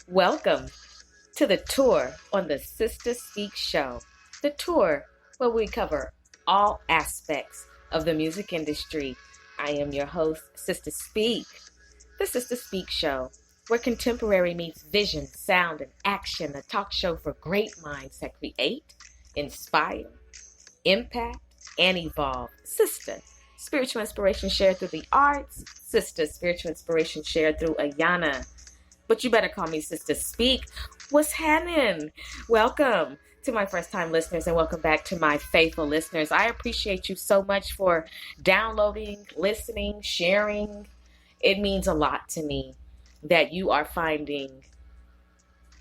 Welcome to the tour on the Sister Speak show. The tour where we cover all aspects of the music industry. I am your host, Sister Speak. The Sister Speak show, where contemporary meets vision, sound, and action. A talk show for great minds that create, inspire, impact, and evolve. Sister, spiritual inspiration shared through the arts. Sister, spiritual inspiration shared through Ayana. But you better call me Sister Speak. What's happening? Welcome to my first-time listeners and welcome back to my faithful listeners. I appreciate you so much for downloading, listening, sharing. It means a lot to me that you are finding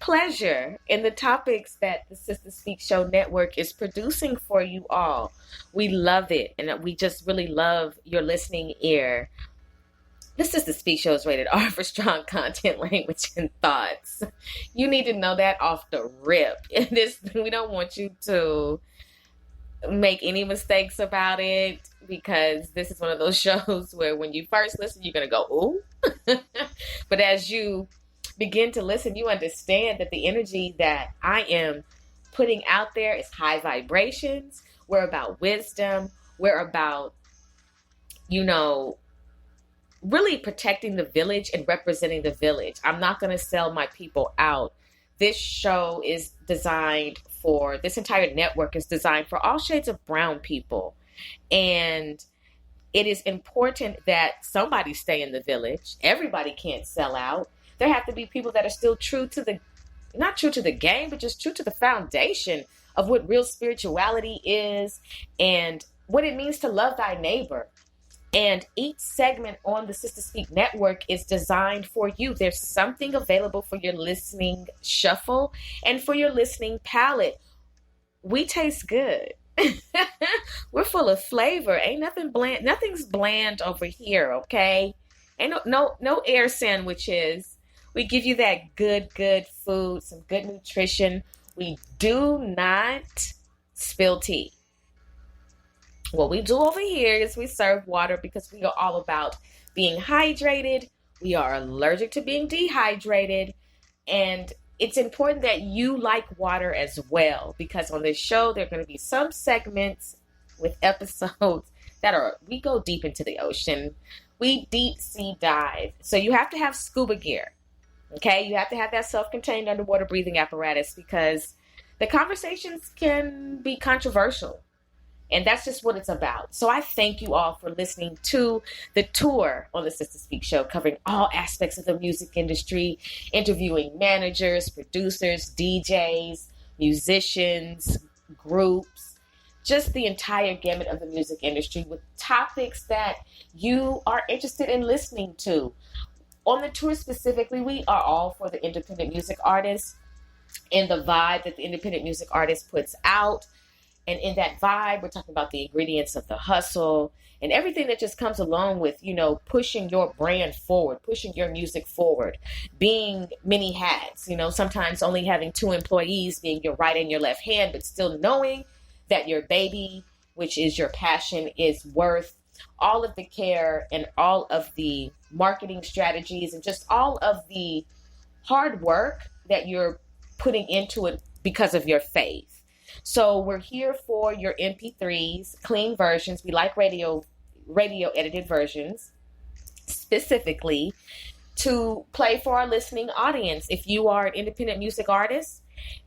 pleasure in the topics that the Sister Speak Show Network is producing for you all. We love it, and we just really love your listening ear. The Sister Speak Show is rated R for strong content, language, and thoughts. You need to know that off the rip. We don't want you to make any mistakes about it, because this is one of those shows where when you first listen, you're going to go, ooh. But as you begin to listen, you understand that the energy that I am putting out there is high vibrations. We're about wisdom. We're about, really protecting the village and representing the village. I'm not going to sell my people out. This show is designed for, this entire network is designed for all shades of brown people. And it is important that somebody stay in the village. Everybody can't sell out. There have to be people that are still true to not true to the game, but just true to the foundation of what real spirituality is and what it means to love thy neighbor. And each segment on the Sister Speak Network is designed for you. There's something available for your listening shuffle and for your listening palate. We taste good. We're full of flavor. Ain't nothing bland. Nothing's bland over here, okay? Ain't no air sandwiches. We give you that good food, some good nutrition. We do not spill tea. What we do over here is we serve water because we are all about being hydrated. We are allergic to being dehydrated. And it's important that you like water as well, because on this show, there are going to be some segments with episodes we go deep into the ocean. We deep sea dive. So you have to have scuba gear. Okay? You have to have that self-contained underwater breathing apparatus, because the conversations can be controversial. And that's just what it's about. So I thank you all for listening to the tour on the Sister Speak show, covering all aspects of the music industry, interviewing managers, producers, DJs, musicians, groups, just the entire gamut of the music industry with topics that you are interested in listening to. On the tour specifically, we are all for the independent music artists and the vibe that the independent music artist puts out. And in that vibe, we're talking about the ingredients of the hustle and everything that just comes along with, pushing your brand forward, pushing your music forward, being many hats, sometimes only having 2 employees, being your right and your left hand, but still knowing that your baby, which is your passion, is worth all of the care and all of the marketing strategies and just all of the hard work that you're putting into it because of your faith. So we're here for your MP3s, clean versions. We like radio edited versions specifically to play for our listening audience. If you are an independent music artist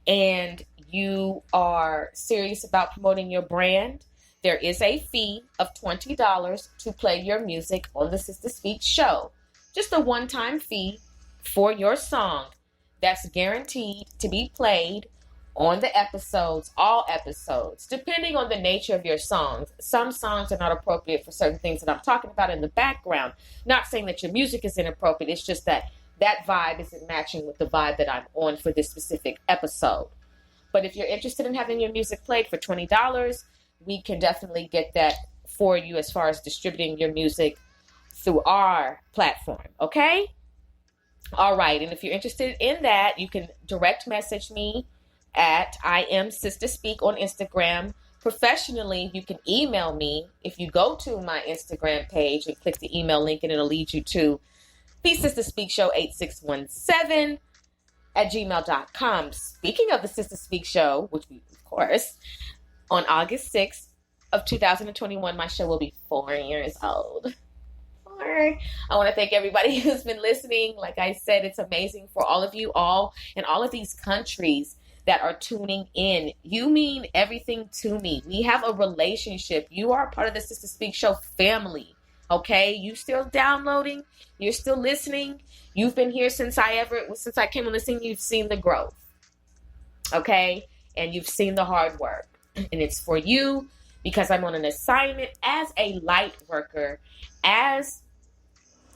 and you are serious about promoting your brand, there is a fee of $20 to play your music on the Sister Speak show. Just a one-time fee for your song that's guaranteed to be played on the episodes, all episodes, depending on the nature of your songs. Some songs are not appropriate for certain things that I'm talking about in the background. Not saying that your music is inappropriate. It's just that vibe isn't matching with the vibe that I'm on for this specific episode. But if you're interested in having your music played for $20, we can definitely get that for you as far as distributing your music through our platform. Okay? All right. And if you're interested in that, you can direct message me at I am Sister Speak on Instagram. Professionally, you can email me. If you go to my Instagram page and click the email link, and it'll lead you to the Sister Speak Show 8617 at gmail.com. Speaking of the Sister Speak show, which we, of course, on August 6th of 2021, my show will be 4 years old. I want to thank everybody who's been listening. Like I said, it's amazing for all of you all in all of these countries that are tuning in. You mean everything to me. We have a relationship. You are part of the Sister Speak show family. Okay, you still downloading, you're still listening. You've been here since I came on the scene. You've seen the growth. Okay, and you've seen the hard work, and it's for you because I'm on an assignment as a light worker, as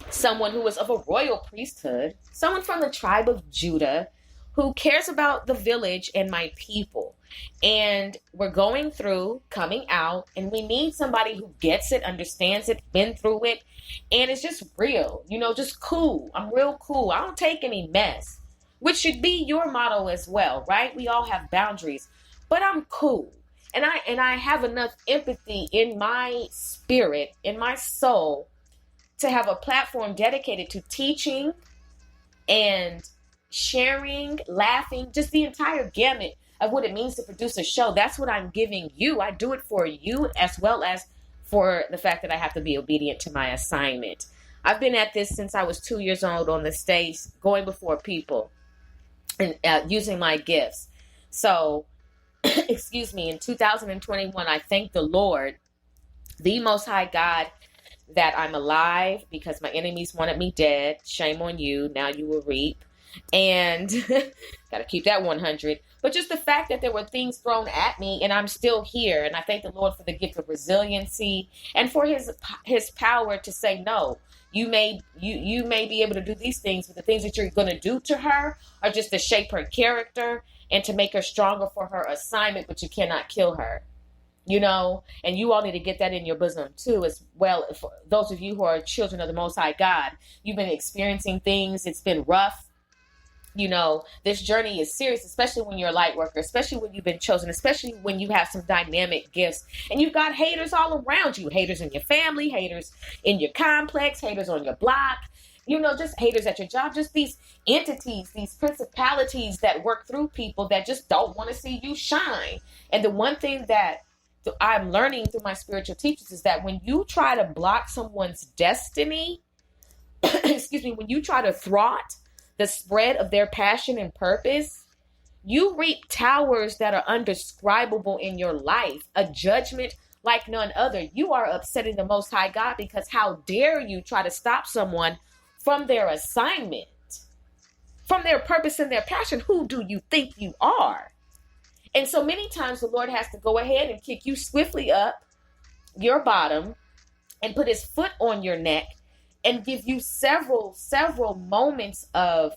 someone who is of a royal priesthood, someone from the tribe of Judah who cares about the village and my people. And we're coming out, and we need somebody who gets it, understands it, been through it, and it's just real, just cool. I'm real cool. I don't take any mess, which should be your motto as well, right? We all have boundaries, but I'm cool. And I have enough empathy in my spirit, in my soul, to have a platform dedicated to teaching and sharing, laughing, just the entire gamut of what it means to produce a show. That's what I'm giving you. I do it for you as well as for the fact that I have to be obedient to my assignment. I've been at this since I was 2 years old on the stage, going before people and using my gifts. So, excuse me, in 2021, I thank the Lord, the Most High God, that I'm alive because my enemies wanted me dead. Shame on you. Now you will reap. And got to keep that 100. But just the fact that there were things thrown at me and I'm still here. And I thank the Lord for the gift of resiliency and for his power to say, no, you may be able to do these things, but the things that you're going to do to her are just to shape her character and to make her stronger for her assignment, but you cannot kill her. And you all need to get that in your bosom too, as well. For those of you who are children of the Most High God, you've been experiencing things. It's been rough. This journey is serious, especially when you're a light worker, especially when you've been chosen, especially when you have some dynamic gifts and you've got haters all around you, haters in your family, haters in your complex, haters on your block, just haters at your job, just these entities, these principalities that work through people that just don't want to see you shine. And the one thing that I'm learning through my spiritual teachers is that when you try to block someone's destiny, when you try to thwart the spread of their passion and purpose, you reap towers that are undescribable in your life, a judgment like none other. You are upsetting the Most High God because how dare you try to stop someone from their assignment, from their purpose and their passion? Who do you think you are? And so many times the Lord has to go ahead and kick you swiftly up your bottom and put his foot on your neck and give you several moments of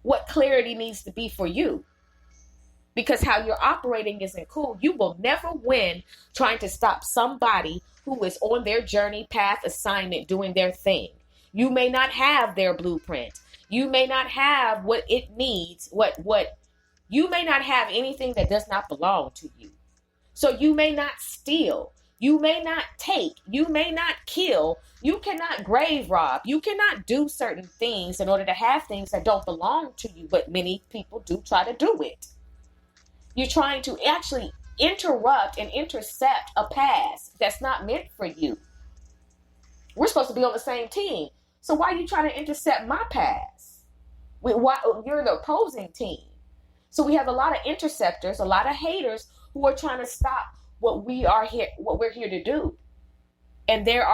what clarity needs to be for you. Because how you're operating isn't cool. You will never win trying to stop somebody who is on their journey, path, assignment, doing their thing. You may not have their blueprint. You may not have what it needs, you may not have anything that does not belong to you. So you may not steal. You may not take. You may not kill. You cannot grave rob. You cannot do certain things in order to have things that don't belong to you. But many people do try to do it. You're trying to actually interrupt and intercept a pass that's not meant for you. We're supposed to be on the same team. So why are you trying to intercept my pass? You're the opposing team. So we have a lot of interceptors, a lot of haters who are trying to stop what we're here to do. And there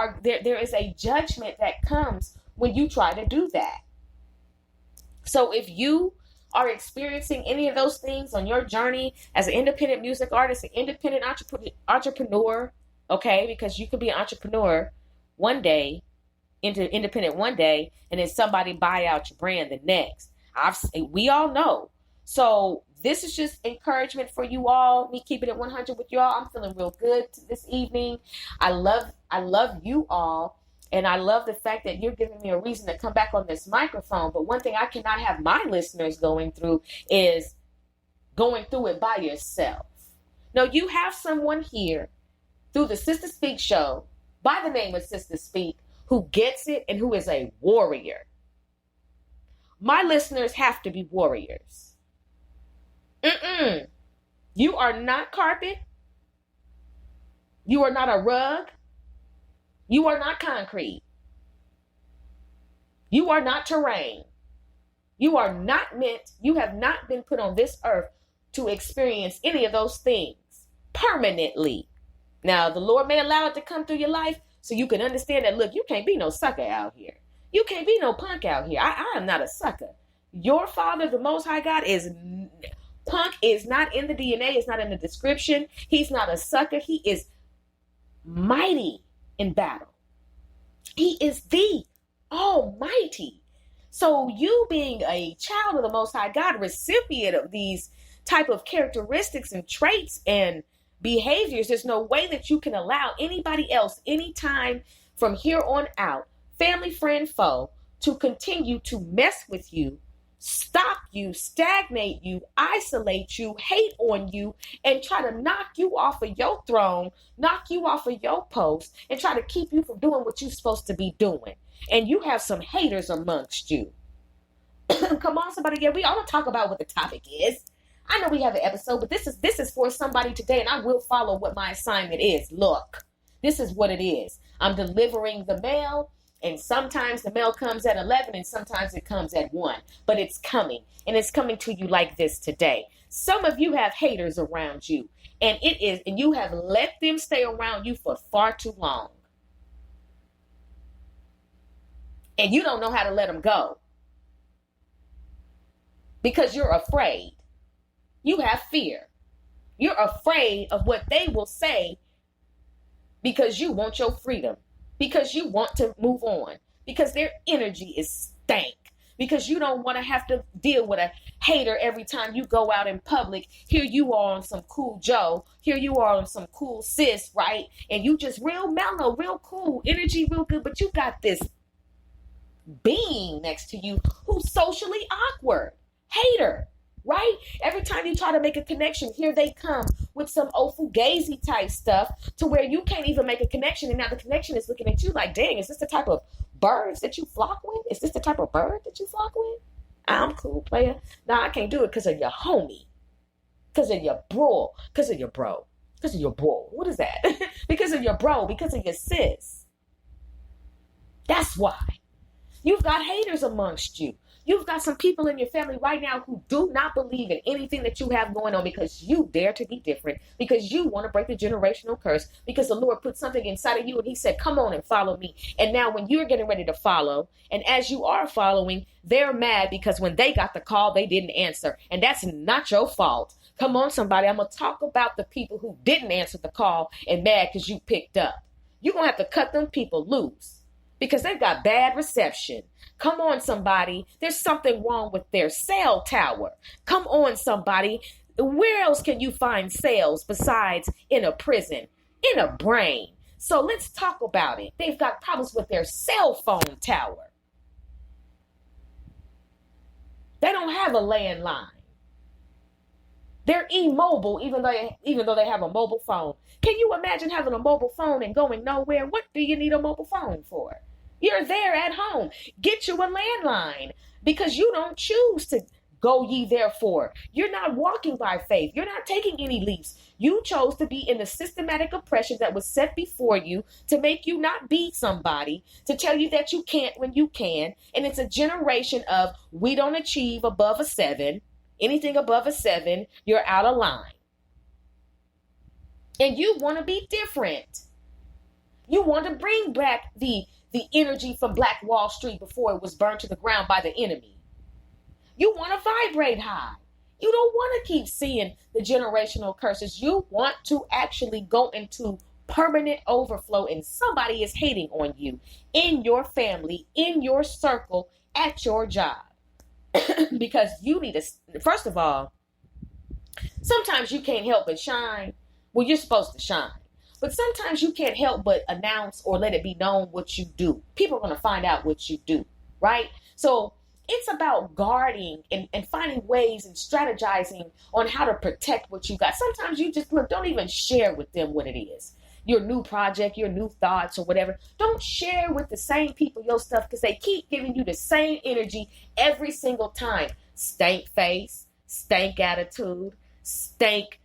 is a judgment that comes when you try to do that. So if you are experiencing any of those things on your journey as an independent music artist, an independent entrepreneur, okay, because you could be an entrepreneur one day, independent one day, and then somebody buy out your brand the next. We all know. So this is just encouragement for you all. Me keeping it 100 with you all. I'm feeling real good this evening. I love you all. And I love the fact that you're giving me a reason to come back on this microphone. But one thing I cannot have my listeners going through is going through it by yourself. No, you have someone here through the Sister Speak show by the name of Sister Speak who gets it and who is a warrior. My listeners have to be warriors. You are not carpet. You are not a rug. You are not concrete. You are not terrain. You are not meant, you have not been put on this earth to experience any of those things permanently. Now, the Lord may allow it to come through your life so you can understand that, look, you can't be no sucker out here. You can't be no punk out here. I am not a sucker. Your Father, the Most High God, punk is not in the DNA. It's not in the description. He's not a sucker. He is mighty in battle. He is the Almighty. So you being a child of the Most High God, recipient of these type of characteristics and traits and behaviors, there's no way that you can allow anybody else anytime from here on out, family, friend, foe, to continue to mess with you, stop you, stagnate you, isolate you, hate on you, and try to knock you off of your throne, knock you off of your post, and try to keep you from doing what you're supposed to be doing. And you have some haters amongst you. Come on, somebody. Yeah, I want to talk about what the topic is. I know we have an episode, but this is for somebody today, and I will follow what my assignment is. Look, this is what it is. I'm delivering the mail, and sometimes the mail comes at 11, and sometimes it comes at 1. But it's coming, and it's coming to you like this today. Some of you have haters around you, and you have let them stay around you for far too long. And you don't know how to let them go because you're afraid. You have fear. You're afraid of what they will say because you want your freedom, because you want to move on, because their energy is stank, because you don't want to have to deal with a hater every time you go out in public. Here you are on some cool Joe. Here you are on some cool sis, right? And you just real mellow, real cool, energy real good, but you got this being next to you who's socially awkward, hater, right? Every time you try to make a connection, here they come with some fugazi type stuff to where you can't even make a connection. And now the connection is looking at you like, dang, is this the type of birds that you flock with? Is this the type of bird that you flock with? I'm cool, player. Nah, I can't do it because of your homie, because of your bro, because of your bro, because of your bro. What is that? Because of your bro, because of your sis. That's why. You've got haters amongst you. You've got some people in your family right now who do not believe in anything that you have going on because you dare to be different, because you want to break the generational curse, because the Lord put something inside of you and he said, come on and follow me. And now when you're getting ready to follow, and as you are following, they're mad because when they got the call, they didn't answer. And that's not your fault. Come on, somebody. I'm going to talk about the people who didn't answer the call and mad because you picked up. You're going to have to cut them people loose, because they've got bad reception. Come on, somebody. There's something wrong with their cell tower. Come on, somebody. Where else can you find cells besides in a prison, in a brain? So let's talk about it. They've got problems with their cell phone tower. They don't have a landline. They're immobile, even though they have a mobile phone. Can you imagine having a mobile phone and going nowhere? What do you need a mobile phone for? You're there at home. Get you a landline, because you don't choose to go ye therefore. You're not walking by faith. You're not taking any leaps. You chose to be in the systematic oppression that was set before you to make you not be somebody, to tell you that you can't when you can. And it's a generation of, we don't achieve above a 7. Anything above a 7, you're out of line. And you want to be different. You want to bring back the energy from Black Wall Street before it was burned to the ground by the enemy. You want to vibrate high. You don't want to keep seeing the generational curses. You want to actually go into permanent overflow, and somebody is hating on you in your family, in your circle, at your job. Because you need to, first of all, sometimes you can't help but shine. Well, you're supposed to shine. But sometimes you can't help but announce or let it be known what you do. People are going to find out what you do, right? So it's about guarding and finding ways and strategizing on how to protect what you got. Sometimes you just don't even share with them what it is. your new project, your new thoughts or whatever. Don't share with the same people your stuff because they keep giving you the same energy every single time. Stank face, stank attitude, stank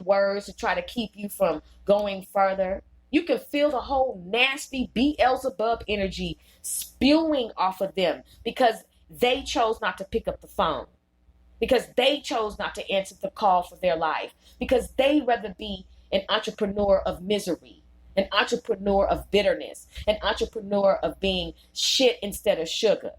words to try to keep you from going further. You can feel the whole nasty Beelzebub energy spewing off of them because they chose not to pick up the phone, because they chose not to answer the call for their life, because they rather be an entrepreneur of misery, an entrepreneur of bitterness, an entrepreneur of being shit instead of sugar.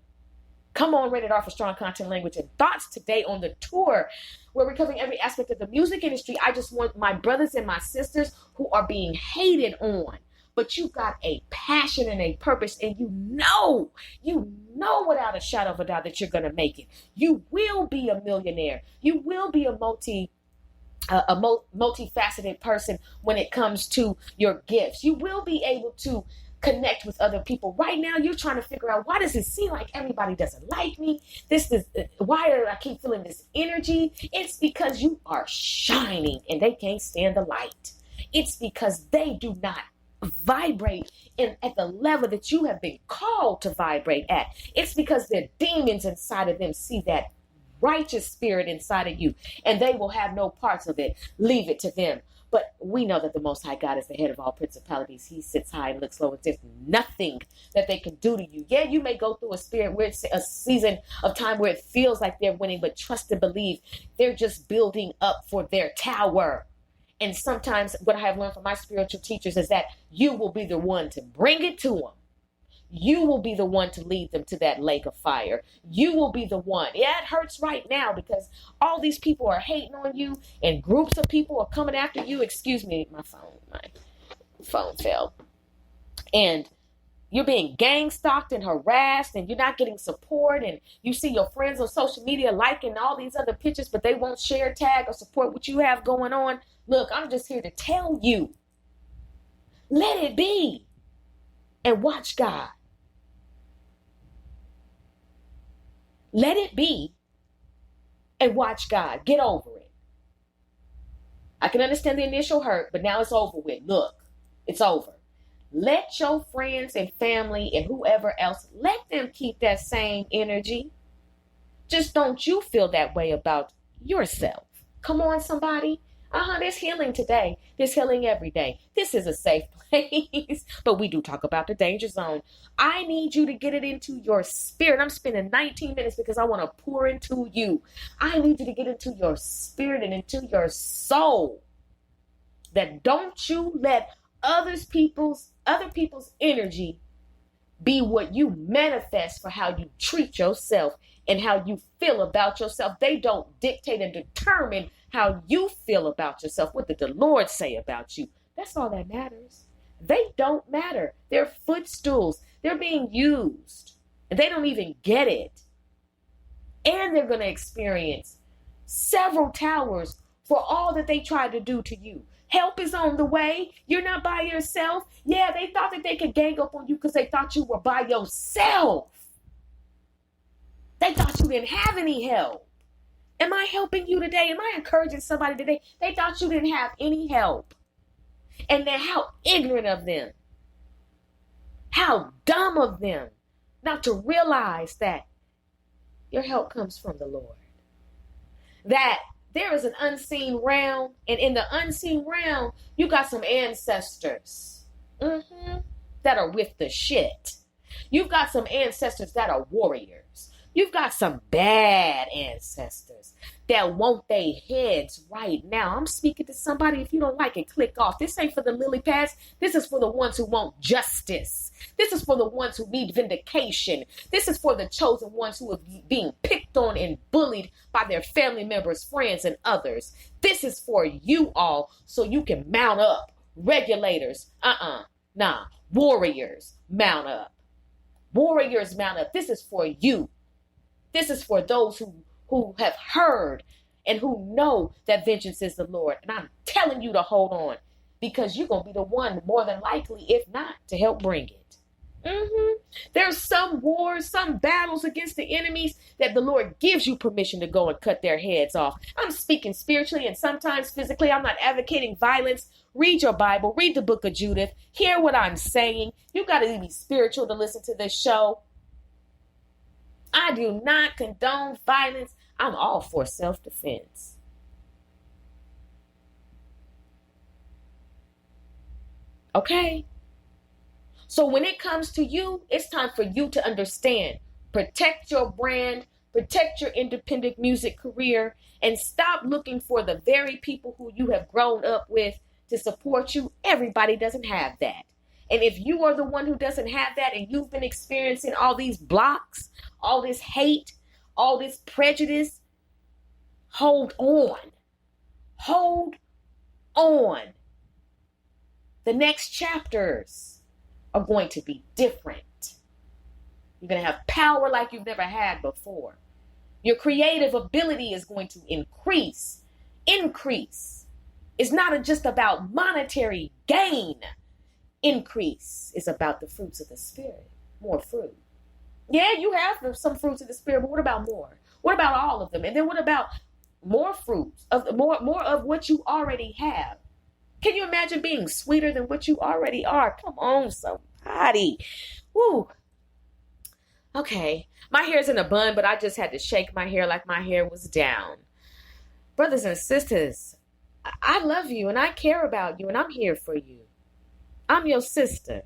Come on, Rated R for Strong Content, Language, and Thoughts today on the tour, where we're covering every aspect of the music industry. I just want my brothers and my sisters who are being hated on, but you got a passion and a purpose, and you know without a shadow of a doubt that you're going to make it. You will be a millionaire. You will be a multifaceted person when it comes to your gifts. You will be able to connect with other people. Right now, you're trying to figure out, why does it seem like everybody doesn't like me? Why do I keep feeling this energy? It's because you are shining and they can't stand the light. It's because they do not vibrate at the level that you have been called to vibrate at. It's because the demons inside of them see that righteous spirit inside of you, and they will have no parts of it. Leave it to them. But we know that the Most High God is the head of all principalities. He sits high and looks low, and there's nothing that they can do to you. Yeah, you may go through a season of time where it feels like they're winning, but trust and believe they're just building up for their tower. And sometimes what I have learned from my spiritual teachers is that you will be the one to bring it to them. You will be the one to lead them to that lake of fire. You will be the one. Yeah, it hurts right now because all these people are hating on you and groups of people are coming after you. Excuse me, my phone fell. And you're being gang stalked and harassed and you're not getting support, and you see your friends on social media liking all these other pictures, but they won't share, tag, or support what you have going on. Look, I'm just here to tell you, let it be and watch God. Let it be and watch God. Get over it. I can understand the initial hurt, but now it's over with. Look, it's over. Let your friends and family and whoever else, let them keep that same energy. Just don't you feel that way about yourself. Come on, somebody. There's healing today. There's healing every day. This is a safe place, but we do talk about the danger zone. I need you to get it into your spirit. I'm spending 19 minutes because I want to pour into you. I need you to get into your spirit and into your soul. That don't you let other people's energy be what you manifest for how you treat yourself and how you feel about yourself. They don't dictate and determine how you feel about yourself. What did the Lord say about you? That's all that matters. They don't matter. They're footstools. They're being used. And they don't even get it. And they're going to experience several towers for all that they tried to do to you. Help is on the way. You're not by yourself. Yeah, they thought that they could gang up on you because they thought you were by yourself. They thought you didn't have any help. Am I helping you today? Am I encouraging somebody today? They thought you didn't have any help. And then how ignorant of them. How dumb of them not to realize that your help comes from the Lord. That there is an unseen realm, and in the unseen realm, you got some ancestors that are with the shit. You've got some ancestors that are warriors. You've got some bad ancestors that want their heads right now. I'm speaking to somebody. If you don't like it, click off. This ain't for the lily pads. This is for the ones who want justice. This is for the ones who need vindication. This is for the chosen ones who are being picked on and bullied by their family members, friends, and others. This is for you all so you can mount up. Regulators, warriors, mount up. Warriors, mount up. This is for you. This is for those who have heard and who know that vengeance is the Lord. And I'm telling you to hold on, because you're going to be the one more than likely, if not, to help bring it. There's some wars, some battles against the enemies that the Lord gives you permission to go and cut their heads off. I'm speaking spiritually and sometimes physically. I'm not advocating violence. Read your Bible. Read the book of Judith. Hear what I'm saying. You got to be spiritual to listen to this show. I do not condone violence. I'm all for self-defense. Okay? So when it comes to you, it's time for you to understand. Protect your brand, protect your independent music career, and stop looking for the very people who you have grown up with to support you. Everybody doesn't have that. And if you are the one who doesn't have that and you've been experiencing all these blocks, all this hate, all this prejudice, hold on. Hold on. The next chapters are going to be different. You're going to have power like you've never had before. Your creative ability is going to increase. Increase. It's not just about monetary gain. Increase is about the fruits of the Spirit. More fruit. Yeah, you have some fruits of the Spirit, but what about more? What about all of them? And then what about more fruits, more of what you already have? Can you imagine being sweeter than what you already are? Come on, somebody. Woo. Okay, my hair's in a bun, but I just had to shake my hair like my hair was down. Brothers and sisters, I love you and I care about you and I'm here for you. I'm your sister.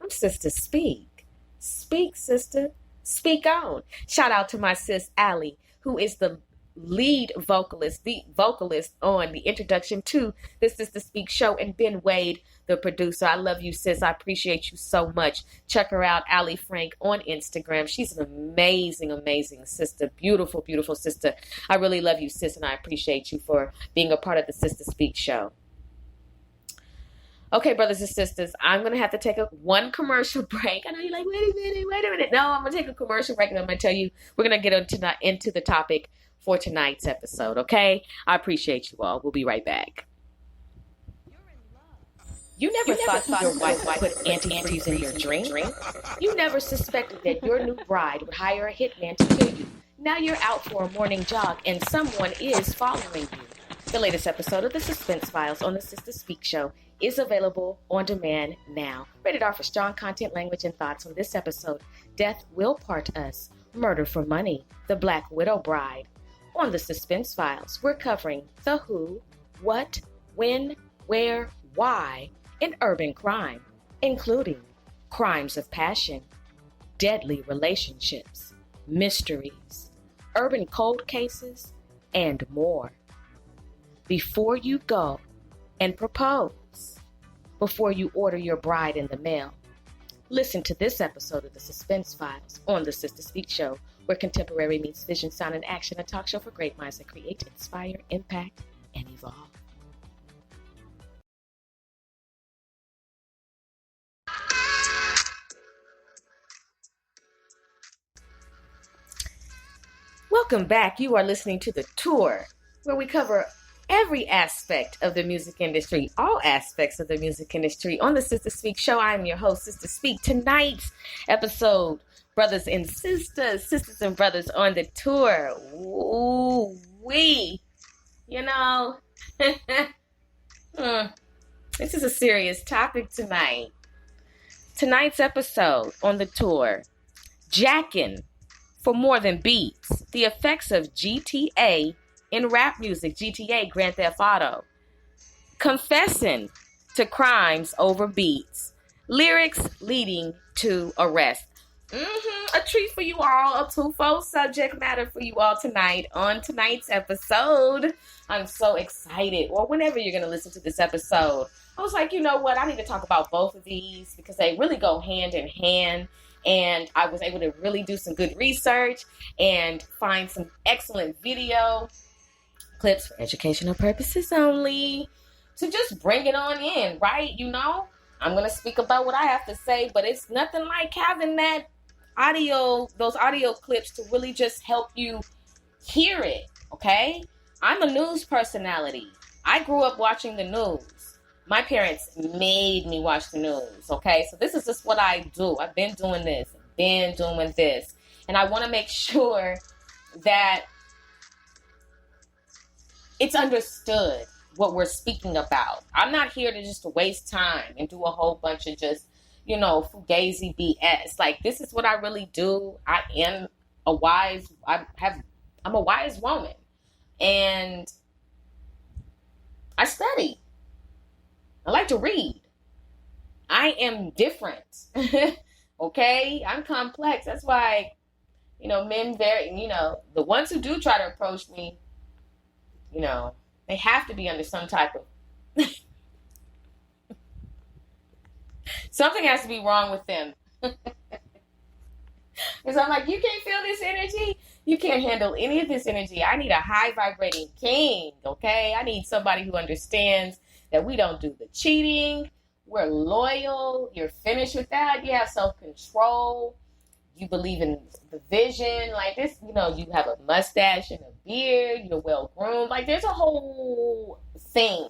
I'm Sister Speak. Speak, sister. Speak on. Shout out to my sis, Allie, who is the lead vocalist, the vocalist on the introduction to This Is the Speak show, and Ben Wade, the producer. I love you, sis. I appreciate you so much. Check her out, Allie Frank, on Instagram. She's an amazing, amazing sister. Beautiful, beautiful sister. I really love you, sis, and I appreciate you for being a part of the Sister Speak show. Okay, brothers and sisters, I'm going to have to take one commercial break. I know you're like, wait a minute. No, I'm going to take a commercial break, and I'm going to tell you, we're going to get into the topic for tonight's episode, okay? I appreciate you all. We'll be right back. You never thought your wife would put antifreeze in your drink? You never suspected that your new bride would hire a hitman to kill you. Now you're out for a morning jog, and someone is following you. The latest episode of The Suspense Files on the Sister Speak show is available on demand now. Rated R for strong content, language, and thoughts on this episode. Death Will Part Us, Murder for Money, The Black Widow Bride. On The Suspense Files, we're covering the who, what, when, where, why in urban crime, including crimes of passion, deadly relationships, mysteries, urban cold cases, and more. Before you go and propose, before you order your bride in the mail, listen to this episode of The Suspense Files on the Sister Speak show, where contemporary meets vision, sound, and action, a talk show for great minds that create, inspire, impact, and evolve. Welcome back. You are listening to The Tour, where we cover every aspect of the music industry, all aspects of the music industry on the Sister Speak show. I am your host, Sister Speak. Tonight's episode, brothers and sisters and brothers on the tour. Ooh, this is a serious topic tonight. Tonight's episode on the tour, Jackin' for More Than Beats, the effects of GTA in rap music, GTA, Grand Theft Auto. Confessin' to crimes over beats. Lyrics leading to arrest. A treat for you all, a twofold subject matter for you all tonight on tonight's episode. I'm so excited. Or whenever you're going to listen to this episode, I was like, you know what? I need to talk about both of these because they really go hand in hand. And I was able to really do some good research and find some excellent video clips for educational purposes only. So just bring it on in, right? I'm going to speak about what I have to say, but it's nothing like having those audio clips to really just help you hear it, okay? I'm a news personality. I grew up watching the news. My parents made me watch the news, okay? So this is just what I do. I've been doing this, been doing this. And I want to make sure that it's understood what we're speaking about. I'm not here to just waste time and do a whole bunch of just, fugazi BS. Like, this is what I really do. I'm a wise woman. And I study. I like to read. I am different. Okay? I'm complex. That's why, men the ones who do try to approach me, they have to be under some type of something has to be wrong with them. Because I'm like, you can't feel this energy. You can't handle any of this energy. I need a high vibrating king, okay? I need somebody who understands that we don't do the cheating. We're loyal. You're finished with that. You have self-control. You believe in the vision. Like this, you have a mustache and a beard. You're well-groomed. Like there's a whole thing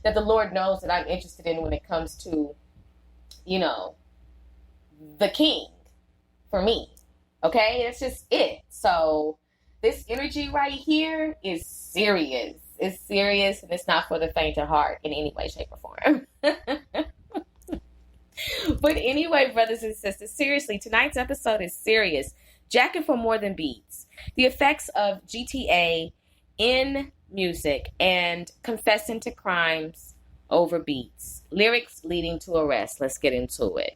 that the Lord knows that I'm interested in when it comes to, the king for me. Okay? That's just it. So this energy right here is serious. It's serious and it's not for the faint of heart in any way, shape, or form. But anyway, brothers and sisters, seriously, tonight's episode is serious. Jacking for more than beats. The effects of GTA in music and confessing to crimes over beats. Lyrics leading to arrest. Let's get into it.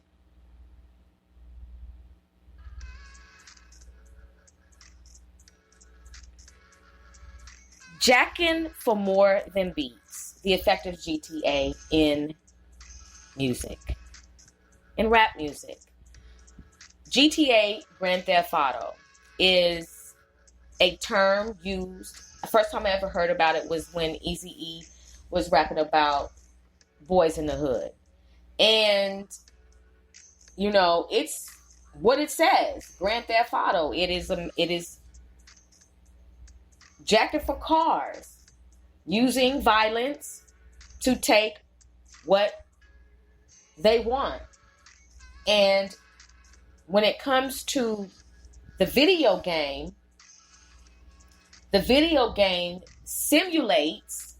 Jacking for more than beats. The effect of GTA in music. In rap music. GTA, Grand Theft Auto, is a term used. The first time I ever heard about it was when Eazy-E was rapping about boys in the hood. And, it's what it says. Grand Theft Auto. It is jacking for cars. Using violence to take what they want. And when it comes to the video game simulates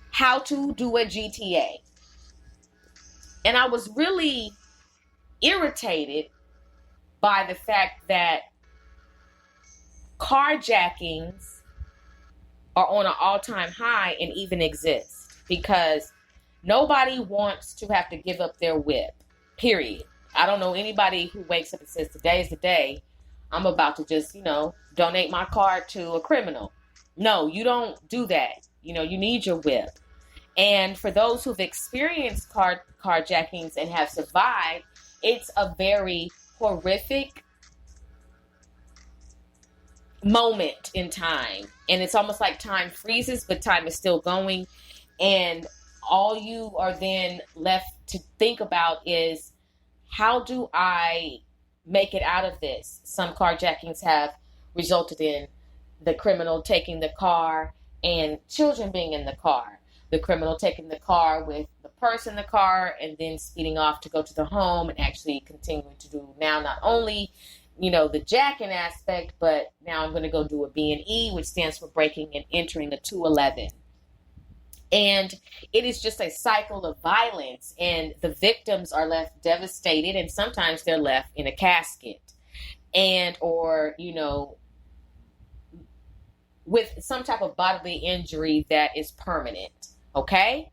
how to do a GTA. And I was really irritated by the fact that carjackings are on an all-time high and even exist because nobody wants to have to give up their whip, period. I don't know anybody who wakes up and says, today's the day I'm about to just, donate my car to a criminal. No, you don't do that. You need your whip. And for those who've experienced carjackings and have survived, it's a very horrific moment in time. And it's almost like time freezes, but time is still going. And all you are then left to think about is, how do I make it out of this? Some carjackings have resulted in the criminal taking the car and children being in the car. The criminal taking the car with the purse in the car and then speeding off to go to the home and actually continuing to do now not only, the jacking aspect, but now I'm going to go do a B&E, which stands for breaking and entering a 211. And it is just a cycle of violence, and the victims are left devastated, and sometimes they're left in a casket or with some type of bodily injury that is permanent. Okay.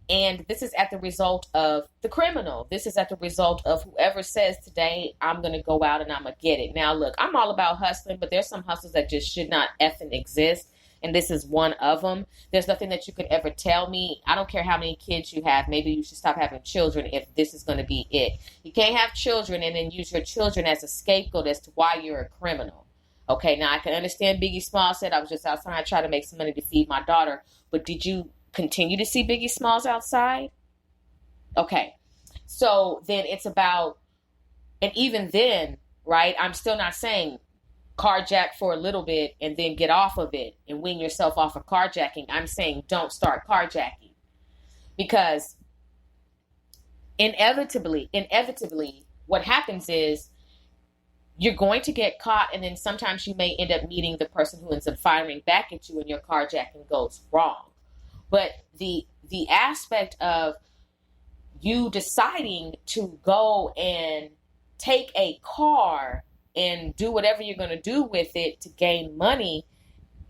And this is at the result of the criminal. This is at the result of whoever says today, I'm going to go out and I'm going to get it. Now, look, I'm all about hustling, but there's some hustles that just should not effing exist. And this is one of them. There's nothing that you could ever tell me. I don't care how many kids you have. Maybe you should stop having children if this is going to be it. You can't have children and then use your children as a scapegoat as to why you're a criminal. Okay, now I can understand Biggie Smalls said, I was just outside trying to make some money to feed my daughter. But did you continue to see Biggie Smalls outside? Okay, so then it's about, and even then, right, I'm still not saying carjack for a little bit and then get off of it and wean yourself off of carjacking. I'm saying don't start carjacking, because inevitably, what happens is you're going to get caught, and then sometimes you may end up meeting the person who ends up firing back at you, and your carjacking goes wrong. But the aspect of you deciding to go and take a car and do whatever you're going to do with it to gain money,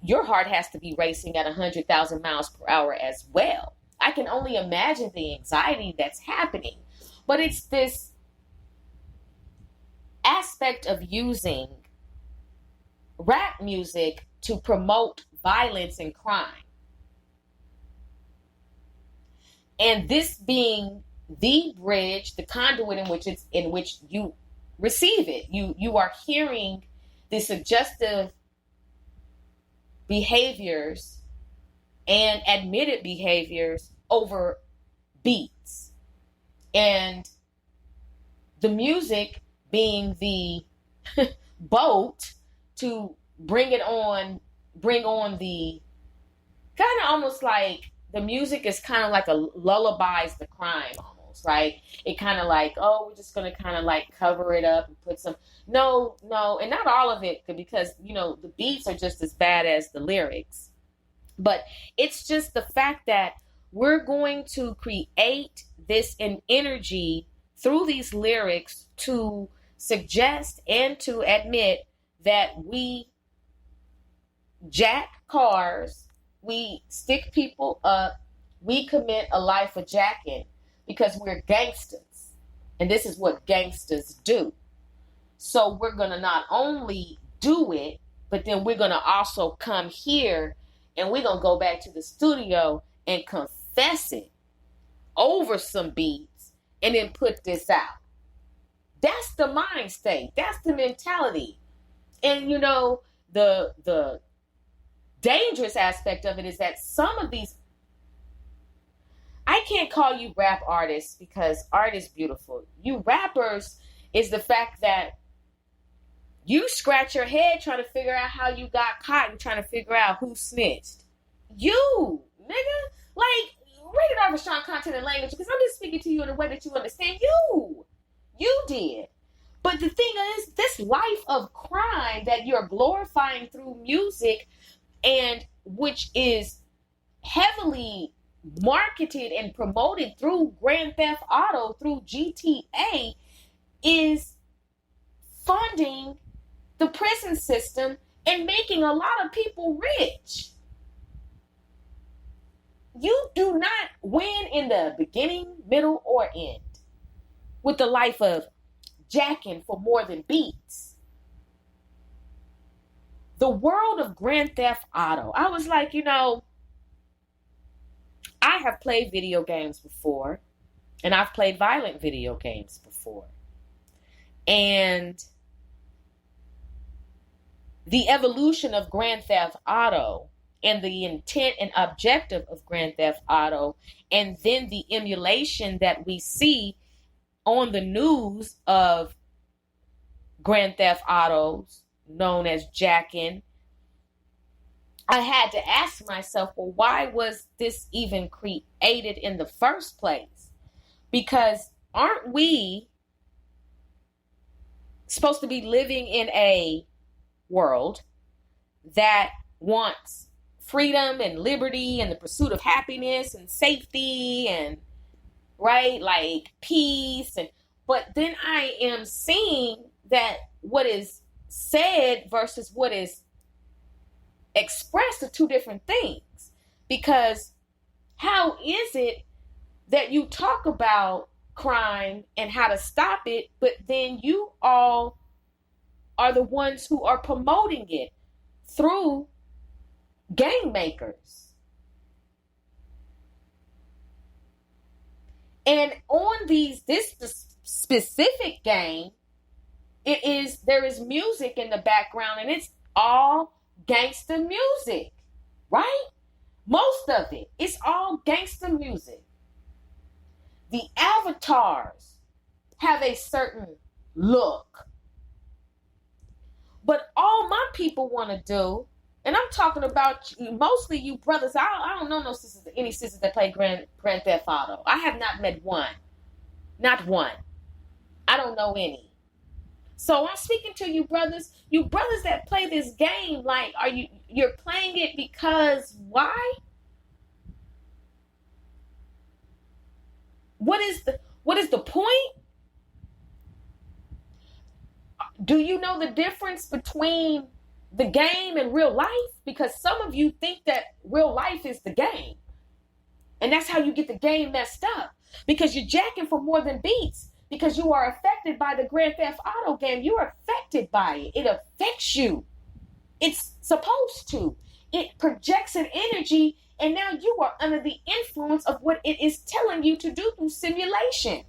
your heart has to be racing at 100,000 miles per hour as well. I can only imagine the anxiety that's happening. But it's this aspect of using rap music to promote violence and crime. And this being the bridge, the conduit in which you receive it. You are hearing the suggestive behaviors and admitted behaviors over beats. And the music being the boat to bring on the kind of almost like the music is kind of like a lullabies the crime almost, right? It kind of like, oh, we're just going to kind of like cover it up and put some, no, and not all of it, because, the beats are just as bad as the lyrics. But it's just the fact that we're going to create this energy through these lyrics to suggest and to admit that we jack cars, we stick people up, we commit a life of jacking because we're gangsters. And this is what gangsters do. So we're going to not only do it, but then we're going to also come here and we're going to go back to the studio and confess it over some beats and then put this out. That's the mind state. That's the mentality. And, the dangerous aspect of it is that some of these, I can't call you rap artists because art is beautiful. You rappers is the fact that you scratch your head trying to figure out how you got caught and trying to figure out who snitched. You, nigga. Like, rated R for strong content and language because I'm just speaking to you in a way that you understand. You did. But the thing is, this life of crime that you're glorifying through music, and which is heavily marketed and promoted through Grand Theft Auto, through GTA, is funding the prison system and making a lot of people rich. You do not win in the beginning, middle, or end with the life of jacking for more than beats. The world of Grand Theft Auto. I was like, I have played video games before, and I've played violent video games before. And the evolution of Grand Theft Auto and the intent and objective of Grand Theft Auto, and then the emulation that we see on the news of Grand Theft Autos, known as jacking, I had to ask myself, well, why was this even created in the first place? Because aren't we supposed to be living in a world that wants freedom and liberty and the pursuit of happiness and safety and, right, like peace? But then I am seeing that what is said versus what is expressed are two different things. Because how is it that you talk about crime and how to stop it, but then you all are the ones who are promoting it through game makers? And on this specific game, there is music in the background, and it's all gangster music, right? Most of it. It's all gangster music. The avatars have a certain look. But all my people want to do, and I'm talking about mostly you brothers. I don't know any sisters that play Grand Theft Auto. I have not met one. Not one. I don't know any. So I'm speaking to you brothers that play this game. Like, you're playing it because why? What is the point? Do you know the difference between the game and real life? Because some of you think that real life is the game. And that's how you get the game messed up. Because you're jacking for more than beats. Because you are affected by the Grand Theft Auto game. You're affected by it. It affects you. It's supposed to. It projects an energy, and now you are under the influence of what it is telling you to do through simulation.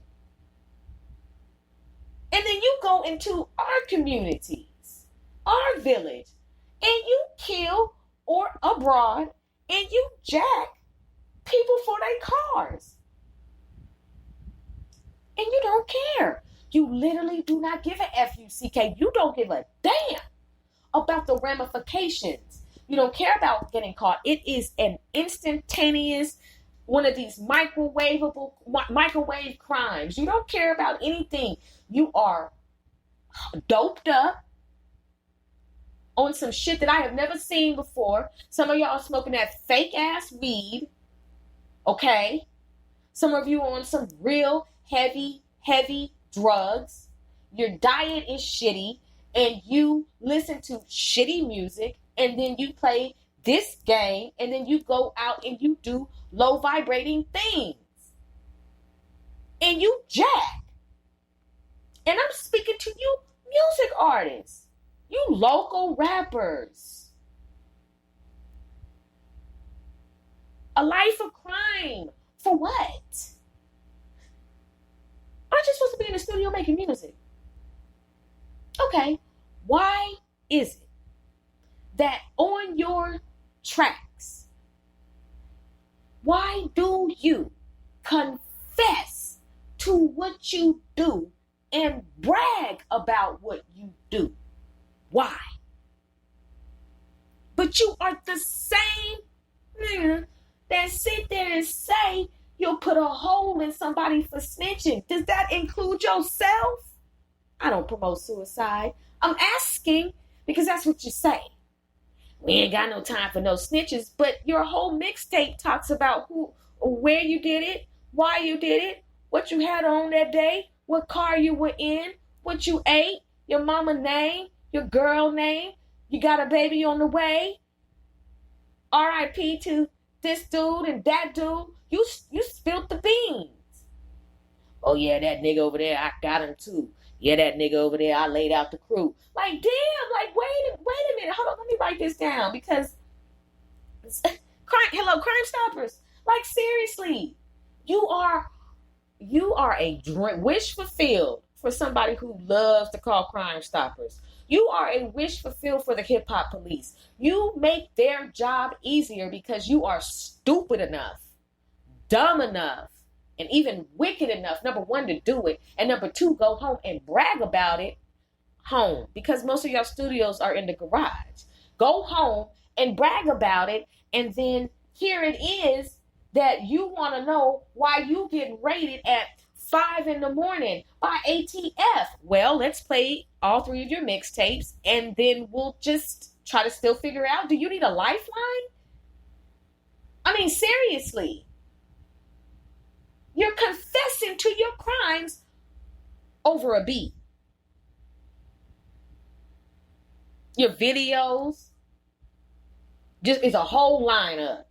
And then you go into our communities, our village, and you kill or abroad, and you jack people for their cars. And you don't care. You literally do not give a F-U-C-K. You don't give a damn about the ramifications. You don't care about getting caught. It is an instantaneous, one of these microwave crimes. You don't care about anything. You are doped up on some shit that I have never seen before. Some of y'all smoking that fake ass weed. Okay? Some of you on some real heavy drugs. Your diet is shitty, and you listen to shitty music, and then you play this game, and then you go out and you do low vibrating things. And you jack. And I'm speaking to you music artists, you local rappers. A life of crime. For what? Aren't you supposed to be in the studio making music? Okay, why is it that on your tracks, why do you confess to what you do and brag about what you do? Why? But you are the same nigga that sit there and say you'll put a hole in somebody for snitching. Does that include yourself? I don't promote suicide. I'm asking because that's what you say. We ain't got no time for no snitches, but your whole mixtape talks about where you did it, why you did it, what you had on that day, what car you were in, what you ate, your mama name, your girl name, you got a baby on the way. R.I.P. to this dude and that dude. You spilled the beans. Oh yeah, that nigga over there, I got him too. Yeah, that nigga over there, I laid out the crew. Like, damn, like, wait a minute. Hold on, let me write this down because Crime Stoppers. Like, seriously, you are a wish fulfilled for somebody who loves to call Crime Stoppers. You are a wish fulfilled for the hip hop police. You make their job easier because you are stupid enough, dumb enough, and even wicked enough, number one, to do it, and number two, go home and brag about it home, because most of your studios are in the garage. Go home and brag about it, and then here it is that you want to know why you get rated at 5 a.m. by ATF. Well, let's play all three of your mixtapes, and then we'll just try to still figure out, do you need a lifeline? I mean, seriously. You're confessing to your crimes over a beat. Your videos just is a whole lineup.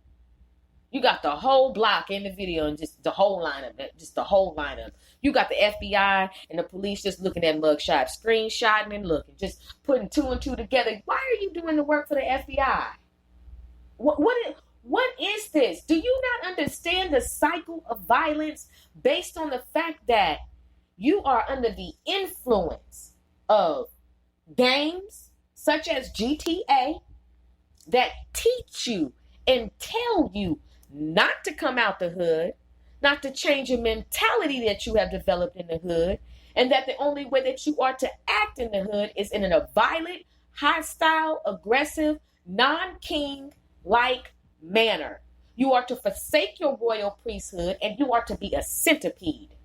You got the whole block in the video and just the whole lineup. You got the FBI and the police just looking at mugshots, screenshotting and looking, just putting two and two together. Why are you doing the work for the FBI? What is this? Do you not understand the cycle of violence based on the fact that you are under the influence of games such as GTA that teach you and tell you not to come out the hood, not to change your mentality that you have developed in the hood, and that the only way that you are to act in the hood is in a violent, hostile, aggressive, non-king-like manner. You are to forsake your royal priesthood, and you are to be a centipede.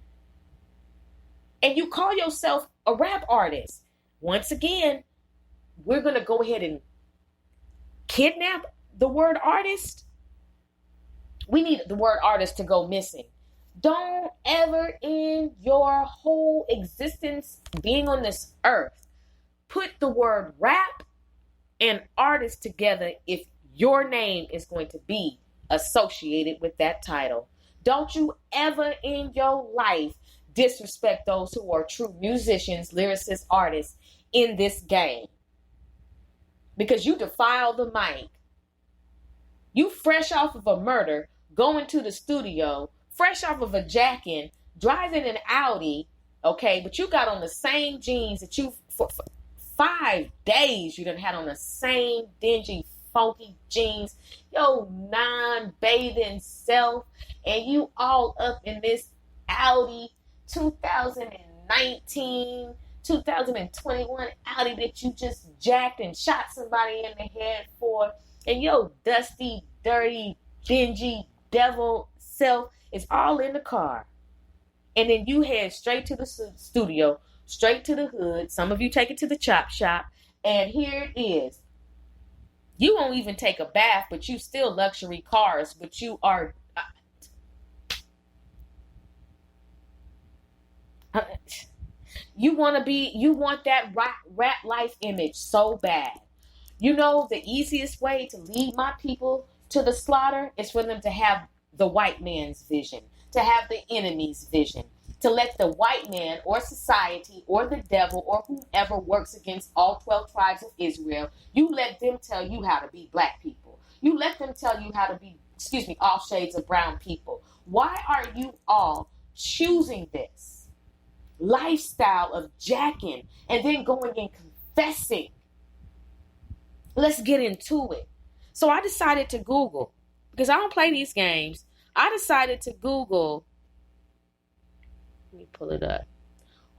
and you call yourself a rap artist. Once again, we're going to go ahead and kidnap the word artist. We need the word artist to go missing. Don't ever in your whole existence being on this earth put the word rap and artist together if your name is going to be associated with that title. Don't you ever in your life disrespect those who are true musicians, lyricists, artists in this game. Because you defile the mic. You fresh off of a murder, going to the studio, fresh off of a jack-in, driving an Audi, okay, but you got on the same jeans that you, for 5 days, you done had on the same dingy, funky jeans, your non-bathing self, and you all up in this Audi 2019, 2021 Audi that you just jacked and shot somebody in the head for, and your dusty, dirty, dingy devil self is all in the car. And then you head straight to the studio, straight to the hood. Some of you take it to the chop shop. And here it is. You won't even take a bath, but you still luxury cars, but you are... you want that rap life image so bad. You know, the easiest way to lead my people to the slaughter is for them to have the white man's vision, to have the enemy's vision, to let the white man or society or the devil or whoever works against all 12 tribes of Israel, you let them tell you how to be black people. You let them tell you how to be, all shades of brown people. Why are you all choosing this lifestyle of jacking and then going and confessing? Let's get into it. So I decided to Google, because I don't play these games. I decided to Google, let me pull it up,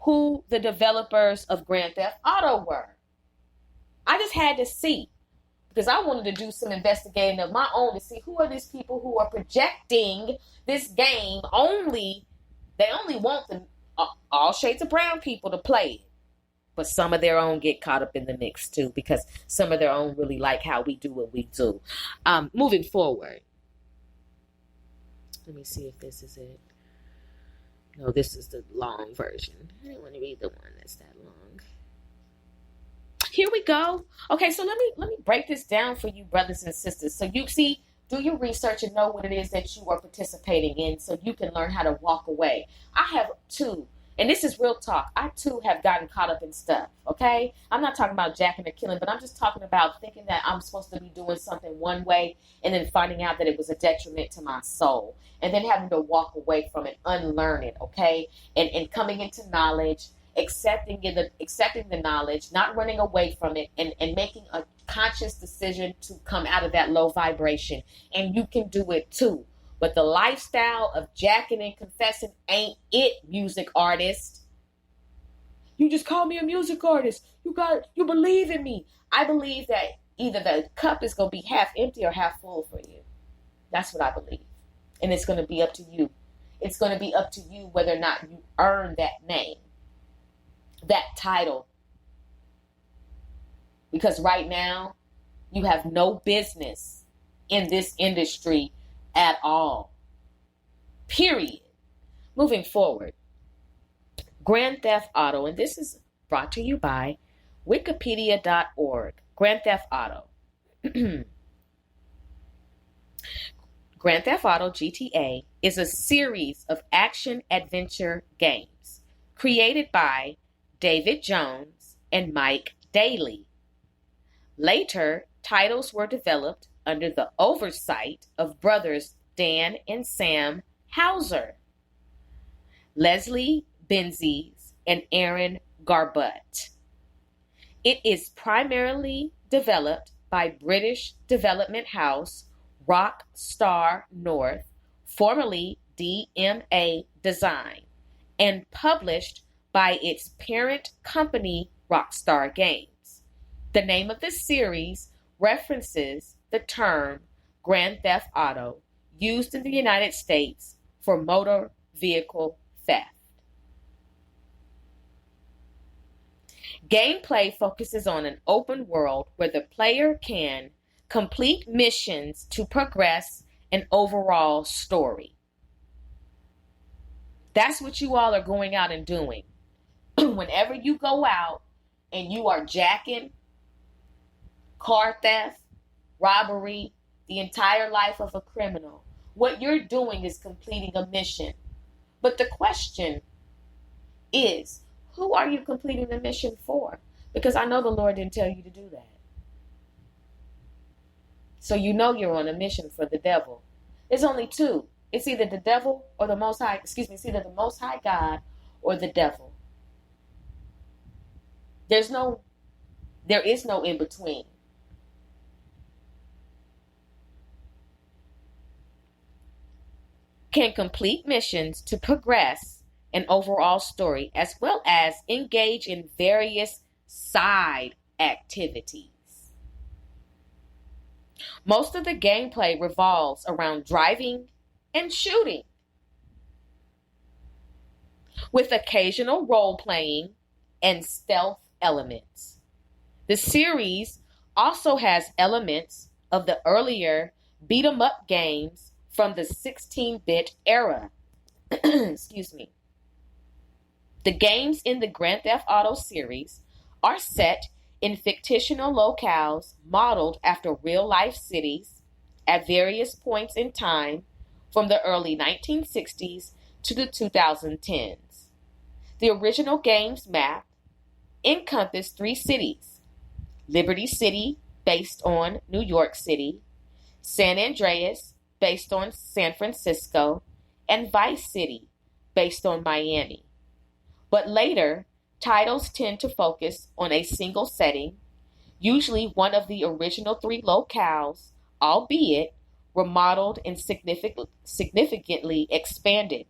who the developers of Grand Theft Auto were. I just had to see, because I wanted to do some investigating of my own to see who are these people who are projecting this game they only want the all shades of brown people to play it. But some of their own get caught up in the mix too, because some of their own really like how we do what we do. Moving forward. Let me see if this is it. No, this is the long version. I didn't want to read the one that's that long. Here we go. Okay, so let me break this down for you, brothers and sisters. So you see, do your research and know what it is that you are participating in so you can learn how to walk away. I have two. And this is real talk. I, too, have gotten caught up in stuff, okay? I'm not talking about jacking or killing, but I'm just talking about thinking that I'm supposed to be doing something one way and then finding out that it was a detriment to my soul and then having to walk away from it, unlearn it, okay? And coming into knowledge, accepting the knowledge, not running away from it, and making a conscious decision to come out of that low vibration. And you can do it, too. But the lifestyle of jacking and confessing ain't it, music artist. You just call me a music artist. You believe in me. I believe that either the cup is going to be half empty or half full for you. That's what I believe. And it's going to be up to you. It's going to be up to you whether or not you earn that name, that title. Because right now, you have no business in this industry at all. Period. Moving forward. Grand Theft Auto, and this is brought to you by wikipedia.org. Grand Theft Auto. Grand Theft Auto GTA is a series of action-adventure games created by David Jones and Mike Daly. Later, titles were developed under the oversight of brothers Dan and Sam Hauser, Leslie Benzies, and Aaron Garbutt. It is primarily developed by British development house Rockstar North, formerly DMA Design, and published by its parent company Rockstar Games. The name of the series references the term Grand Theft Auto used in the United States for motor vehicle theft. Gameplay focuses on an open world where the player can complete missions to progress an overall story. That's what you all are going out and doing. Whenever you go out and you are jacking, car theft, robbery, the entire life of a criminal, what you're doing is completing a mission. But the question is, who are you completing the mission for? Because I know the Lord didn't tell you to do that. So you know you're on a mission for the devil. There's only two. It's either the devil or the Most High, it's either the Most High God or the devil. There is no in between. Can complete missions to progress an overall story as well as engage in various side activities. Most of the gameplay revolves around driving and shooting, with occasional role-playing and stealth elements. The series also has elements of the earlier beat-em-up games from the 16-bit era. Excuse me. The games in the Grand Theft Auto series are set in fictional locales modeled after real-life cities at various points in time from the early 1960s to the 2010s. The original game's map encompassed 3 cities: Liberty City, based on New York City; San Andreas, based on San Francisco; and Vice City, based on Miami. But later, titles tend to focus on a single setting, usually one of the original 3 locales, albeit remodeled and significantly expanded.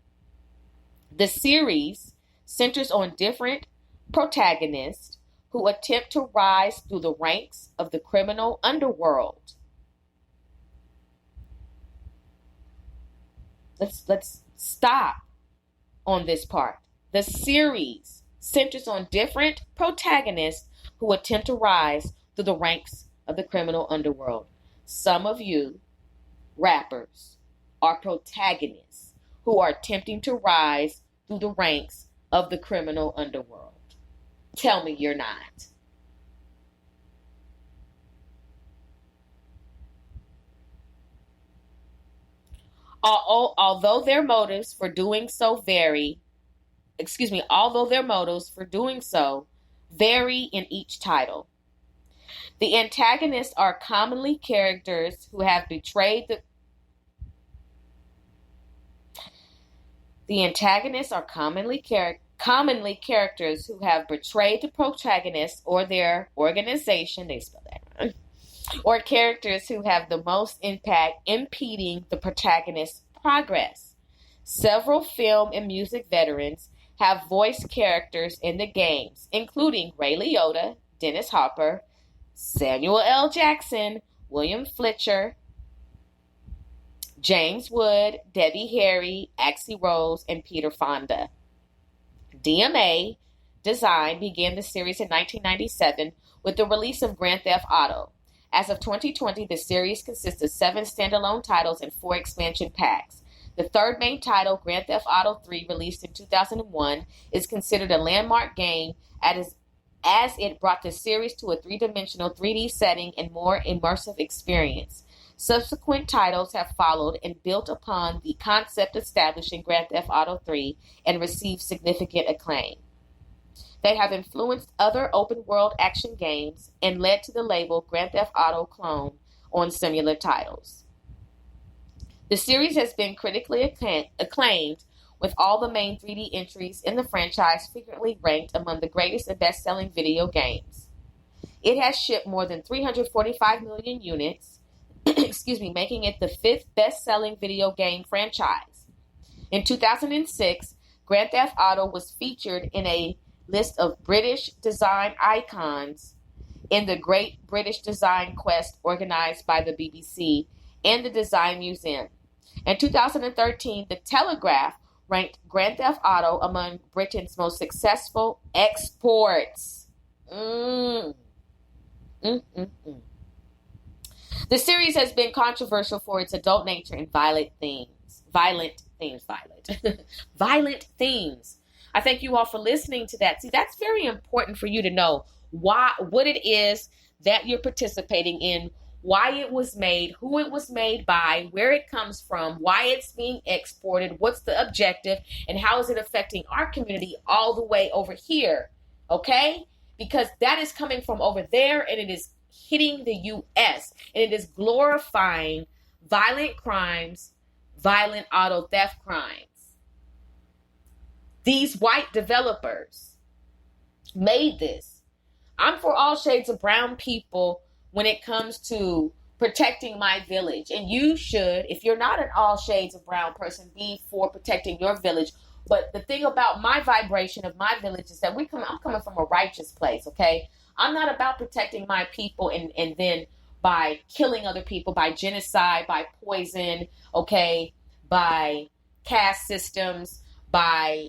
The series centers on different protagonists who attempt to rise through the ranks of the criminal underworld. Let's stop on this part. The series centers on different protagonists who attempt to rise through the ranks of the criminal underworld. Some of you rappers are protagonists who are attempting to rise through the ranks of the criminal underworld. Tell me you're not. Although their motives for doing so vary in each title. The antagonists are commonly characters who have betrayed the protagonist or their organization. They spell that wrong. Or characters who have the most impact impeding the protagonist's progress. Several film and music veterans have voiced characters in the games, including Ray Liotta, Dennis Hopper, Samuel L. Jackson, William Fletcher, James Wood, Debbie Harry, Axl Rose, and Peter Fonda. DMA Design began the series in 1997 with the release of Grand Theft Auto. As of 2020, the series consists of 7 standalone titles and 4 expansion packs. The third main title, Grand Theft Auto 3, released in 2001, is considered a landmark game as it brought the series to a 3-dimensional 3D setting and more immersive experience. Subsequent titles have followed and built upon the concept established in Grand Theft Auto 3 and received significant acclaim. They have influenced other open-world action games and led to the label Grand Theft Auto clone on similar titles. The series has been critically acclaimed, with all the main 3D entries in the franchise frequently ranked among the greatest and best-selling video games. It has shipped more than 345 million units, making it the 5th best-selling video game franchise. In 2006, Grand Theft Auto was featured in a list of British design icons in the Great British Design Quest organized by the BBC and the Design Museum. In 2013, The Telegraph ranked Grand Theft Auto among Britain's most successful exports. Mm, mm, mm, mm. The series has been controversial for its adult nature and violent themes. Violent themes. I thank you all for listening to that. See, that's very important for you to know what it is that you're participating in, why it was made, who it was made by, where it comes from, why it's being exported, what's the objective, and how is it affecting our community all the way over here. Okay? Because that is coming from over there and it is hitting the U.S. and it is glorifying violent crimes, violent auto theft crimes. These white developers made this. I'm for all shades of brown people when it comes to protecting my village. And you should, if you're not an all shades of brown person, be for protecting your village. But the thing about my vibration of my village is that I'm coming from a righteous place, okay? I'm not about protecting my people and then by killing other people, by genocide, by poison, okay, by caste systems, by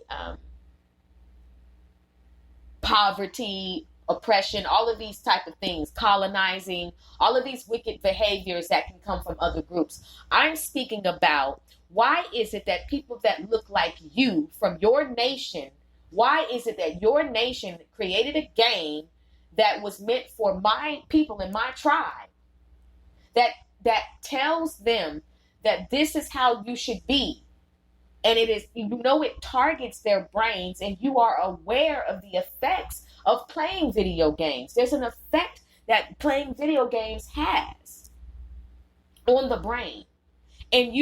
poverty, oppression, all of these type of things, colonizing, all of these wicked behaviors that can come from other groups. I'm speaking about why is it that people that look like you from your nation, why is it that your nation created a game that was meant for my people in my tribe, that tells them that this is how you should be. And it is, it targets their brains, and you are aware of the effects of playing video games. There's an effect that playing video games has on the brain. And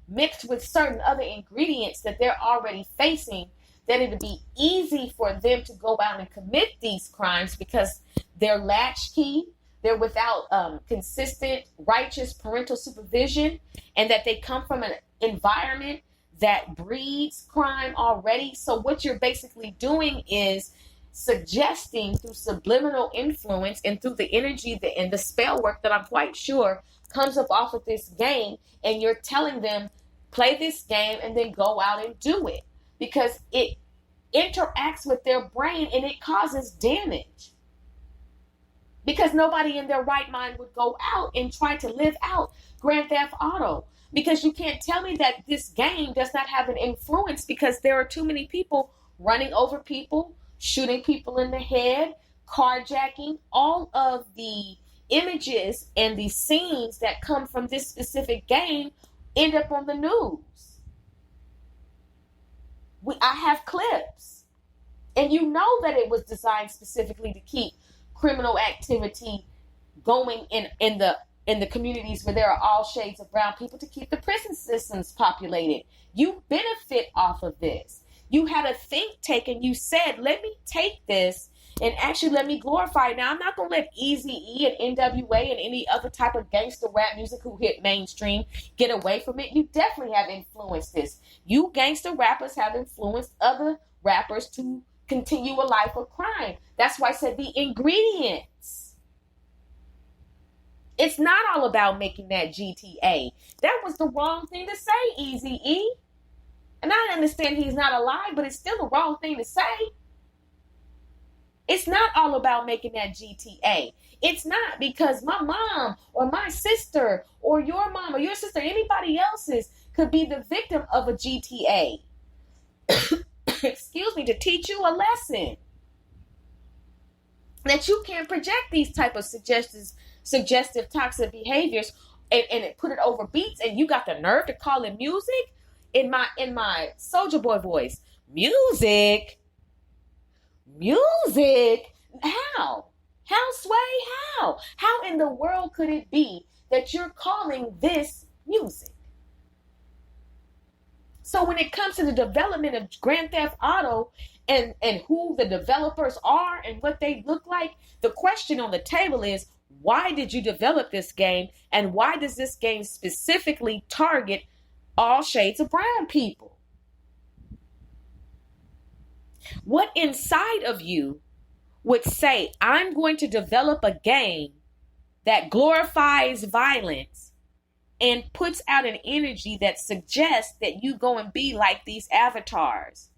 mixed with certain other ingredients that they're already facing, that it'd be easy for them to go out and commit these crimes because they're latchkey, they're without consistent, righteous parental supervision, and that they come from an environment that breeds crime already. So what you're basically doing is suggesting through subliminal influence and through the energy and the spell work that I'm quite sure comes up off of this game, and you're telling them, play this game and then go out and do it because it interacts with their brain and it causes damage. Because nobody in their right mind would go out and try to live out Grand Theft Auto. Because you can't tell me that this game does not have an influence, because there are too many people running over people, shooting people in the head, carjacking. All of the images and the scenes that come from this specific game end up on the news. I have clips. And you know that it was designed specifically to keep criminal activity going in the communities where there are all shades of brown people, to keep the prison systems populated. You benefit off of this. You had a think tank and you said, let me take this and actually let me glorify it. Now, I'm not going to let Eazy-E and NWA and any other type of gangster rap music who hit mainstream get away from it. You definitely have influenced this. You gangster rappers have influenced other rappers to continue a life of crime. That's why I said the ingredients. It's not all about making that GTA. That was the wrong thing to say, Eazy-E. And I understand he's not alive, but it's still the wrong thing to say. It's not all about making that GTA. It's not, because my mom or my sister or your mom or your sister, anybody else's, could be the victim of a GTA. Excuse me, to teach you a lesson. That you can project these type of suggestive toxic behaviors and put it over beats, and you got the nerve to call it music? In my Soulja Boy voice, music. How Sway? How in the world could it be that you're calling this music? So when it comes to the development of Grand Theft Auto and who the developers are and what they look like, the question on the table is, why did you develop this game, and why does this game specifically target all shades of brown people? What inside of you would say, I'm going to develop a game that glorifies violence and puts out an energy that suggests that you go and be like these avatars?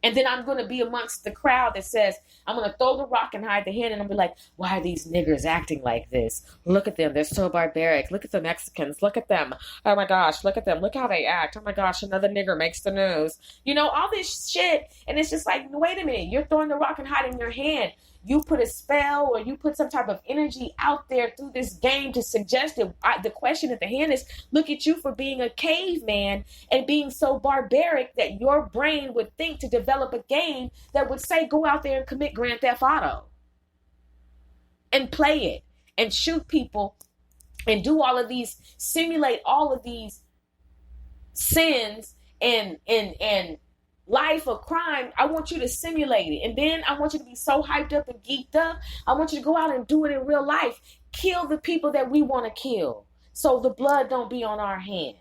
And then I'm going to be amongst the crowd that says, I'm going to throw the rock and hide the hand. And I'm going to be like, why are these niggers acting like this? Look at them. They're so barbaric. Look at the Mexicans. Look at them. Oh my gosh. Look at them. Look how they act. Oh my gosh. Another nigger makes the news. You know, all this shit. And it's just like, wait a minute. You're throwing the rock and hiding your hand. You put a spell or you put some type of energy out there through this game to suggest it. The question at the hand is, look at you for being a caveman and being so barbaric that your brain would think to develop a game that would say, go out there and commit Grand Theft Auto and play it and shoot people and do all of these, simulate all of these sins and life of crime. I want you to simulate it. And then I want you to be so hyped up and geeked up. I want you to go out and do it in real life. Kill the people that we want to kill so the blood don't be on our hands.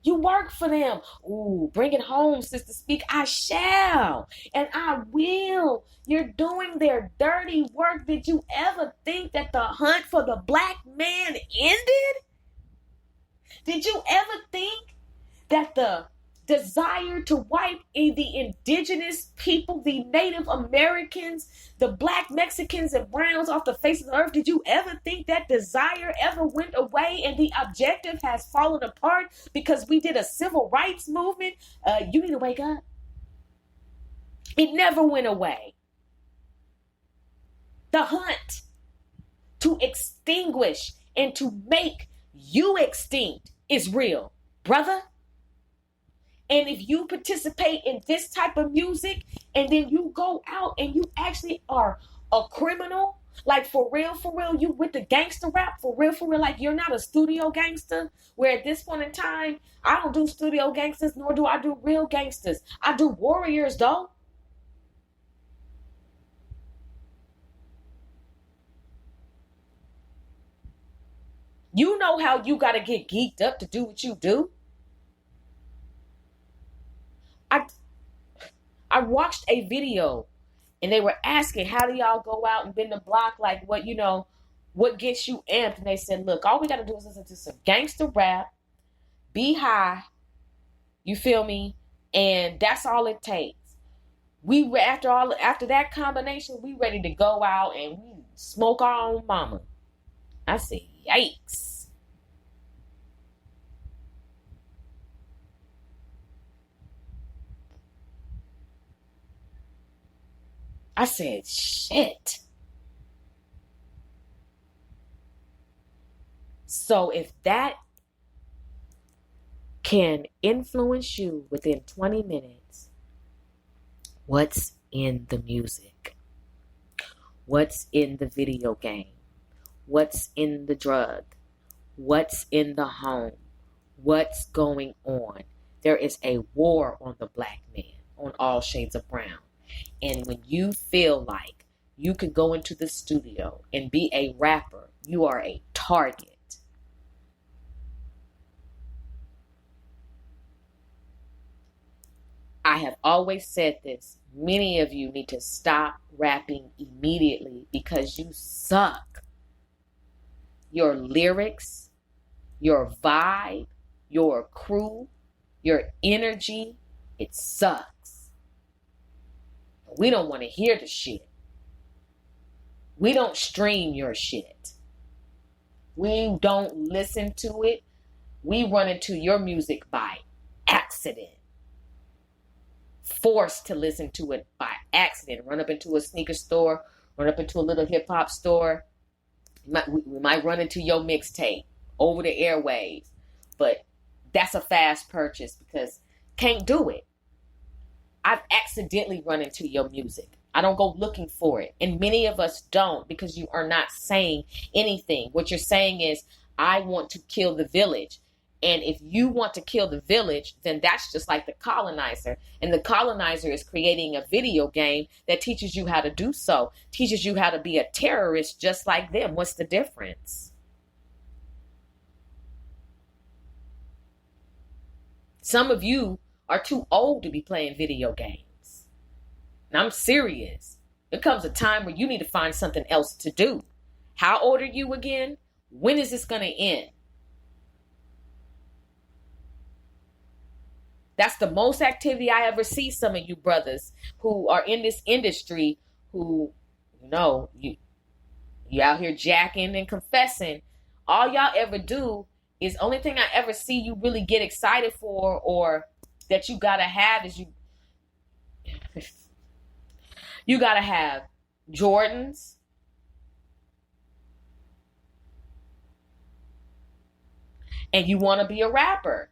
You work for them. Ooh, bring it home, Sister Speak. I shall. And I will. You're doing their dirty work. Did you ever think that the hunt for the black man ended? Did you ever think that the desire to wipe the indigenous people, the Native Americans, the black Mexicans and browns off the face of the earth, did you ever think that desire ever went away and the objective has fallen apart because we did a civil rights movement? You need to wake up. It never went away. The hunt to extinguish and to make you extinct is real, brother. And if you participate in this type of music and then you go out and you actually are a criminal, like for real, you with the gangster rap, for real, like you're not a studio gangster, where at this point in time, I don't do studio gangsters, nor do I do real gangsters. I do warriors, though. You know how you got to get geeked up to do what you do. I watched a video and they were asking, how do y'all go out and bend the block? Like what gets you amped? And they said, look, all we got to do is listen to some gangster rap, be high, you feel me? And that's all it takes. We were after that combination, we ready to go out and we smoke our own mama. I said, yikes. I said, shit. So if that can influence you within 20 minutes, what's in the music? What's in the video game? What's in the drug? What's in the home? What's going on? There is a war on the black man, on all shades of brown. And when you feel like you could go into the studio and be a rapper, you are a target. I have always said this. Many of you need to stop rapping immediately because you suck. Your lyrics, your vibe, your crew, your energy, it sucks. We don't want to hear the shit. We don't stream your shit. We don't listen to it. We run into your music by accident. Forced to listen to it by accident. Run up into a sneaker store, run up into a little hip hop store. We might run into your mixtape over the airwaves, but that's a fast purchase because can't do it. I've accidentally run into your music. I don't go looking for it. And many of us don't because you are not saying anything. What you're saying is, I want to kill the village. And if you want to kill the village, then that's just like the colonizer. And the colonizer is creating a video game that teaches you how to do so, teaches you how to be a terrorist just like them. What's the difference? Some of you are too old to be playing video games. And I'm serious. There comes a time where you need to find something else to do. How old are you again? When is this going to end? That's the most activity I ever see some of you brothers who are in this industry who, you out here jacking and confessing. All y'all ever do is only thing I ever see you really get excited for or that you gotta have is you gotta have Jordans and you want to be a rapper.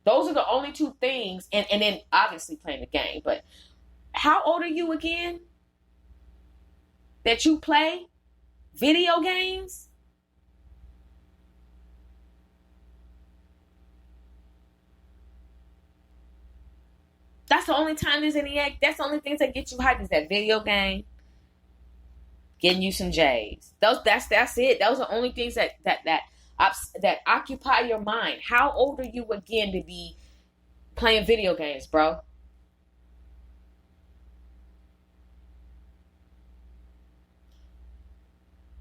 Those are the only two things. And then obviously playing the game. But how old are you again? That you play video games? That's the only time there's any act. That's the only things that get you hyped is that video game, getting you some J's. That's it. Those are the only things that occupy your mind. How old are you again to be playing video games, bro?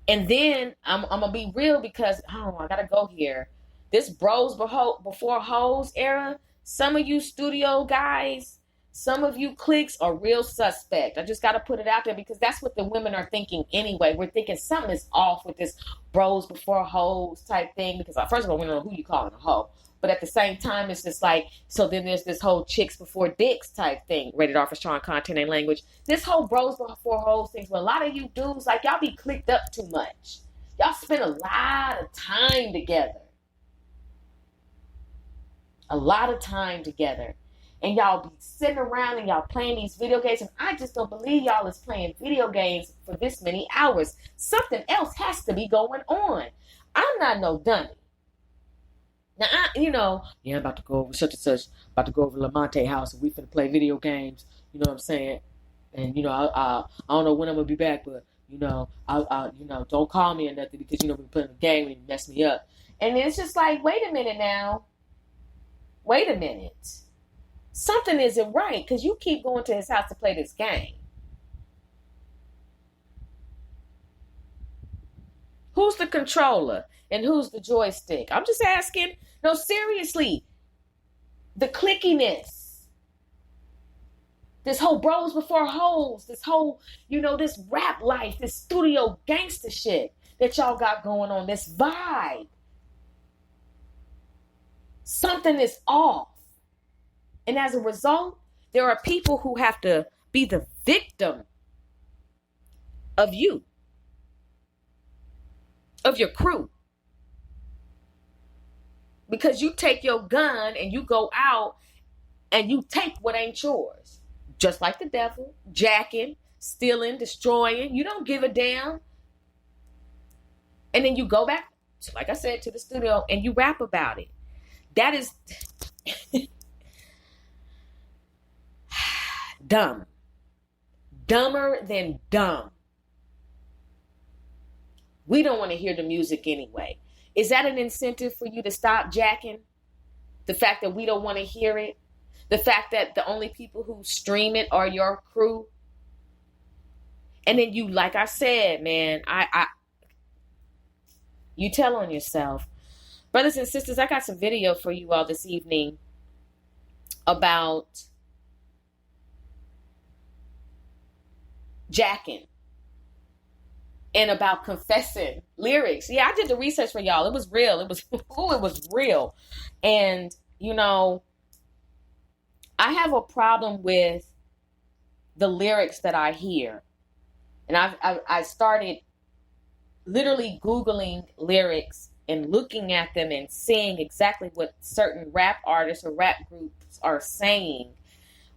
And then I'm gonna be real because I gotta go here. This bros before hoes era. Some of you studio guys, some of you cliques are real suspect. I just gotta put it out there because that's what the women are thinking anyway. We're thinking something is off with this bros before hoes type thing because first of all we don't know who you calling a hoe. But at the same time, it's just like, so then there's this whole chicks before dicks type thing, rated R for strong content and language. This whole bros before hoes thing, where a lot of you dudes, like, y'all be clicked up too much. Y'all spend a lot of time together. A lot of time together. And y'all be sitting around and y'all playing these video games. And I just don't believe y'all is playing video games for this many hours. Something else has to be going on. I'm not no dummy. Now, I'm about to go over such and such, about to go over Lamonte house, and we finna play video games. You know what I'm saying? And I don't know when I'm gonna be back, but don't call me or nothing because we're playing a game and you mess me up. And it's just like, wait a minute now, wait a minute, something isn't right because you keep going to his house to play this game. Who's the controller and who's the joystick? I'm just asking. No, seriously. The clickiness. This whole bros before hoes. This whole, this rap life. This studio gangster shit that y'all got going on. This vibe. Something is off. And as a result, there are people who have to be the victim of you. Of your crew. Because you take your gun and you go out and you take what ain't yours. Just like the devil, jacking, stealing, destroying. You don't give a damn. And then you go back, like I said, to the studio and you rap about it. That is dumb. Dumber than dumb. We don't want to hear the music anyway. Is that an incentive for you to stop jacking? The fact that we don't want to hear it? The fact that the only people who stream it are your crew? And then you, like I said, man, you tell on yourself. Brothers and sisters, I got some video for you all this evening about jacking. And about confessing lyrics. Yeah, I did the research for y'all. It was real. It was real. And, I have a problem with the lyrics that I hear. And I started literally Googling lyrics and looking at them and seeing exactly what certain rap artists or rap groups are saying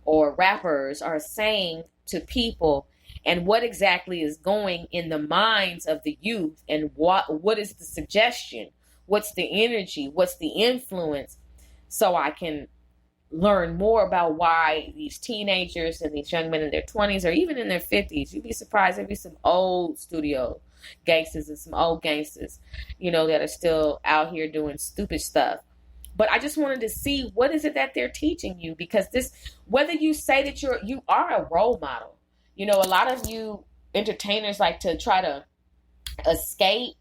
or rappers are saying to people. And what exactly is going in the minds of the youth and what is the suggestion? What's the energy? What's the influence? So I can learn more about why these teenagers and these young men in their 20s or even in their 50s, you'd be surprised there'd be some old studio gangsters and some old gangsters, that are still out here doing stupid stuff. But I just wanted to see what is it that they're teaching you, because whether you say that you are a role model. A lot of you entertainers like to try to escape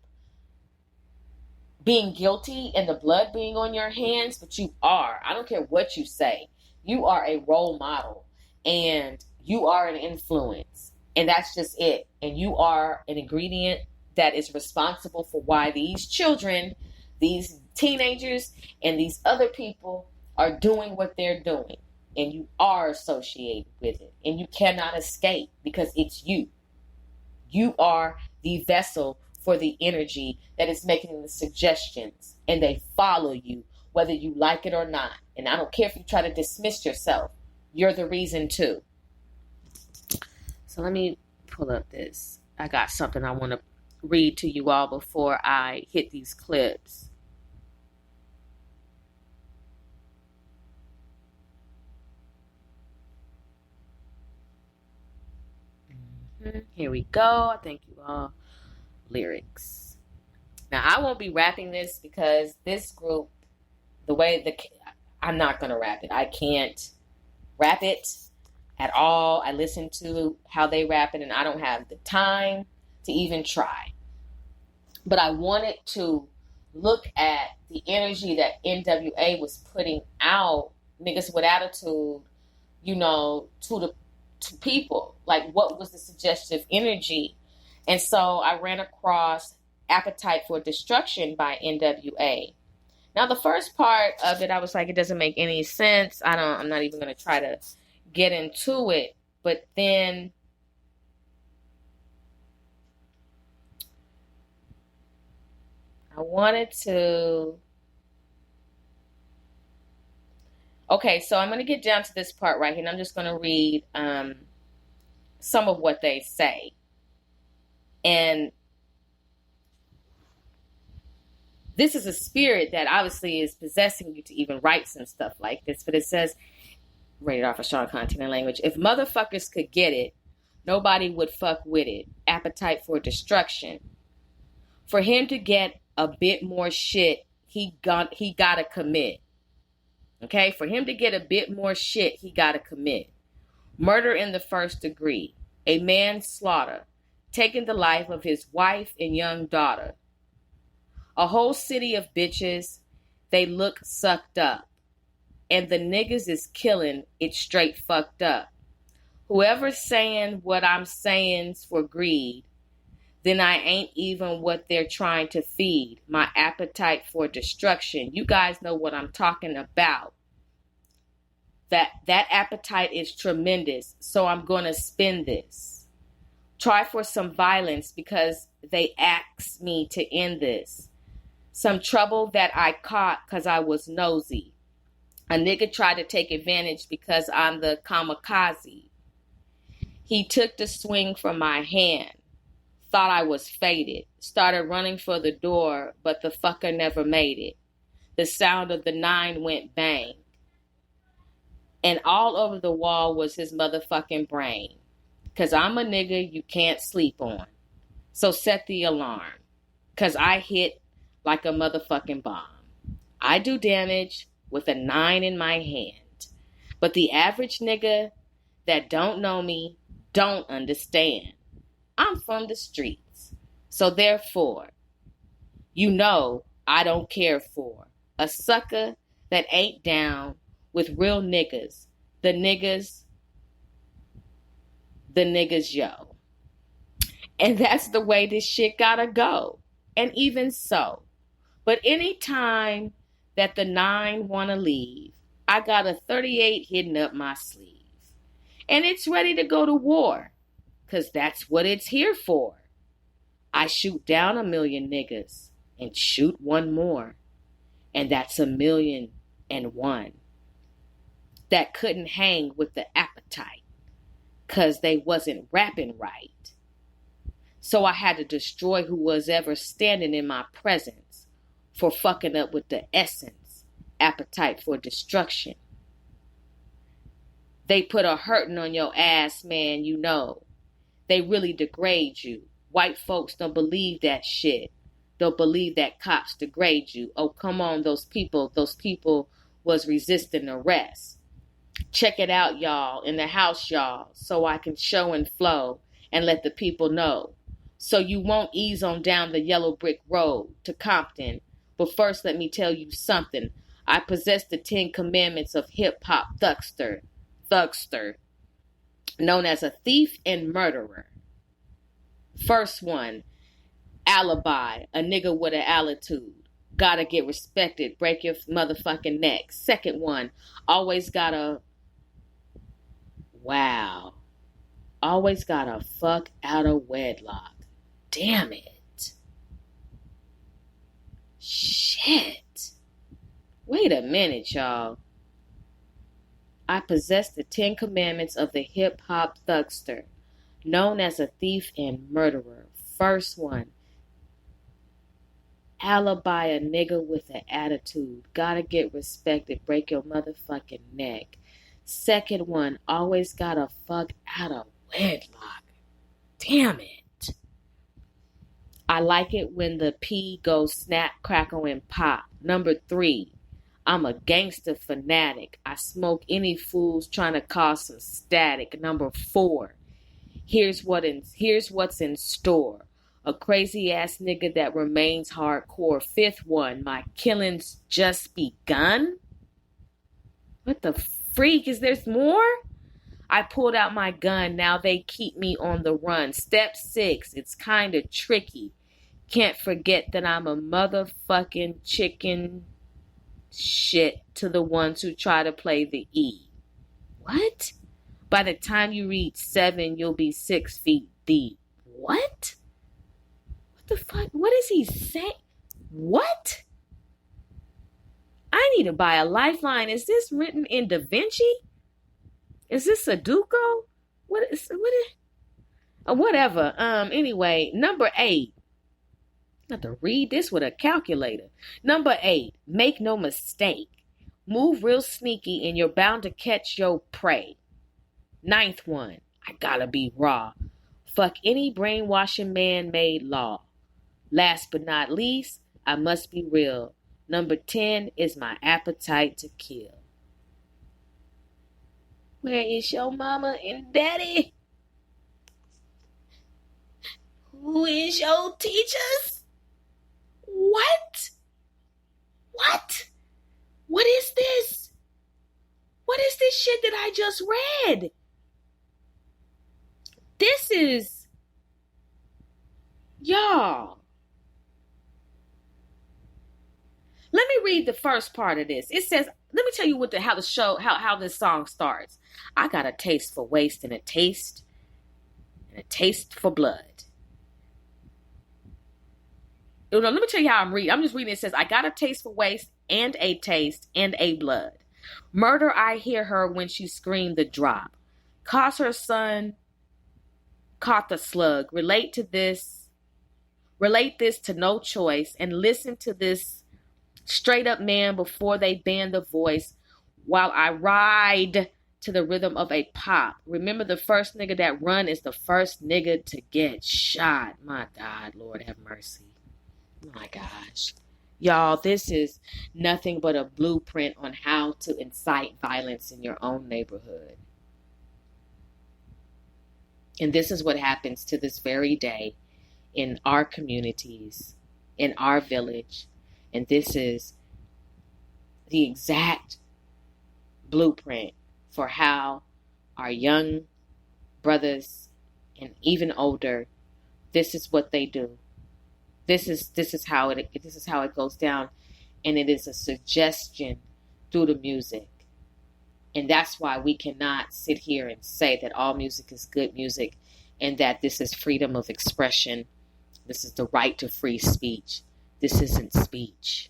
being guilty and the blood being on your hands, but you are. I don't care what you say. You are a role model and you are an influence. And that's just it. And you are an ingredient that is responsible for why these children, these teenagers, and these other people are doing what they're doing. And you are associated with it. And you cannot escape because it's you. You are the vessel for the energy that is making the suggestions, and they follow you whether you like it or not. And I don't care if you try to dismiss yourself. You're the reason too. So let me pull up this. I got something I want to read to you all before I hit these clips. Here we go. I thank you all. Lyrics. Now I won't be rapping this because this group, I'm not gonna rap it. I can't rap it at all. I listen to how they rap it and I don't have the time to even try. But I wanted to look at the energy that NWA was putting out, niggas with attitude, to people. Like, what was the suggestive energy? And so I ran across Appetite for Destruction by NWA. Now, the first part of it, I was like, it doesn't make any sense. I'm not even going to try to get into it. But then I wanted to... Okay, so I'm going to get down to this part right here, and I'm just going to read some of what they say. And this is a spirit that obviously is possessing you to even write some stuff like this. But it says, rated R for strong content and language, if motherfuckers could get it, nobody would fuck with it. Appetite for Destruction. For him to get a bit more shit, he gotta commit. Okay? For him to get a bit more shit, he gotta commit. Murder in the first degree. A manslaughter. Taking the life of his wife and young daughter. A whole city of bitches, they look sucked up. And the niggas is killing it straight fucked up. Whoever's saying what I'm saying's for greed, then I ain't even what they're trying to feed. My appetite for destruction. You guys know what I'm talking about. That appetite is tremendous. So I'm going to spin this. Try for some violence because they asked me to end this. Some trouble that I caught because I was nosy. A nigga tried to take advantage because I'm the kamikaze. He took the swing from my hand. Thought I was faded. Started running for the door, but the fucker never made it. The sound of the 9 went bang. And all over the wall was his motherfucking brain. Because I'm a nigga you can't sleep on. So set the alarm. Because I hit like a motherfucking bomb. I do damage with a 9 in my hand. But the average nigga that don't know me don't understand. I'm from the streets. So therefore, you know I don't care for a sucker that ain't down with real niggas. The niggas, yo. And that's the way this shit gotta go. And even so. But anytime that the 9 wanna leave, I got a 38 hidden up my sleeve. And it's ready to go to war. Cause that's what it's here for. I shoot down 1,000,000 niggas and shoot one more. And that's 1,000,001. That couldn't hang with the appetite. Cause they wasn't rapping right. So I had to destroy who was ever standing in my presence for fucking up with the essence, appetite for destruction. They put a hurting on your ass, man, you know. They really degrade you. White folks don't believe that shit. Don't believe that cops degrade you. Oh, come on, those people was resisting arrest. Check it out, y'all, in the house, y'all, so I can show and flow and let the people know. So you won't ease on down the yellow brick road to Compton But first, let me tell you something. I possess the 10 commandments of hip-hop thugster, known as a thief and murderer. First one, alibi, a nigga with an attitude. Gotta get respected, break your motherfucking neck. Second one, always gotta fuck out of wedlock. Damn it. Shit. Wait a minute, y'all. I possess the 10 commandments of the hip-hop thugster, known as a thief and murderer. First one, alibi, a nigga with an attitude. Gotta get respected, break your motherfucking neck. Second one, always gotta fuck out of wedlock. Damn it. I like it when the P goes snap, crackle, and pop. Number 3, I'm a gangster fanatic. I smoke any fools trying to cause some static. Number 4, here's what's in store. A crazy ass nigga that remains hardcore. Fifth one, my killings just begun. What the freak? Is there more? I pulled out my gun. Now they keep me on the run. Step 6, it's kind of tricky. Can't forget that I'm a motherfucking chicken shit to the ones who try to play the E. What? By the time you reach 7, you'll be 6 feet deep. What? What the fuck? What is he saying? What? I need to buy a lifeline. Is this written in Da Vinci? Is this Sudoku? Whatever. Anyway, number 8. I have to read this with a calculator. Number 8, make no mistake. Move real sneaky and you're bound to catch your prey. 9th one, I gotta be raw. Fuck any brainwashing man-made law. Last but not least, I must be real. Number 10 is my appetite to kill. Where is your mama and daddy? Who is your teachers? What? What is this? What is this shit that I just read? This is, y'all. Let me read the first part of this. It says, let me tell you how this song starts. I got a taste for waste and a taste for blood. No, let me tell you how I'm reading. I'm just reading. It says, I got a taste for waste and a taste and a blood. Murder, I hear her when she screamed the drop. Cause her son caught the slug. Relate this to No Choice and listen to this straight up man before they ban the voice while I ride to the rhythm of a pop. Remember, the first nigga that run is the first nigga to get shot. My God, Lord have mercy. My gosh. Y'all, this is nothing but a blueprint on how to incite violence in your own neighborhood. And this is what happens to this very day in our communities, in our village. And this is the exact blueprint for how our young brothers and even older, this is what they do. This is how it goes down, and it is a suggestion through the music. And that's why we cannot sit here and say that all music is good music and that this is freedom of expression. This is the right to free speech. This isn't speech.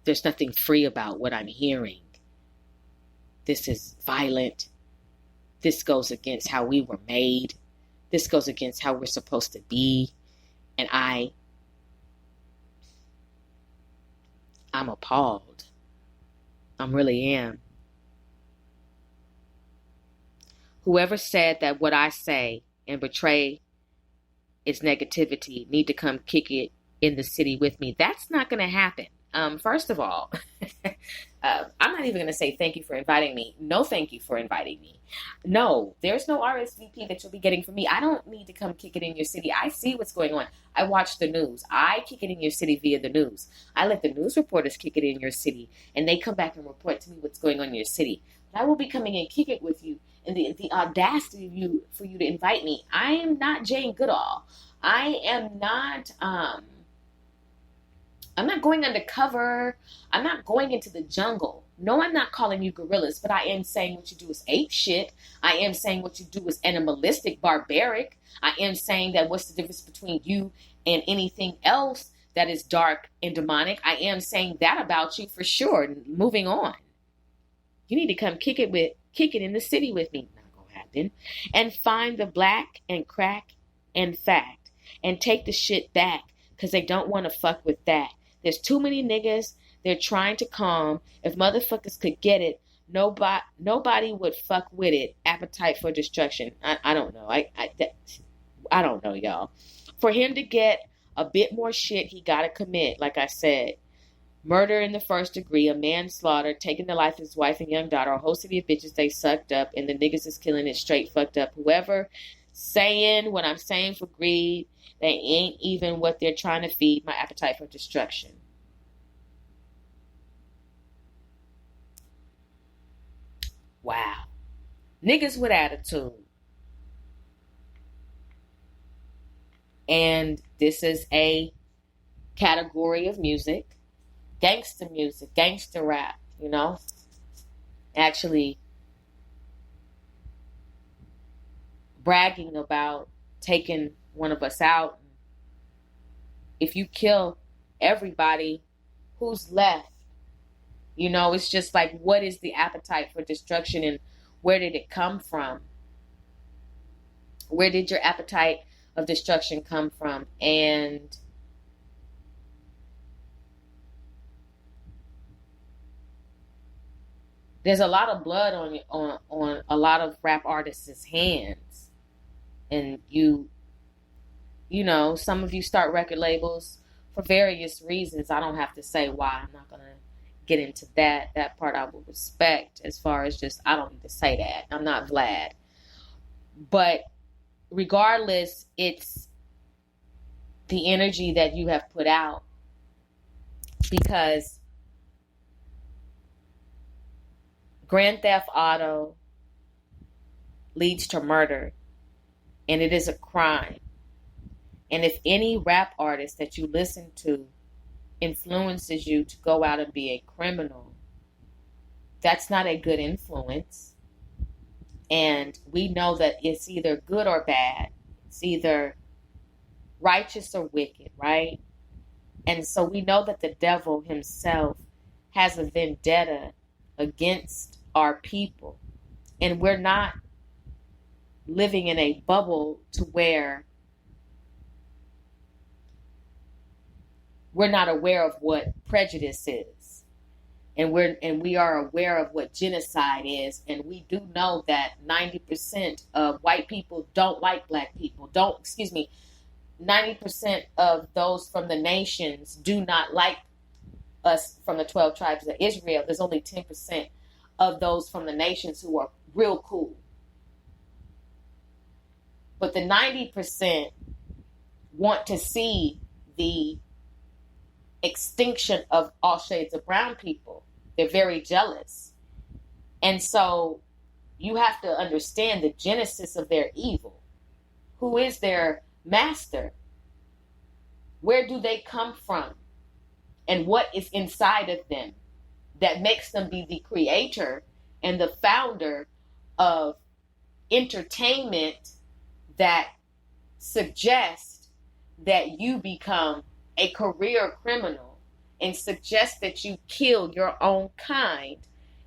There's nothing free about what I'm hearing. This is violent. This goes against how we were made. This goes against how we're supposed to be. And I'm appalled. I really am. Whoever said that what I say and betray its negativity need to come kick it in the city with me, that's not going to happen. First of all, I'm not even going to say thank you for inviting me. No, thank you for inviting me. No, there's no RSVP that you'll be getting from me. I don't need to come kick it in your city. I see what's going on. I watch the news. I kick it in your city via the news. I let the news reporters kick it in your city, and they come back and report to me what's going on in your city. But I will be coming and kick it with you, and the audacity of you for you to invite me. I am not Jane Goodall. I am not. I'm not going undercover. I'm not going into the jungle. No, I'm not calling you gorillas, but I am saying what you do is ape shit. I am saying what you do is animalistic, barbaric. I am saying that what's the difference between you and anything else that is dark and demonic. I am saying that about you for sure. Moving on. You need to come kick it in the city with me. Not gonna happen. And find the black and crack and fact and take the shit back because they don't want to fuck with that. There's too many niggas they're trying to calm. If motherfuckers could get it, nobody would fuck with it. Appetite for destruction. I don't know. I don't know, y'all. For him to get a bit more shit, he got to commit, like I said. Murder in the first degree, a manslaughter, taking the life of his wife and young daughter, a whole city of bitches they sucked up, and the niggas is killing it straight fucked up. Whoever saying what I'm saying for greed, they ain't even what they're trying to feed. My appetite for destruction. Wow. Niggas with attitude. And this is a category of music. Gangster music, gangster rap, you know. Actually bragging about taking one of us out. If you kill everybody, who's left? You know, it's just like, what is the appetite for destruction and where did it come from? Where did your appetite of destruction come from? And there's a lot of blood on a lot of rap artists' hands. And you know, some of you start record labels for various reasons. I don't have to say why. I'm not going to get into that. That part I will respect as far as just, I don't need to say that. I'm not Vlad. But regardless, it's the energy that you have put out, because Grand Theft Auto leads to murder, and it is a crime. And if any rap artist that you listen to influences you to go out and be a criminal, that's not a good influence. And we know that it's either good or bad. It's either righteous or wicked, right? And so we know that the devil himself has a vendetta against our people. And we're not living in a bubble to where we're not aware of what prejudice is. And we are aware of what genocide is. And we do know that 90% of white people don't like black people. 90% of those from the nations do not like us from the 12 tribes of Israel. There's only 10% of those from the nations who are real cool. But the 90% want to see the extinction of all shades of brown people. They're very jealous. And so you have to understand the genesis of their evil. Who is their master? Where do they come from? And what is inside of them that makes them be the creator and the founder of entertainment that suggests that you become a career criminal, and suggests that you kill your own kind,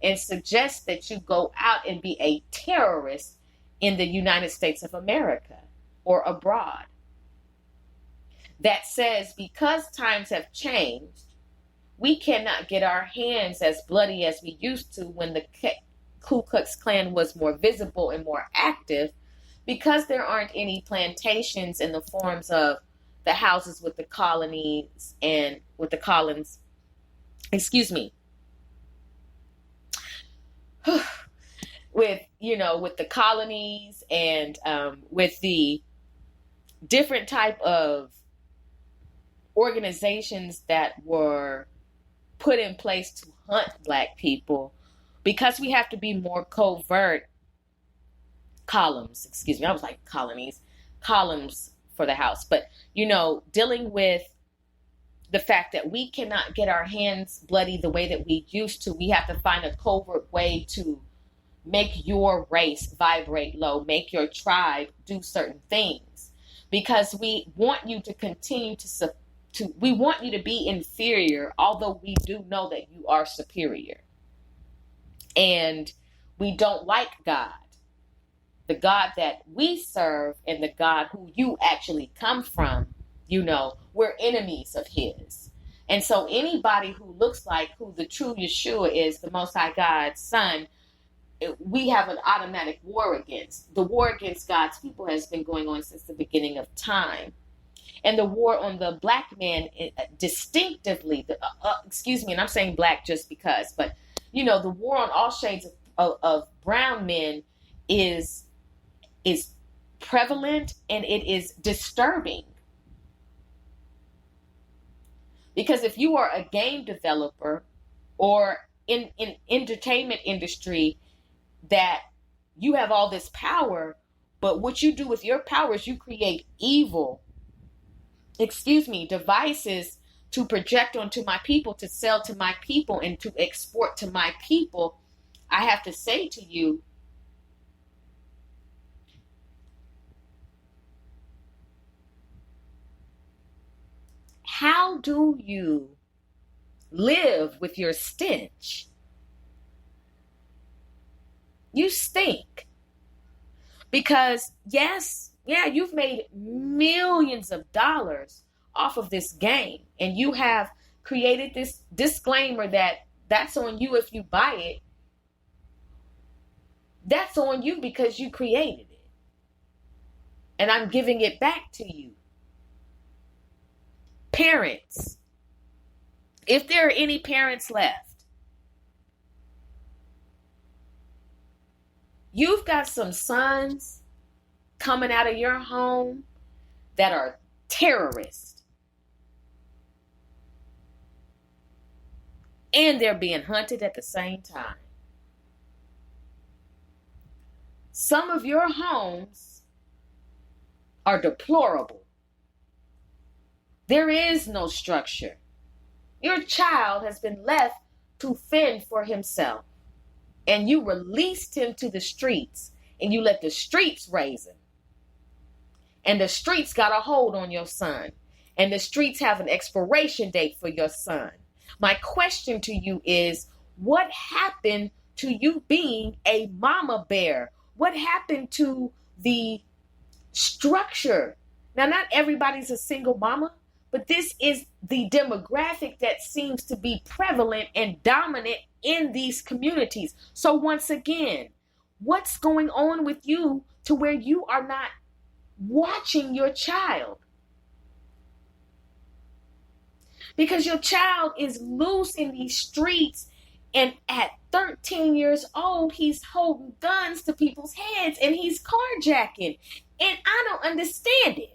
and suggests that you go out and be a terrorist in the United States of America or abroad. That says, because times have changed, we cannot get our hands as bloody as we used to when the Ku Klux Klan was more visible and more active, because there aren't any plantations in the forms of the houses with the colonies and with the colonies excuse me, with, with the colonies and with the different type of organizations that were put in place to hunt Black people, because we have to be more covert. Columns, excuse me, I was like colonies, columns for the house. But, dealing with the fact that we cannot get our hands bloody the way that we used to. We have to find a covert way to make your race vibrate low, make your tribe do certain things, because we want you to continue we want you to be inferior, although we do know that you are superior. And we don't like God. The God that we serve and the God who you actually come from, we're enemies of his. And so anybody who looks like who the true Yeshua is, the Most High God's son, we have an automatic war against. The war against God's people has been going on since the beginning of time. And the war on the Black man distinctively, and I'm saying Black just because, but, the war on all shades of brown men is prevalent, and it is disturbing. Because if you are a game developer or in entertainment industry, that you have all this power, but what you do with your power is you create evil, devices to project onto my people, to sell to my people, and to export to my people, I have to say to you, how do you live with your stench? You stink. Because you've made millions of dollars off of this game, and you have created this disclaimer that that's on you if you buy it. That's on you because you created it. And I'm giving it back to you. Parents, if there are any parents left, you've got some sons coming out of your home that are terrorists. And they're being hunted at the same time. Some of your homes are deplorable. There is no structure. Your child has been left to fend for himself. And you released him to the streets, and you let the streets raise him. And the streets got a hold on your son. And the streets have an expiration date for your son. My question to you is, what happened to you being a mama bear? What happened to the structure? Now, not everybody's a single mama, but this is the demographic that seems to be prevalent and dominant in these communities. So once again, what's going on with you to where you are not watching your child? Because your child is loose in these streets, and at 13 years old, he's holding guns to people's heads and he's carjacking. And I don't understand it.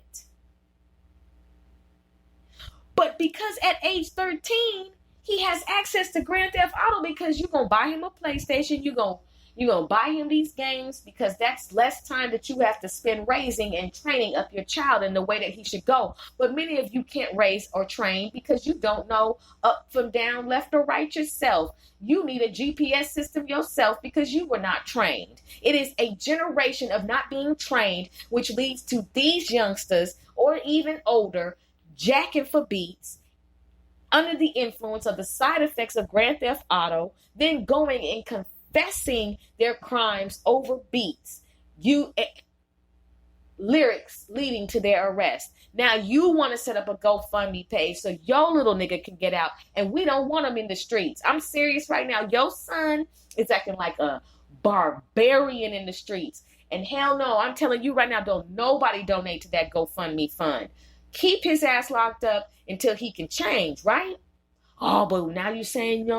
But because at age 13, he has access to Grand Theft Auto, because you're going to buy him a PlayStation, you're going to buy him these games, because that's less time that you have to spend raising and training up your child in the way that he should go. But many of you can't raise or train because you don't know up from down, left or right yourself. You need a GPS system yourself because you were not trained. It is a generation of not being trained, which leads to these youngsters or even older jacking for beats under the influence of the side effects of Grand Theft Auto, then going and confessing their crimes over beats, lyrics leading to their arrest. Now you want to set up a GoFundMe page so your little nigga can get out, and we don't want him in the streets. I'm serious right now. Your son is acting like a barbarian in the streets. And hell no, I'm telling you right now, don't nobody donate to that GoFundMe fund. Keep his ass locked up until he can change, right? Oh, but now you're saying,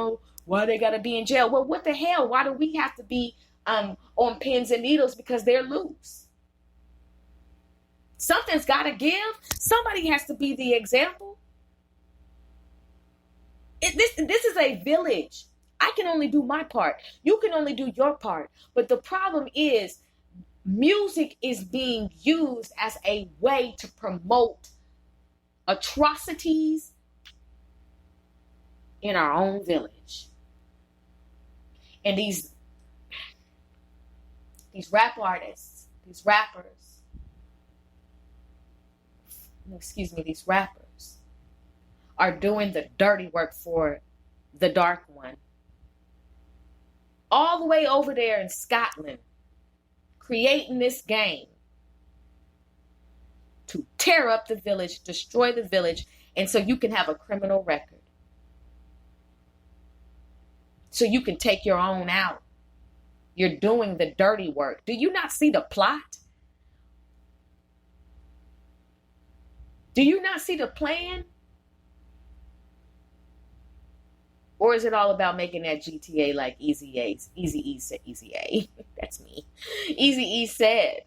why they gotta be in jail? Well, what the hell? Why do we have to be on pins and needles because they're loose? Something's gotta give. Somebody has to be the example. This is a village. I can only do my part. You can only do your part. But the problem is music is being used as a way to promote atrocities in our own village. And these rap artists, these rappers, these rappers are doing the dirty work for the Dark One. All the way over there in Scotland, creating this game to tear up the village, destroy the village, and so you can have a criminal record. So you can take your own out. You're doing the dirty work. Do you not see the plot? Do you not see the plan? Or is it all about making that GTA like Eazy-E said? That's me. Eazy-E said.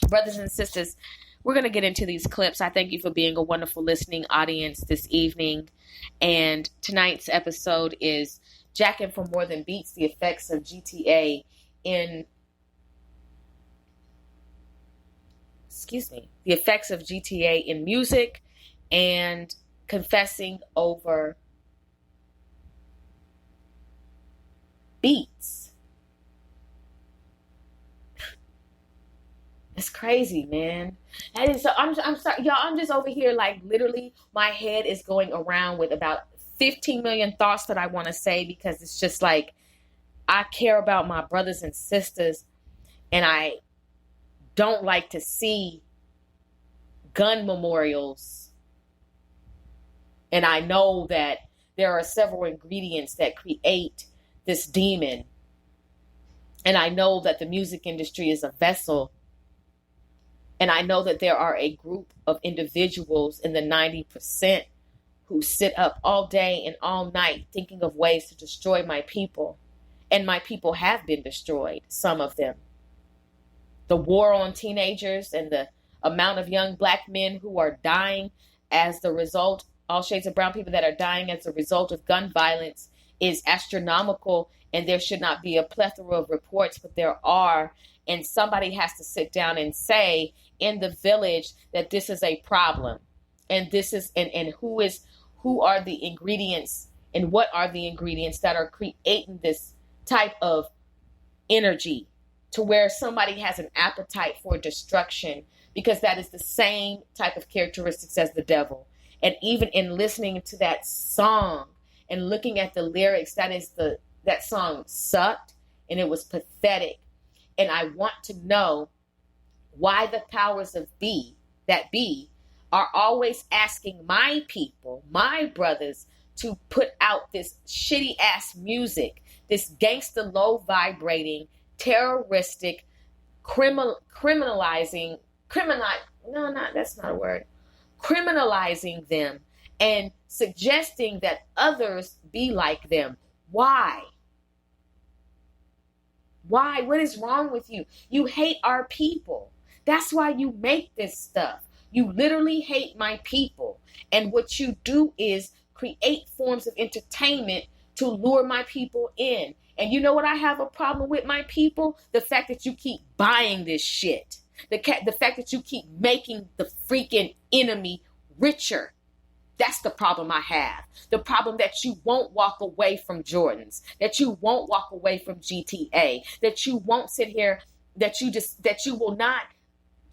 Brothers and sisters, we're going to get into these clips. I thank you for being a wonderful listening audience this evening. And tonight's episode is Jackin' for More Than Beats, the effects of GTA in... the effects of GTA in music and confessing over beats. It's crazy, man. And so I'm sorry, y'all. I'm just over here, like literally, my head is going around with about 15 million thoughts that I want to say because it's just like I care about my brothers and sisters, and I don't like to see gun memorials. And I know that there are several ingredients that create this demon. And I know that the music industry is a vessel. And I know that there are a group of individuals in the 90% who sit up all day and all night thinking of ways to destroy my people. And my people have been destroyed, some of them. The war on teenagers and the amount of young black men who are dying as the result, all shades of brown people that are dying as a result of gun violence is astronomical, and there should not be a plethora of reports, but there are, and somebody has to sit down and say in the village that this is a problem, and this is and who are the ingredients and what are the ingredients that are creating this type of energy to where somebody has an appetite for destruction, because that is the same type of characteristics as the devil. And even in listening to that song and looking at the lyrics, that song sucked and it was pathetic. And I want to know why the powers of that be are always asking my people, my brothers, to put out this shitty ass music, this gangsta low vibrating, terroristic, criminalizing them and suggesting that others be like them. Why? Why? What is wrong with you? You hate our people. That's why you make this stuff. You literally hate my people. And what you do is create forms of entertainment to lure my people in. And you know what I have a problem with, my people? The fact that you keep buying this shit. The fact that you keep making the freaking enemy richer. That's the problem I have. The problem that you won't walk away from Jordans, that you won't walk away from GTA, that you won't sit here, that you will not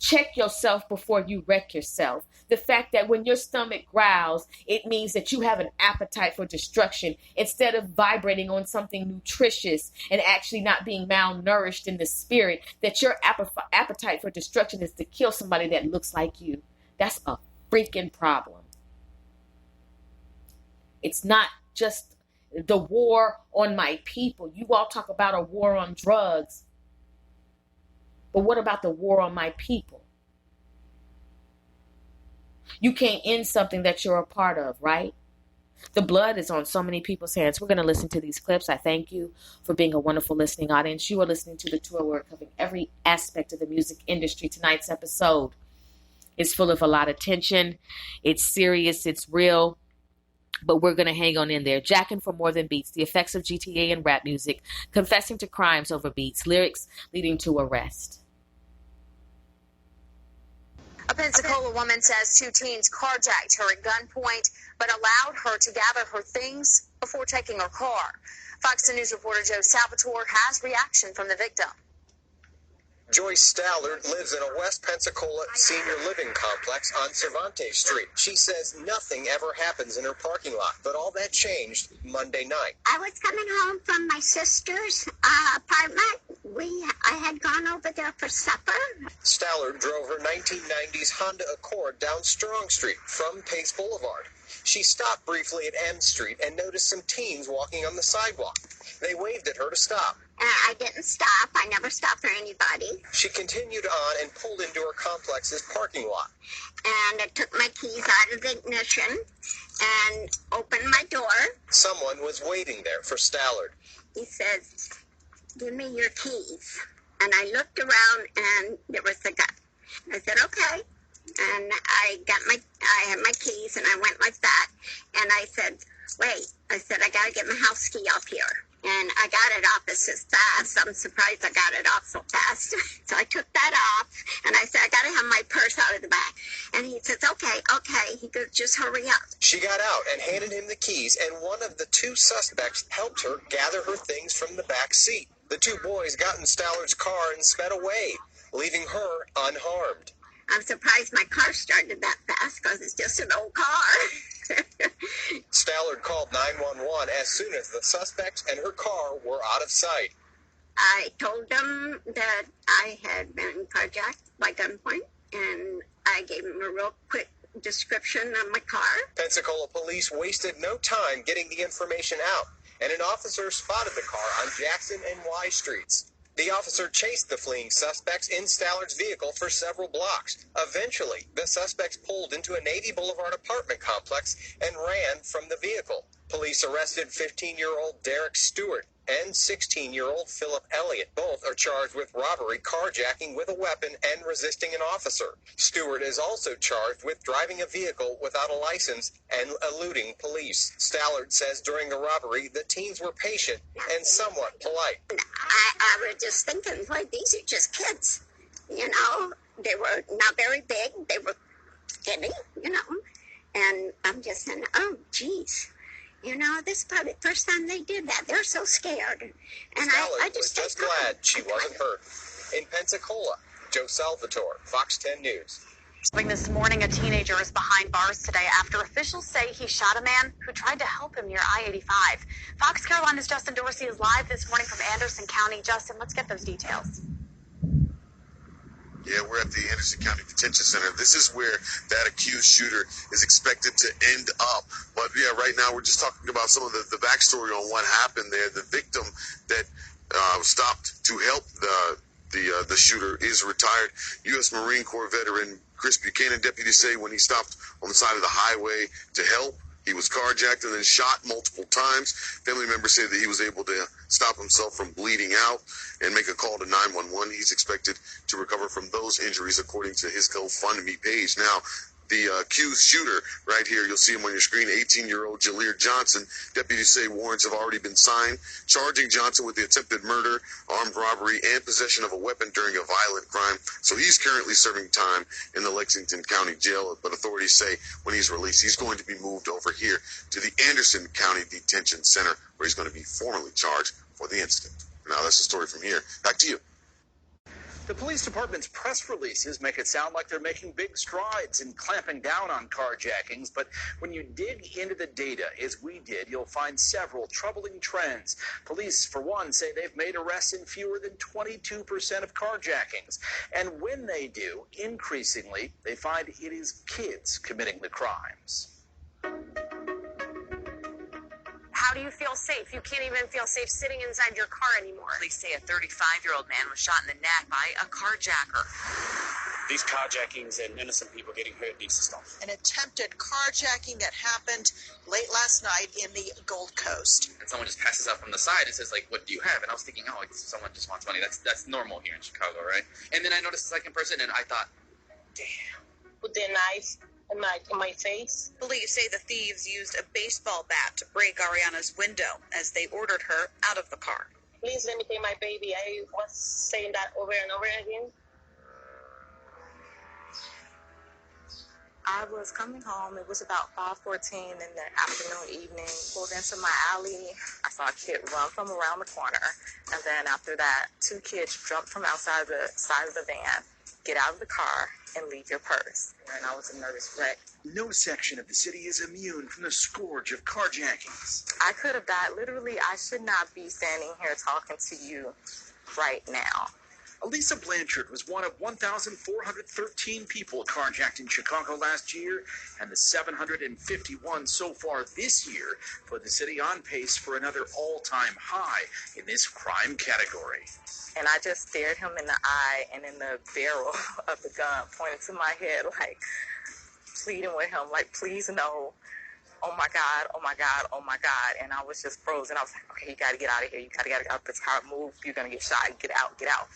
check yourself before you wreck yourself. The fact that when your stomach growls, it means that you have an appetite for destruction instead of vibrating on something nutritious and actually not being malnourished in the spirit, that your appetite for destruction is to kill somebody that looks like you. That's a freaking problem. It's not just the war on my people. You all talk about a war on drugs. But what about the war on my people? You can't end something that you're a part of, right? The blood is on so many people's hands. We're going to listen to these clips. I thank you for being a wonderful listening audience. You are listening to The Tour. We're covering every aspect of the music industry. Tonight's episode is full of a lot of tension. It's serious. It's real. But we're going to hang on in there. Jacking for more than beats. The effects of GTA and rap music. Confessing to crimes over beats. Lyrics leading to arrest. A Pensacola woman says two teens carjacked her at gunpoint, but allowed her to gather her things before taking her car. Fox News reporter Joe Salvatore has reaction from the victim. Joyce Stallard lives in a West Pensacola senior living complex on Cervantes Street. She says nothing ever happens in her parking lot, but all that changed Monday night. I was coming home from my sister's apartment. I had gone over there for supper. Stallard drove her 1990s Honda Accord down Strong Street from Pace Boulevard. She stopped briefly at M Street and noticed some teens walking on the sidewalk. They waved at her to stop. I didn't stop. I never stopped for anybody. She continued on and pulled into her complex's parking lot. And I took my keys out of the ignition and opened my door. Someone was waiting there for Stallard. He says, "Give me your keys." And I looked around and there was a gun. I said, "Okay." And I had my keys and I went like that. And I said, "Wait," I said, "I got to get my house key off here." And I got it off as fast. I'm surprised I got it off so fast. So I took that off and I said, "I got to have my purse out of the back." And he says, okay. He goes, "Just hurry up." She got out and handed him the keys, and one of the two suspects helped her gather her things from the back seat. The two boys got in Stallard's car and sped away, leaving her unharmed. I'm surprised my car started that fast because it's just an old car. Stallard called 911 as soon as the suspect and her car were out of sight. I told them that I had been carjacked by gunpoint, and I gave them a real quick description of my car. Pensacola police wasted no time getting the information out, and an officer spotted the car on Jackson and Y Streets. The officer chased the fleeing suspects in Stallard's vehicle for several blocks. Eventually, the suspects pulled into a Navy Boulevard apartment complex and ran from the vehicle. Police arrested 15-year-old Derek Stewart and 16-year-old Philip Elliott. Both are charged with robbery, carjacking with a weapon, and resisting an officer. Stewart is also charged with driving a vehicle without a license and eluding police. Stallard says during the robbery, the teens were patient and somewhat polite. I was just thinking, boy, these are just kids. You know, they were not very big. They were skinny, you know. And I'm just saying, oh, geez. You know, this is probably the first time they did that. They're so scared. And I just was just glad she wasn't hurt. In Pensacola, Joe Salvatore, Fox 10 News. This morning, a teenager is behind bars today after officials say he shot a man who tried to help him near I-85. Fox Carolina's Justin Dorsey is live this morning from Anderson County. Justin, let's get those details. Yeah, we're at the Anderson County Detention Center. This is where that accused shooter is expected to end up. But yeah, right now we're just talking about some of the backstory on what happened there. The victim that stopped to help the shooter is retired U.S. Marine Corps veteran Chris Buchanan. Deputies say when he stopped on the side of the highway to help, he was carjacked and then shot multiple times. Family members say that he was able to stop himself from bleeding out and make a call to 911. He's expected to recover from those injuries, according to his GoFundMe page. Now, the accused shooter right here, you'll see him on your screen, 18-year-old Jaleel Johnson. Deputies say warrants have already been signed, charging Johnson with the attempted murder, armed robbery, and possession of a weapon during a violent crime. So he's currently serving time in the Lexington County Jail, but authorities say when he's released, he's going to be moved over here to the Anderson County Detention Center, where he's going to be formally charged for the incident. Now, that's the story from here. Back to you. The police department's press releases make it sound like they're making big strides in clamping down on carjackings, but when you dig into the data, as we did, you'll find several troubling trends. Police, for one, say they've made arrests in fewer than 22% of carjackings, and when they do, increasingly, they find it is kids committing the crimes. How do you feel safe? You can't even feel safe sitting inside your car anymore. Police say a 35-year-old man was shot in the neck by a carjacker. These carjackings and innocent people getting hurt needs to stop. An attempted carjacking that happened late last night in the Gold Coast. And someone just passes out from the side and says, like, what do you have? And I was thinking, oh, like, someone just wants money. That's normal here in Chicago, right? And then I noticed the second person, and I thought, damn. With their knife in my face. Police say the thieves used a baseball bat to break Ariana's window as they ordered her out of the car. Please let me take my baby. I was saying that over and over again. I was coming home. It was about 5:14 in the afternoon, evening. Pulled into my alley. I saw a kid run from around the corner. And then after that, two kids jumped from outside the side of the van, get out of the car, and leave your purse. And I was a nervous wreck. No section of the city is immune from the scourge of carjackings. I could have died. Literally, I should not be standing here talking to you right now. Elisa Blanchard was one of 1,413 people carjacked in Chicago last year, and the 751 so far this year put the city on pace for another all-time high in this crime category. And I just stared him in the eye and in the barrel of the gun, pointed to my head, like, pleading with him, like, please no. Oh my God, oh my God, oh my God. And I was just frozen. I was like, okay, you got to get out of here. You got to get out of this car. Move. You're going to get shot. Get out, get out.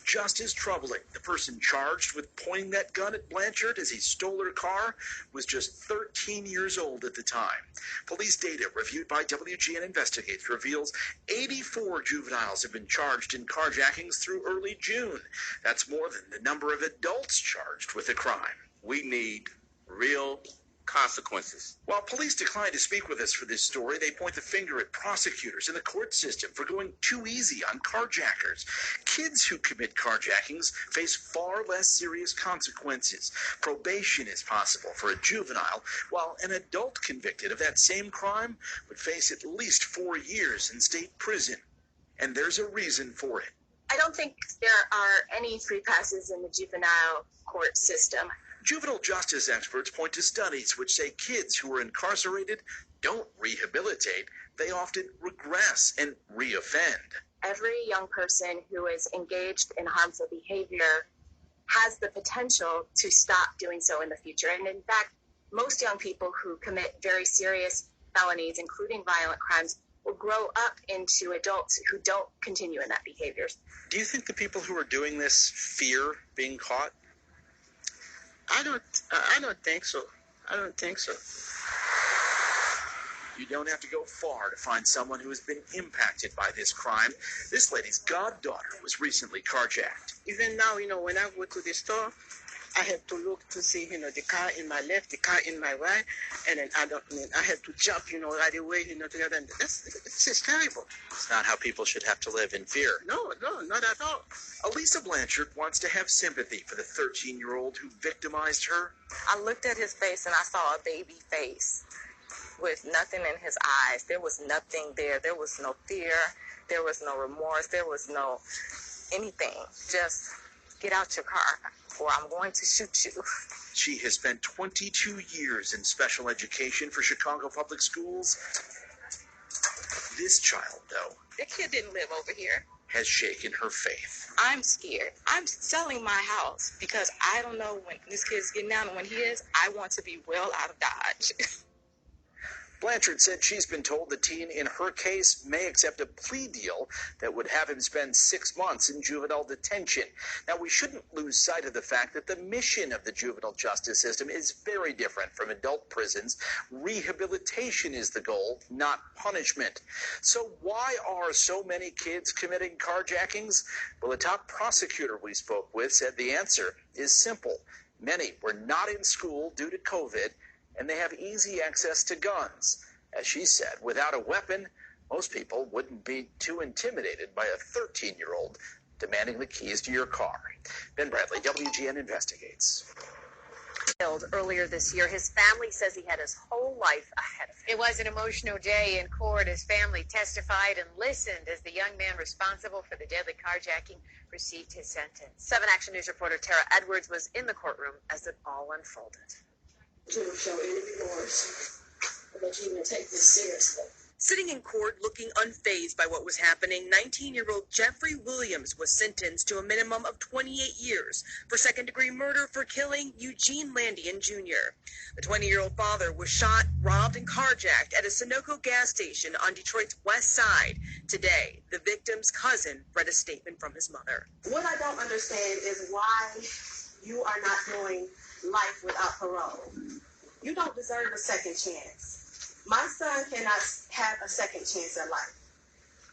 Just as troubling, the person charged with pointing that gun at Blanchard as he stole her car was just 13 years old at the time. Police data reviewed by WGN Investigates reveals 84 juveniles have been charged in carjackings through early June. That's more than the number of adults charged with the crime. We need real consequences. While police declined to speak with us for this story, they point the finger at prosecutors and the court system for going too easy on carjackers. Kids who commit carjackings face far less serious consequences. Probation is possible for a juvenile, while an adult convicted of that same crime would face at least 4 years in state prison. And there's a reason for it. I don't think there are any free passes in the juvenile court system. Juvenile justice experts point to studies which say kids who are incarcerated don't rehabilitate. They often regress and reoffend. Every young person who is engaged in harmful behavior has the potential to stop doing so in the future. And in fact, most young people who commit very serious felonies, including violent crimes, will grow up into adults who don't continue in that behavior. Do you think the people who are doing this fear being caught? I don't think so. I don't think so. You don't have to go far to find someone who has been impacted by this crime. This lady's goddaughter was recently carjacked. Even now, when I go to the store, I have to look to see, the car in my left, the car in my right, and then I have to jump, right away, together. And it's just terrible. It's not how people should have to live in fear. No, not at all. Elisa Blanchard wants to have sympathy for the 13-year-old who victimized her. I looked at his face and I saw a baby face with nothing in his eyes. There was nothing there. There was no fear. There was no remorse. There was no anything. Just get out your car or I'm going to shoot you. She has spent 22 years in special education for Chicago Public Schools. This child, though, The kid didn't live over here. has shaken her faith. I'm scared. I'm selling my house because I don't know when this kid's getting out, and when he is, I want to be well out of Dodge. Blanchard said she's been told the teen in her case may accept a plea deal that would have him spend 6 months in juvenile detention. Now, we shouldn't lose sight of the fact that the mission of the juvenile justice system is very different from adult prisons. Rehabilitation is the goal, not punishment. So why are so many kids committing carjackings? Well, the top prosecutor we spoke with said the answer is simple. Many were not in school due to COVID, and they have easy access to guns. As she said, without a weapon, most people wouldn't be too intimidated by a 13-year-old demanding the keys to your car. Ben Bradley, WGN Investigates. Earlier this year, his family says he had his whole life ahead of him. It was an emotional day in court. His family testified and listened as the young man responsible for the deadly carjacking received his sentence. 7 Action News reporter Tara Edwards was in the courtroom as it all unfolded. To show any remorse, that you even take this seriously. Sitting in court looking unfazed by what was happening, 19-year-old Jeffrey Williams was sentenced to a minimum of 28 years for second-degree murder for killing Eugene Landian Jr. The 20-year-old father was shot, robbed, and carjacked at a Sunoco gas station on Detroit's west side. Today, the victim's cousin read a statement from his mother. What I don't understand is why you are not doing life without parole. You don't deserve a second chance. My son cannot have a second chance at life.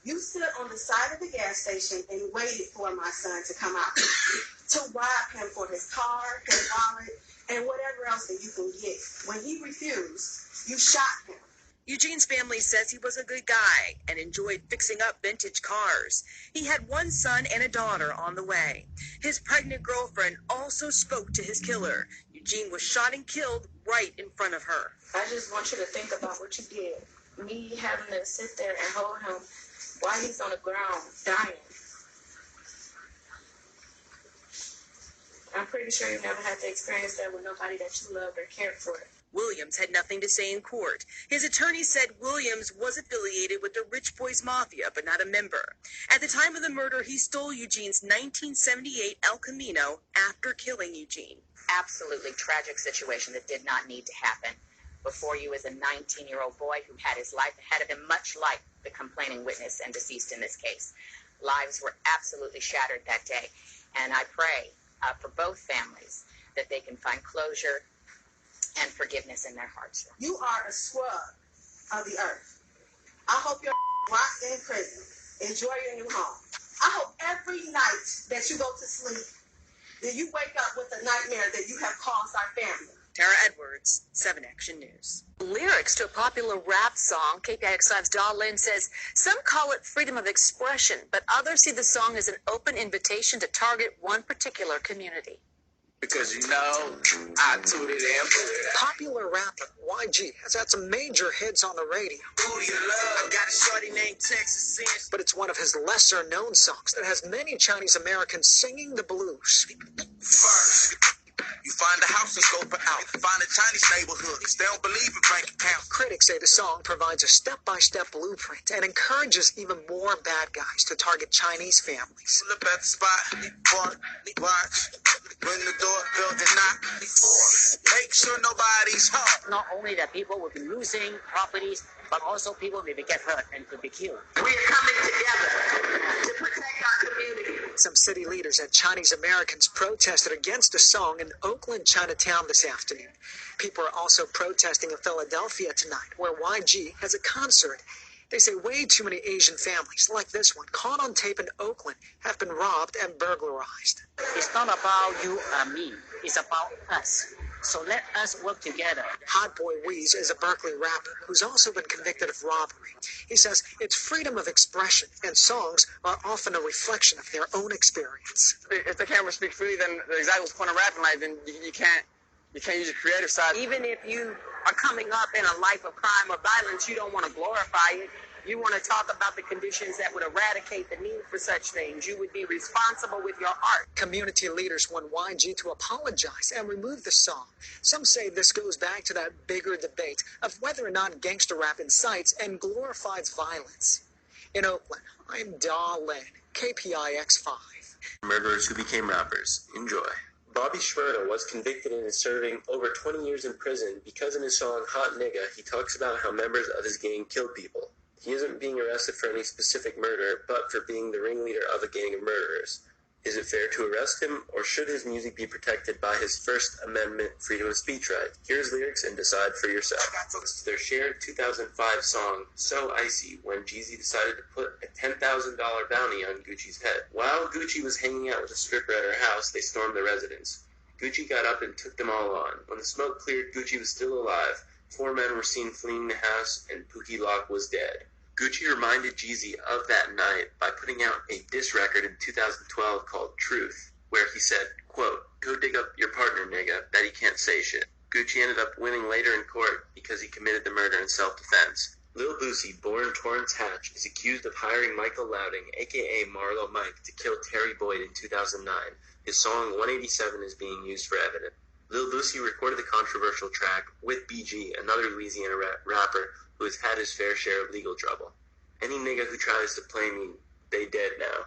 You stood on the side of the gas station and waited for my son to come out to rob him for his car, his wallet, and whatever else that you can get. When he refused, you shot him. Eugene's family says he was a good guy and enjoyed fixing up vintage cars. He had one son and a daughter on the way. His pregnant girlfriend also spoke to his killer. Eugene was shot and killed right in front of her. I just want you to think about what you did. Me having to sit there and hold him while he's on the ground dying. I'm pretty sure you never had to experience that with nobody that you loved or cared for. Williams had nothing to say in court. His attorney said Williams was affiliated with the Rich Boys Mafia, but not a member. At the time of the murder, he stole Eugene's 1978 El Camino after killing Eugene. Absolutely tragic situation that did not need to happen. Before you is a 19-year-old boy who had his life ahead of him, much like the complaining witness and deceased in this case. Lives were absolutely shattered that day, and I pray for both families that they can find closure and forgiveness in their hearts. You are a scrub of the earth. I hope you're locked in prison. Enjoy your new home. I hope every night that you go to sleep, that you wake up with a nightmare that you have caused our family. Tara Edwards, 7 Action News. Lyrics to a popular rap song, KPIX5's Darlene says some call it freedom of expression, but others see the song as an open invitation to target one particular community. Because you know, I tooted and booted. Popular rapper YG has had some major hits on the radio. Who you love? Got a shorty named Texas Sin. But it's one of his lesser known songs that has many Chinese Americans singing the blues. First, you find a house and scope it out. Find a Chinese neighborhood. They don't believe in bank accounts. Critics say the song provides a step-by-step blueprint and encourages even more bad guys to target Chinese families. Look at the spot, park, watch. Ring the doorbell and knock before. Make sure nobody's home. Not only that people will be losing properties, but also people will get hurt and could be killed. We are coming together to protect our community. Some city leaders and Chinese Americans protested against the song in Oakland, Chinatown this afternoon. People are also protesting in Philadelphia tonight, where YG has a concert. They say way too many Asian families, like this one, caught on tape in Oakland, have been robbed and burglarized. It's not about you and me. It's about us. So let us work together. Hot Boy Weeze is a Berkeley rapper who's also been convicted of robbery. He says it's freedom of expression, and songs are often a reflection of their own experience. If the camera speaks freely, then exactly what's the point of rapping like, then you can't use your creative side. Even if you are coming up in a life of crime or violence, you don't want to glorify it. You want to talk about the conditions that would eradicate the need for such things. You would be responsible with your art. Community leaders want YG to apologize and remove the song. Some say this goes back to that bigger debate of whether or not gangster rap incites and glorifies violence. In Oakland, I'm Darlene, KPIX5. Murderers who became rappers. Enjoy. Bobby Shmurda was convicted and is serving over 20 years in prison because in his song Hot Nigga, he talks about how members of his gang killed people. He isn't being arrested for any specific murder, but for being the ringleader of a gang of murderers. Is it fair to arrest him, or should his music be protected by his First Amendment freedom of speech right? Here's lyrics and decide for yourself. It's their shared 2005 song, So Icy, when Jeezy decided to put a $10,000 bounty on Gucci's head. While Gucci was hanging out with a stripper at her house, they stormed the residence. Gucci got up and took them all on. When the smoke cleared, Gucci was still alive. 4 men were seen fleeing the house, and Pookie Lock was dead. Gucci reminded Jeezy of that night by putting out a diss record in 2012 called Truth, where he said, quote, "Go dig up your partner, nigga, that he can't say shit." Gucci ended up winning later in court because he committed the murder in self-defense. Lil Boosie, born Torrance Hatch, is accused of hiring Michael Louding, a.k.a. Marlo Mike, to kill Terry Boyd in 2009. His song 187 is being used for evidence. Lil Boosie recorded the controversial track with BG, another Louisiana rapper who has had his fair share of legal trouble. Any nigga who tries to play me, they dead now,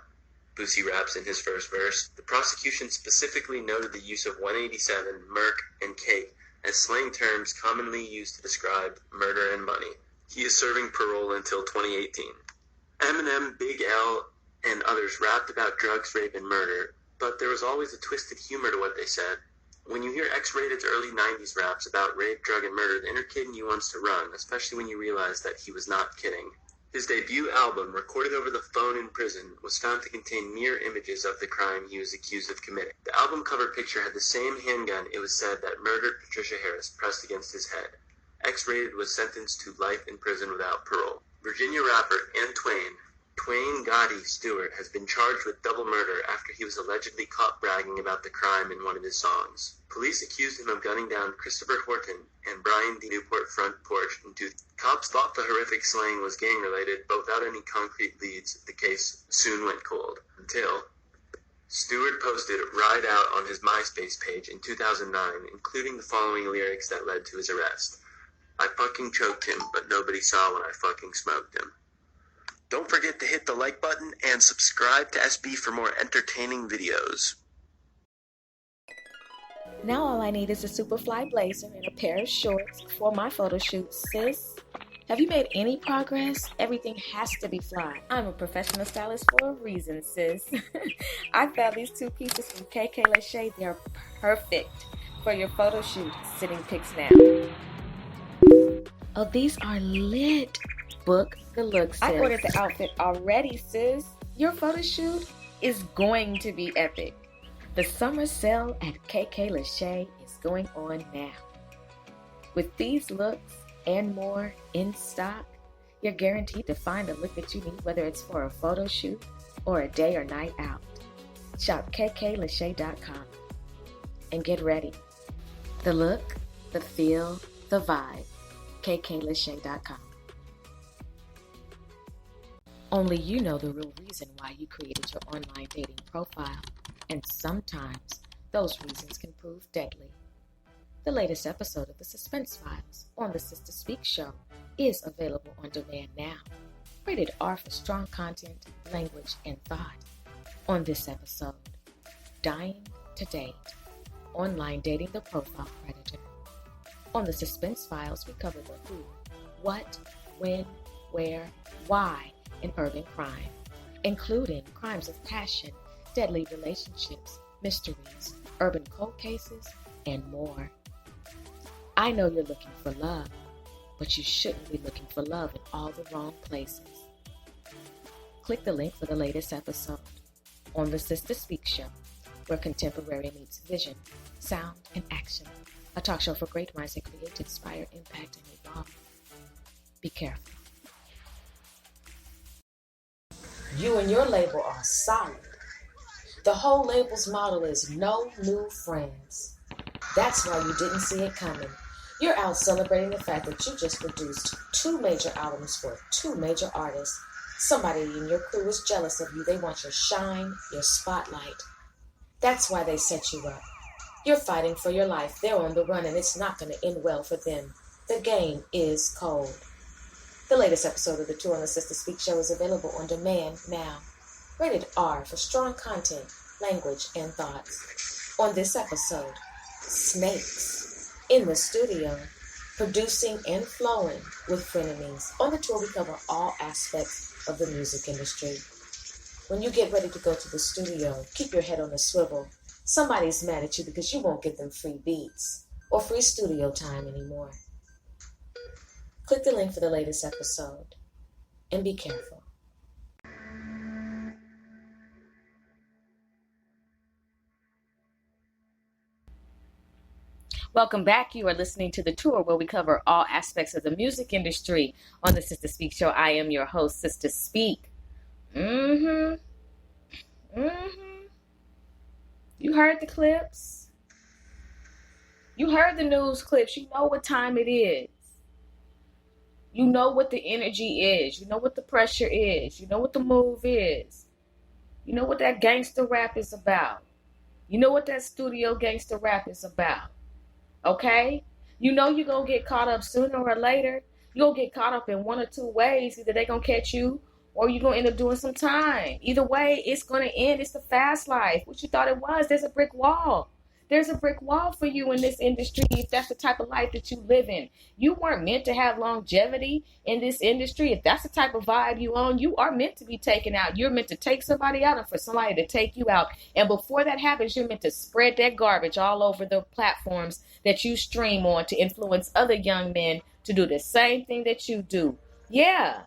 Boosie raps in his first verse. The prosecution specifically noted the use of 187, Merc, and Cake as slang terms commonly used to describe murder and money. He is serving parole until 2018. Eminem, Big L, and others rapped about drugs, rape, and murder, but there was always a twisted humor to what they said. When you hear X-Rated's early 90s raps about rape, drug, and murder, the inner kid in you wants to run, especially when you realize that he was not kidding. His debut album, recorded over the phone in prison, was found to contain mirror images of the crime he was accused of committing. The album cover picture had the same handgun it was said that murdered Patricia Harris pressed against his head. X-Rated was sentenced to life in prison without parole. Virginia rapper Twain Gotti Stewart has been charged with double murder after he was allegedly caught bragging about the crime in one of his songs. Police accused him of gunning down Christopher Horton and Brian D. Newport front porch in Cops thought the horrific slaying was gang-related, but without any concrete leads, the case soon went cold. Until Stewart posted Ride Out on his MySpace page in 2009, including the following lyrics that led to his arrest. I fucking choked him, but nobody saw when I fucking smoked him. Don't forget to hit the like button and subscribe to SB for more entertaining videos. Now all I need is a super fly blazer and a pair of shorts for my photo shoot, sis. Have you made any progress? Everything has to be fly. I'm a professional stylist for a reason, sis. I found these two pieces from KK Lachey. They're perfect for your photo shoot. Sitting pics now. Oh, these are lit. Book the look, sis. I ordered the outfit already, sis. Your photo shoot is going to be epic. The summer sale at KK Lachey is going on now. With these looks and more in stock, you're guaranteed to find the look that you need, whether it's for a photo shoot or a day or night out. Shop kklachey.com and get ready. The look, the feel, the vibe. kklachey.com. Only you know the real reason why you created your online dating profile, and sometimes those reasons can prove deadly. The latest episode of the Suspense Files on the Sister Speak show is available on demand now. Rated R for strong content, language, and thought. On this episode, Dying to Date, online dating the profile predator. On the Suspense Files, we cover the who, what, when, where, why in urban crime, including crimes of passion, deadly relationships, mysteries, urban cold cases, and more. I know you're looking for love, but you shouldn't be looking for love in all the wrong places. Click the link for the latest episode on the Sister Speak show, where contemporary meets vision, sound, and action. A talk show for great minds that create, inspire, impact, and evolve. Be careful. You and your label are solid. The whole label's motto is no new friends. That's why you didn't see it coming. You're out celebrating the fact that you just produced 2 major albums for 2 major artists. Somebody in your crew is jealous of you. They want your shine, your spotlight. That's why they set you up. You're fighting for your life. They're on the run, and it's not going to end well for them. The game is cold. The latest episode of the Tour on the Sister Speak show is available on demand now. Rated R for strong content, language, and thoughts. On this episode, Snakes in the studio, producing and flowing with frenemies. On the tour, we cover all aspects of the music industry. When you get ready to go to the studio, keep your head on a swivel. Somebody's mad at you because you won't give them free beats or free studio time anymore. Click the link for the latest episode and be careful. Welcome back. You are listening to The Tour, where we cover all aspects of the music industry on the Sister Speak show. I am your host, Sister Speak. You heard the clips. You heard the news clips. You know what time it is. You know what the energy is. You know what the pressure is. You know what the move is. You know what that gangster rap is about. You know what that studio gangster rap is about. Okay? You know you're going to get caught up sooner or later. You're going to get caught up in one or two ways. Either they're going to catch you or you're going to end up doing some time. Either way, it's going to end. It's the fast life. What you thought it was, there's a brick wall. There's a brick wall for you in this industry if that's the type of life that you live in. You weren't meant to have longevity in this industry. If that's the type of vibe you own, you are meant to be taken out. You're meant to take somebody out and for somebody to take you out. And before that happens, you're meant to spread that garbage all over the platforms that you stream on to influence other young men to do the same thing that you do. Yeah.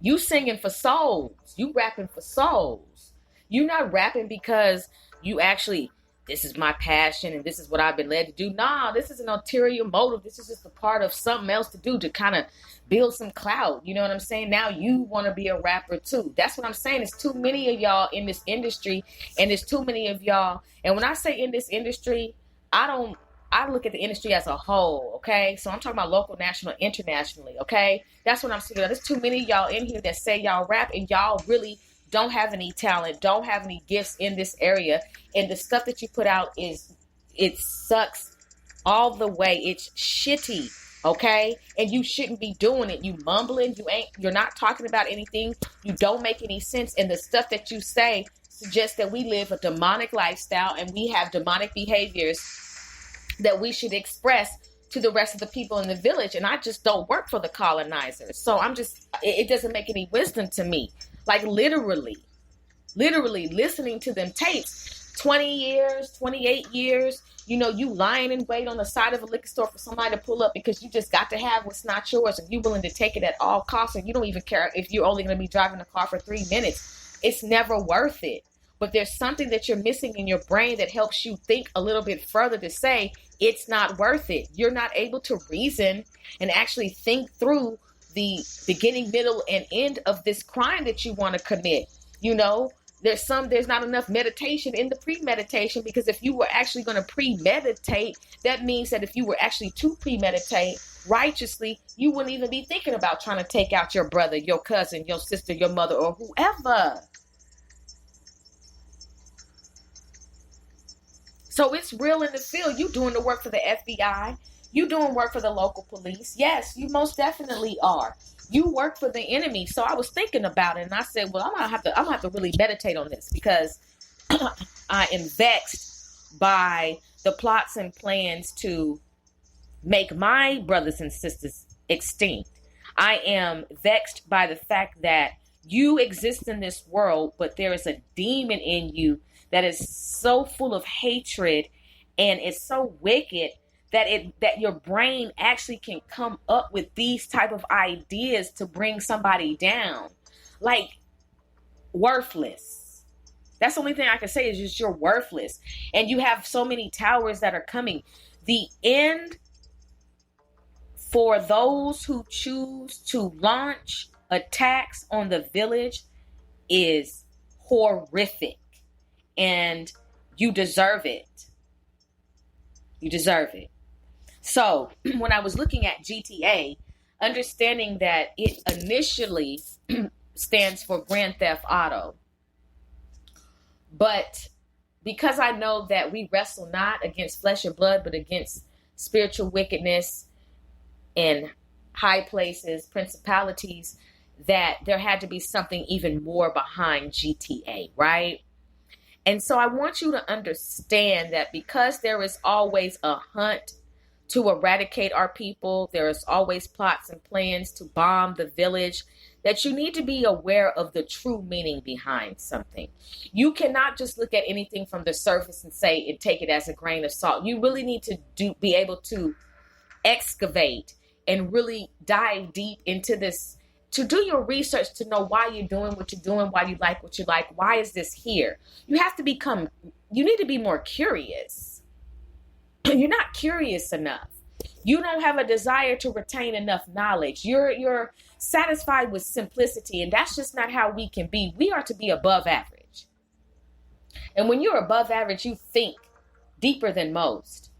You singing for souls. You rapping for souls. You're not rapping because you actually, this is my passion and this is what I've been led to do. Nah, this is an ulterior motive. This is just a part of something else to do to kind of build some clout. You know what I'm saying? Now you want to be a rapper too. That's what I'm saying. There's too many of y'all in this industry, and there's too many of y'all. And when I say in this industry, I look at the industry as a whole, okay? So I'm talking about local, national, internationally, okay? That's what I'm saying. There's too many of y'all in here that say y'all rap and y'all really don't have any talent, don't have any gifts in this area. And the stuff that you put out it sucks all the way. It's shitty, okay? And you shouldn't be doing it. You mumbling, you're not talking about anything. You don't make any sense. And the stuff that you say suggests that we live a demonic lifestyle and we have demonic behaviors that we should express to the rest of the people in the village. And I just don't work for the colonizers. So it doesn't make any wisdom to me. Like literally listening to them tapes, 20 years, 28 years, you lying in wait on the side of a liquor store for somebody to pull up because you just got to have what's not yours and you're willing to take it at all costs and you don't even care if you're only going to be driving the car for 3 minutes. It's never worth it. But there's something that you're missing in your brain that helps you think a little bit further to say it's not worth it. You're not able to reason and actually think through the beginning, middle, and end of this crime that you want to commit. There's not enough meditation in the premeditation, because if you were actually going to premeditate, that means that if you were actually to premeditate righteously, you wouldn't even be thinking about trying to take out your brother, your cousin, your sister, your mother, or whoever. So it's real in the field. You doing the work for the FBI. You doing work for the local police. Yes, you most definitely are. You work for the enemy. So I was thinking about it and I said, well, I'm gonna have to really meditate on this, because I am vexed by the plots and plans to make my brothers and sisters extinct. I am vexed by the fact that you exist in this world, but there is a demon in you that is so full of hatred and it's so wicked that your brain actually can come up with these type of ideas to bring somebody down. Like, worthless. That's the only thing I can say is just you're worthless. And you have so many towers that are coming. The end for those who choose to launch attacks on the village is horrific. And you deserve it. You deserve it. So when I was looking at GTA, understanding that it initially stands for Grand Theft Auto, but because I know that we wrestle not against flesh and blood, but against spiritual wickedness in high places, principalities, that there had to be something even more behind GTA, right? And so I want you to understand that because there is always a hunt to eradicate our people, there is always plots and plans to bomb the village, that you need to be aware of the true meaning behind something. You cannot just look at anything from the surface and say and take it as a grain of salt. You really need to be able to excavate and really dive deep into this, to do your research, to know why you're doing what you're doing, why you like what you like, why is this here? You need to be more curious. You're not curious enough. You don't have a desire to retain enough knowledge. You're satisfied with simplicity, and that's just not how we can be. We are to be above average. And when you're above average, you think deeper than most.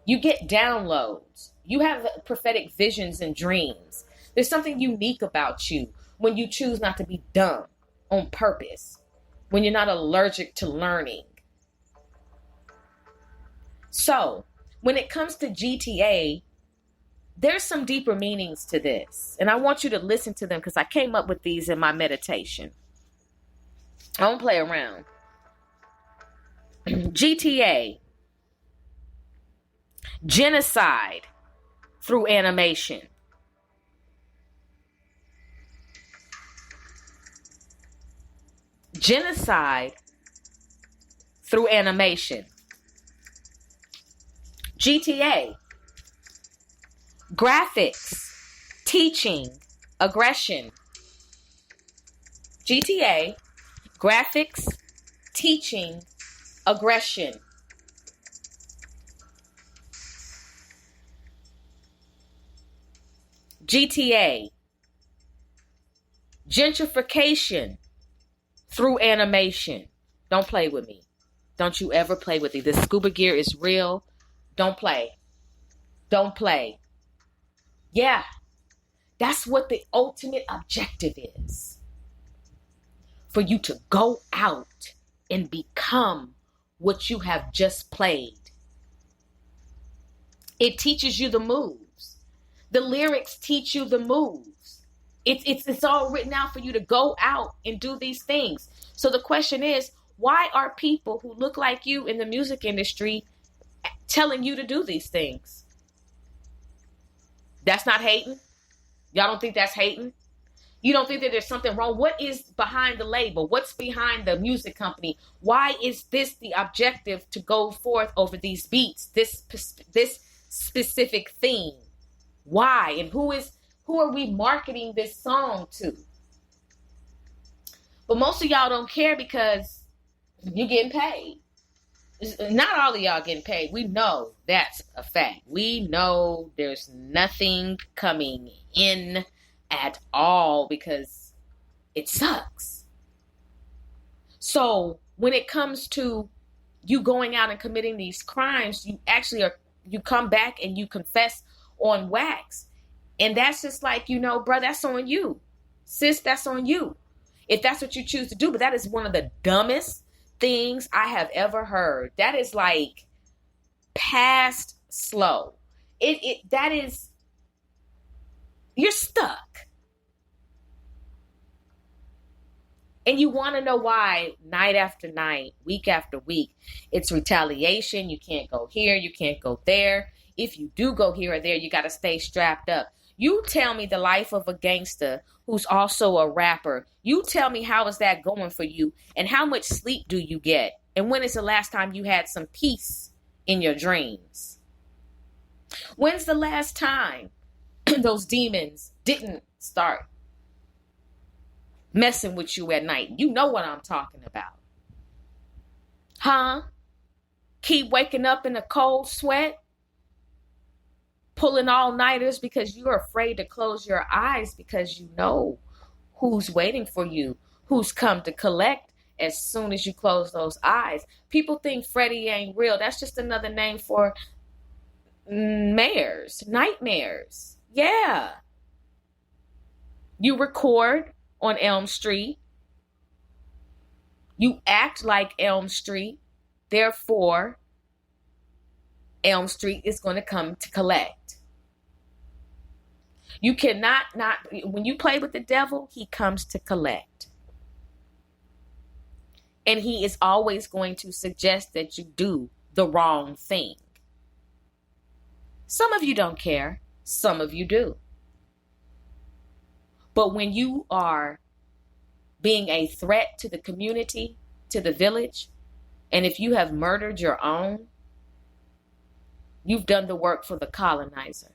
You get downloads. You have prophetic visions and dreams. There's something unique about you when you choose not to be dumb on purpose, when you're not allergic to learning. So when it comes to GTA, there's some deeper meanings to this. And I want you to listen to them because I came up with these in my meditation. I don't play around. GTA. Genocide through animation. Genocide through animation. GTA. Graphics, teaching, aggression. GTA, graphics, teaching, aggression. GTA, gentrification through animation. Don't play with me. Don't you ever play with me. This scuba gear is real. Don't play. Don't play. Yeah, that's what the ultimate objective is. For you to go out and become what you have just played. It teaches you the moves. The lyrics teach you the moves. It's all written out for you to go out and do these things. So the question is, why are people who look like you in the music industry telling you to do these things? That's not hating? Y'all don't think that's hating? You don't think that there's something wrong? What is behind the label? What's behind the music company? Why is this the objective to go forth over these beats, this specific theme? Why? And who are we marketing this song to? But most of y'all don't care because you're getting paid. Not all of y'all getting paid. We know that's a fact. We know there's nothing coming in at all because it sucks. So when it comes to you going out and committing these crimes, you come back and you confess on wax. And that's just like, bro, that's on you. Sis, that's on you. If that's what you choose to do. But that is one of the dumbest things I have ever heard. That is like past slow. That is, you're stuck. And you want to know why night after night, week after week, it's retaliation. You can't go here. You can't go there. If you do go here or there, you got to stay strapped up. You tell me the life of a gangster who's also a rapper. You tell me how is that going for you and how much sleep do you get? And when is the last time you had some peace in your dreams? When's the last time those demons didn't start messing with you at night? You know what I'm talking about. Huh? Keep waking up in a cold sweat? Pulling all-nighters because you're afraid to close your eyes because you know who's waiting for you, who's come to collect as soon as you close those eyes. People think Freddy ain't real. That's just another name for nightmares. Yeah. You record on Elm Street. You act like Elm Street. Therefore, Elm Street is going to come to collect. You cannot when you play with the devil, he comes to collect. And he is always going to suggest that you do the wrong thing. Some of you don't care. Some of you do. But when you are being a threat to the community, to the village, and if you have murdered your own, you've done the work for the colonizer.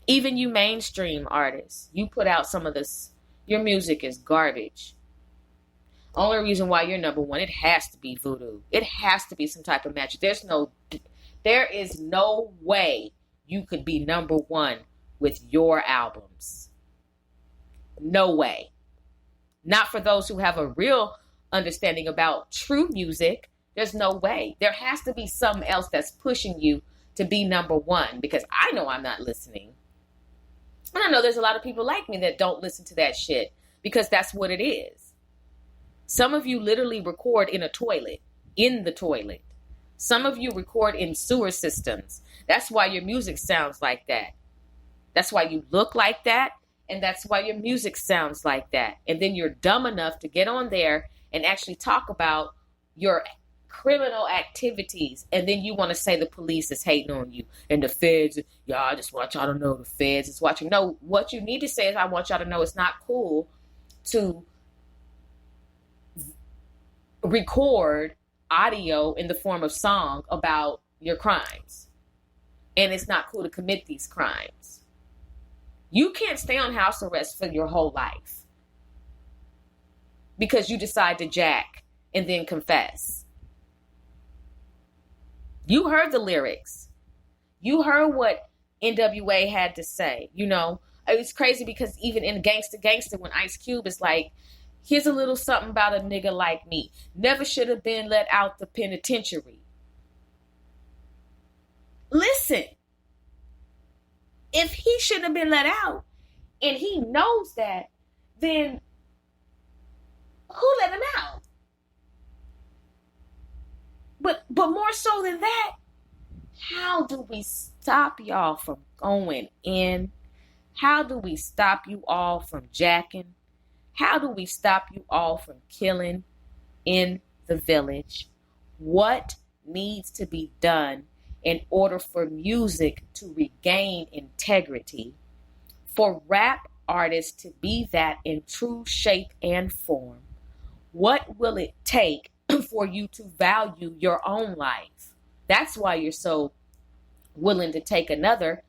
Even you mainstream artists, you put out some of this, your music is garbage. Only reason why you're number one, it has to be voodoo. It has to be some type of magic. There is no way you could be number one with your albums. No way. Not for those who have a real understanding about true music. There's no way. There has to be something else that's pushing you to be number one, because I know I'm not listening. And I know there's a lot of people like me that don't listen to that shit because that's what it is. Some of you literally record in a toilet. in the toilet. Some of you record in sewer systems. That's why your music sounds like that. That's why you look like that. And that's why your music sounds like that. And then you're dumb enough to get on there and actually talk about your criminal activities. And then you want to say the police is hating on you and the feds. Yeah, I just want y'all to know the feds is watching. No, what you need to say is, I want y'all to know it's not cool to record audio in the form of song about your crimes. And it's not cool to commit these crimes. You can't stay on house arrest for your whole life because you decide to jack and then confess. You heard the lyrics. You heard what NWA had to say. You know, it was crazy because even in Gangsta, when Ice Cube is like, here's a little something about a nigga like me. Never should have been let out the penitentiary. Listen, if he shouldn't have been let out and he knows that, then who let him out? But more so than that, how do we stop y'all from going in? How do we stop you all from jacking? How do we stop you all from killing in the village? What needs to be done in order for music to regain integrity, for rap artists to be that in true shape and form? What will it take for you to value your own life? That's why you're so willing to take another.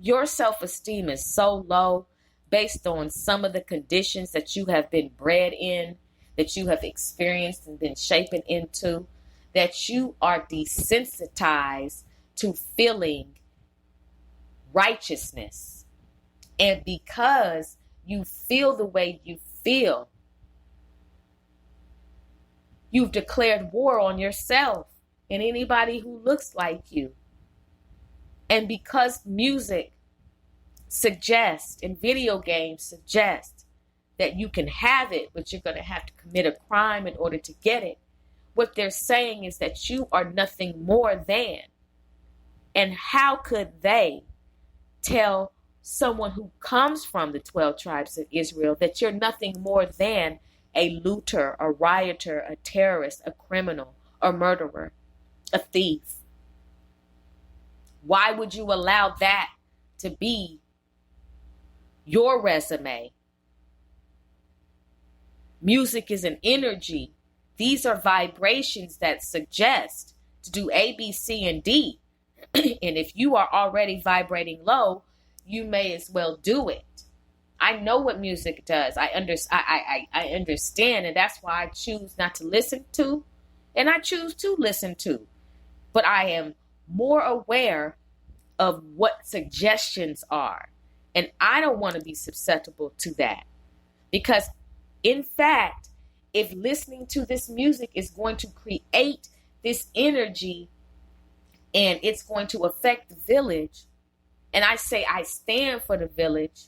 Your self-esteem is so low based on some of the conditions that you have been bred in, that you have experienced and been shapen into, that you are desensitized to feeling righteousness. And because you feel the way you feel, you've declared war on yourself and anybody who looks like you. And because music suggests and video games suggest that you can have it, but you're going to have to commit a crime in order to get it, what they're saying is that you are nothing more than. And how could they tell someone who comes from the 12 tribes of Israel that you're nothing more than a looter, a rioter, a terrorist, a criminal, a murderer, a thief? Why would you allow that to be your resume? Music is an energy. These are vibrations that suggest to do A, B, C, and D. And if you are already vibrating low, you may as well do it. I know what music does. I understand, and that's why I choose not to listen to, and I choose to listen to. But I am more aware of what suggestions are. And I don't want to be susceptible to that. Because, in fact, if listening to this music is going to create this energy and it's going to affect the village, and I say I stand for the village,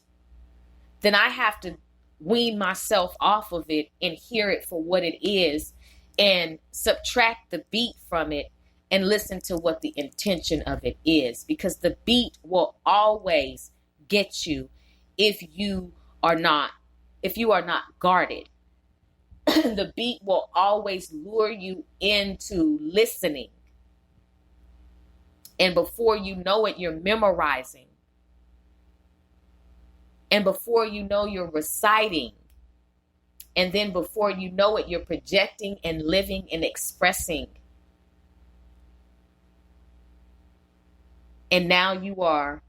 then I have to wean myself off of it and hear it for what it is and subtract the beat from it and listen to what the intention of it is. Because the beat will always get you if you are not guarded. The beat will always lure you into listening. And before you know it, you're memorizing. And before you know, you're reciting. And then before you know it, you're projecting and living and expressing. And now you are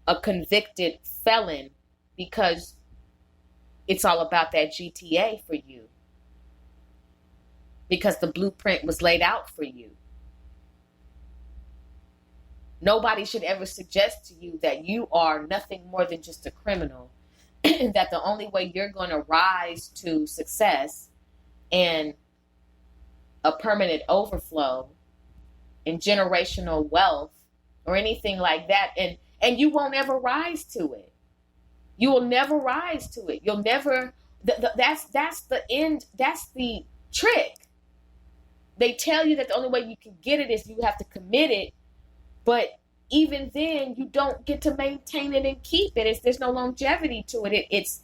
a convicted felon because it's all about that GTA for you. Because the blueprint was laid out for you. Nobody should ever suggest to you that you are nothing more than just a criminal. That the only way you're going to rise to success and a permanent overflow and generational wealth or anything like that, and you won't ever rise to it. You will never rise to it. You'll never. That's the end. That's the trick. they tell you that the only way you can get it is you have to commit it. But even then, you don't get to maintain it and keep it. There's no longevity to it. It's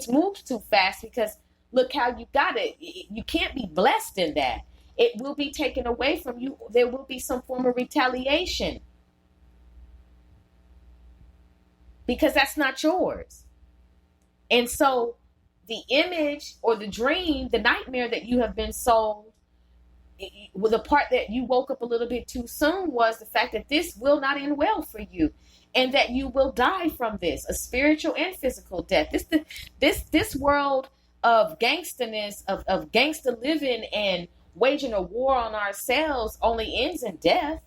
moved too fast because look how you got it. You can't be blessed in that. It will be taken away from you. There will be some form of retaliation because that's not yours. And so the image or the dream, the nightmare that you have been sold, well, the part that you woke up a little bit too soon was the fact that this will not end well for you and that you will die from this, a spiritual and physical death. This world of gangsterness, of gangster living and waging a war on ourselves only ends in death.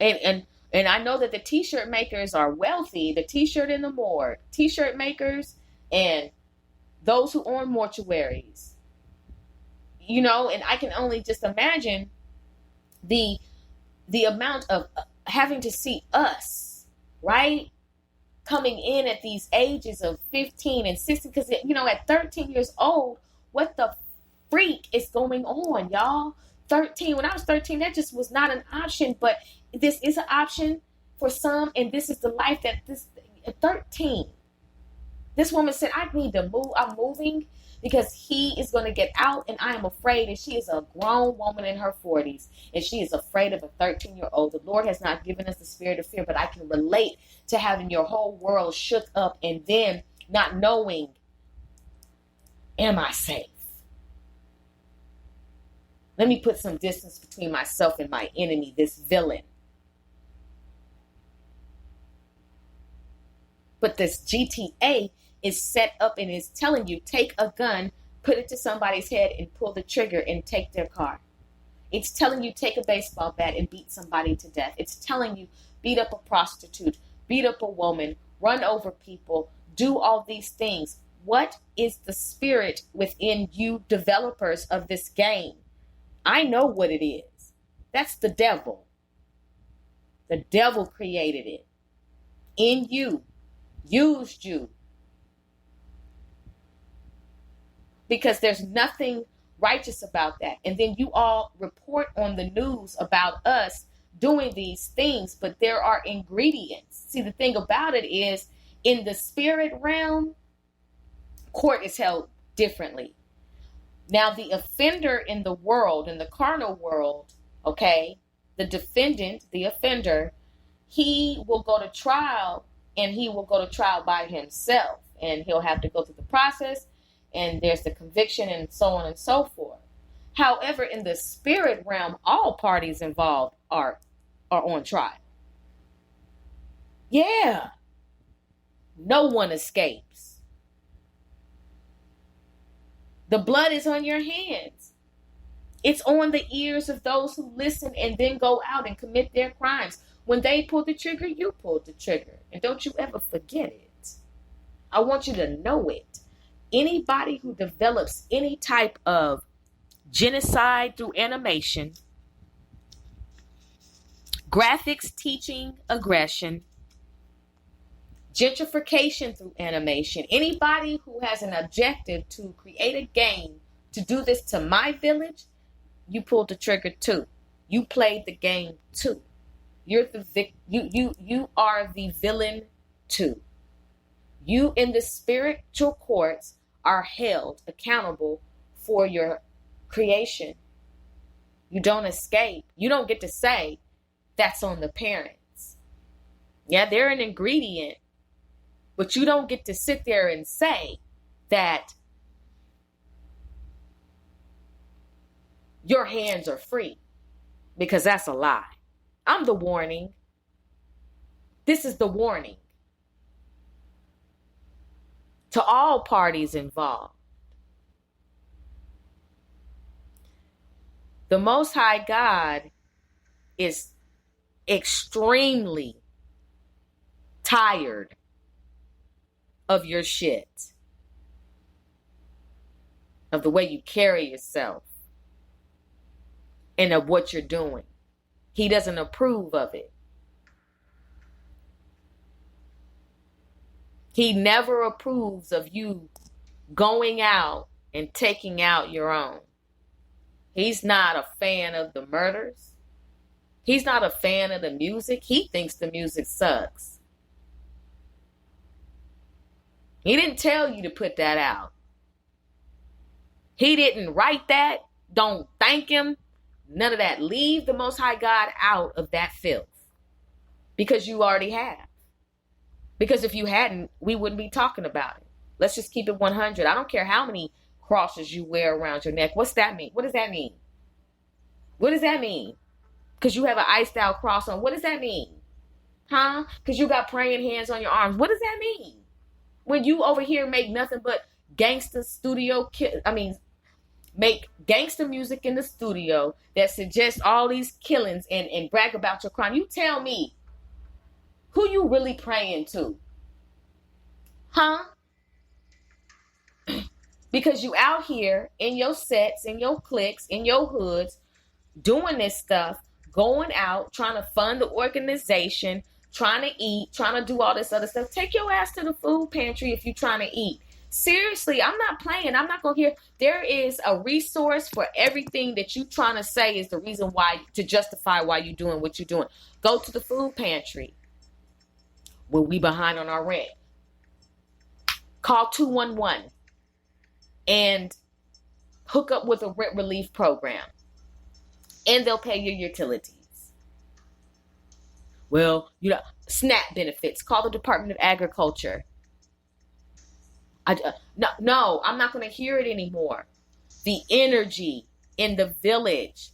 And I know that the t-shirt makers are wealthy, the t-shirt in the morgue, t-shirt makers and those who own mortuaries. You know, and I can only just imagine the amount of having to see us, right, coming in at these ages of 15 and 16, because, you know, at 13 years old, what the freak is going on, y'all? 13, when I was 13, that just was not an option, but this is an option for some, and this is the life that at 13. This woman said, I need to move, I'm moving, because he is going to get out and I am afraid. And she is a grown woman in her 40s. And she is afraid of a 13-year-old. The Lord has not given us the spirit of fear. But I can relate to having your whole world shook up and then not knowing, am I safe? Let me put some distance between myself and my enemy, this villain. But this GTA is set up and is telling you, take a gun, put it to somebody's head and pull the trigger and take their car. It's telling you, take a baseball bat and beat somebody to death. It's telling you, beat up a prostitute, beat up a woman, run over people, do all these things. What is the spirit within you developers of this game? I know what it is. That's the devil. The devil created it in you, used you. Because there's nothing righteous about that. And then you all report on the news about us doing these things, but there are ingredients. See, the thing about it is, in the spirit realm, court is held differently. Now, the offender in the world, in the carnal world, okay, the defendant, the offender, he will go to trial, and he will go to trial by himself. And he'll have to go through the process, and there's the conviction and so on and so forth. However, in the spirit realm, all parties involved are on trial. Yeah. No one escapes. The blood is on your hands. It's on the ears of those who listen and then go out and commit their crimes. When they pull the trigger, you pull the trigger. And don't you ever forget it. I want you to know it. Anybody who develops any type of genocide through animation, graphics teaching aggression, gentrification through animation, anybody who has an objective to create a game to do this to my village, you pulled the trigger too. You played the game too. You're the you are the villain too. You in the spiritual courts are held accountable for your creation. You don't escape. You don't get to say that's on the parents. Yeah, they're an ingredient, but you don't get to sit there and say that your hands are free, because that's a lie. I'm the warning. This is the warning to all parties involved. The Most High God is extremely tired of your shit, of the way you carry yourself, and of what you're doing. He doesn't approve of it. He never approves of you going out and taking out your own. He's not a fan of the murders. He's not a fan of the music. He thinks the music sucks. He didn't tell you to put that out. He didn't write that. Don't thank him. None of that. Leave the Most High God out of that filth. Because you already have. Because if you hadn't, we wouldn't be talking about it. Let's just keep it 100. I don't care how many crosses you wear around your neck. What's that mean? What does that mean? What does that mean? Because you have an iced out cross on. What does that mean? Huh? Because you got praying hands on your arms. What does that mean? When you over here make nothing but gangster studio, make gangster music in the studio that suggests all these killings and brag about your crime. You tell me, who you really praying to? Huh? Because you out here in your sets, in your cliques, in your hoods, doing this stuff, going out, trying to fund the organization, trying to eat, trying to do all this other stuff. Take your ass to the food pantry if you're trying to eat. Seriously, I'm not playing. I'm not going to hear. There is a resource for everything that you trying to say is the reason why, to justify why you're doing what you're doing. Go to the food pantry when we behind on our rent. Call 211 and hook up with a rent relief program. And they'll pay your utilities. Well, SNAP benefits. Call the Department of Agriculture. No, I'm not going to hear it anymore. The energy in the village.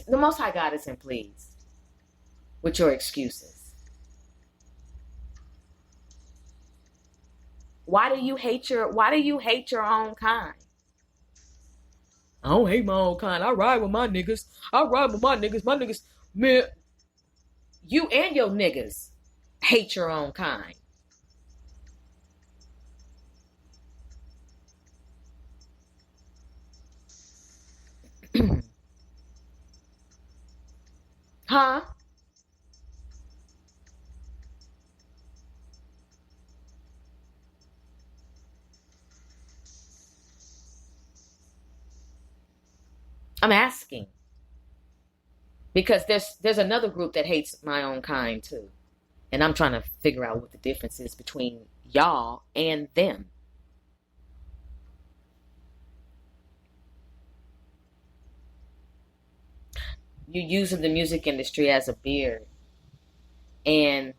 The Most High God isn't pleased with your excuses. Why do you hate your own kind? I don't hate my own kind. I ride with my niggas. My niggas, man. You and your niggas hate your own kind. Huh? I'm asking. Because there's another group that hates my own kind too. And I'm trying to figure out what the difference is between y'all and them. You're using the music industry as a beard. And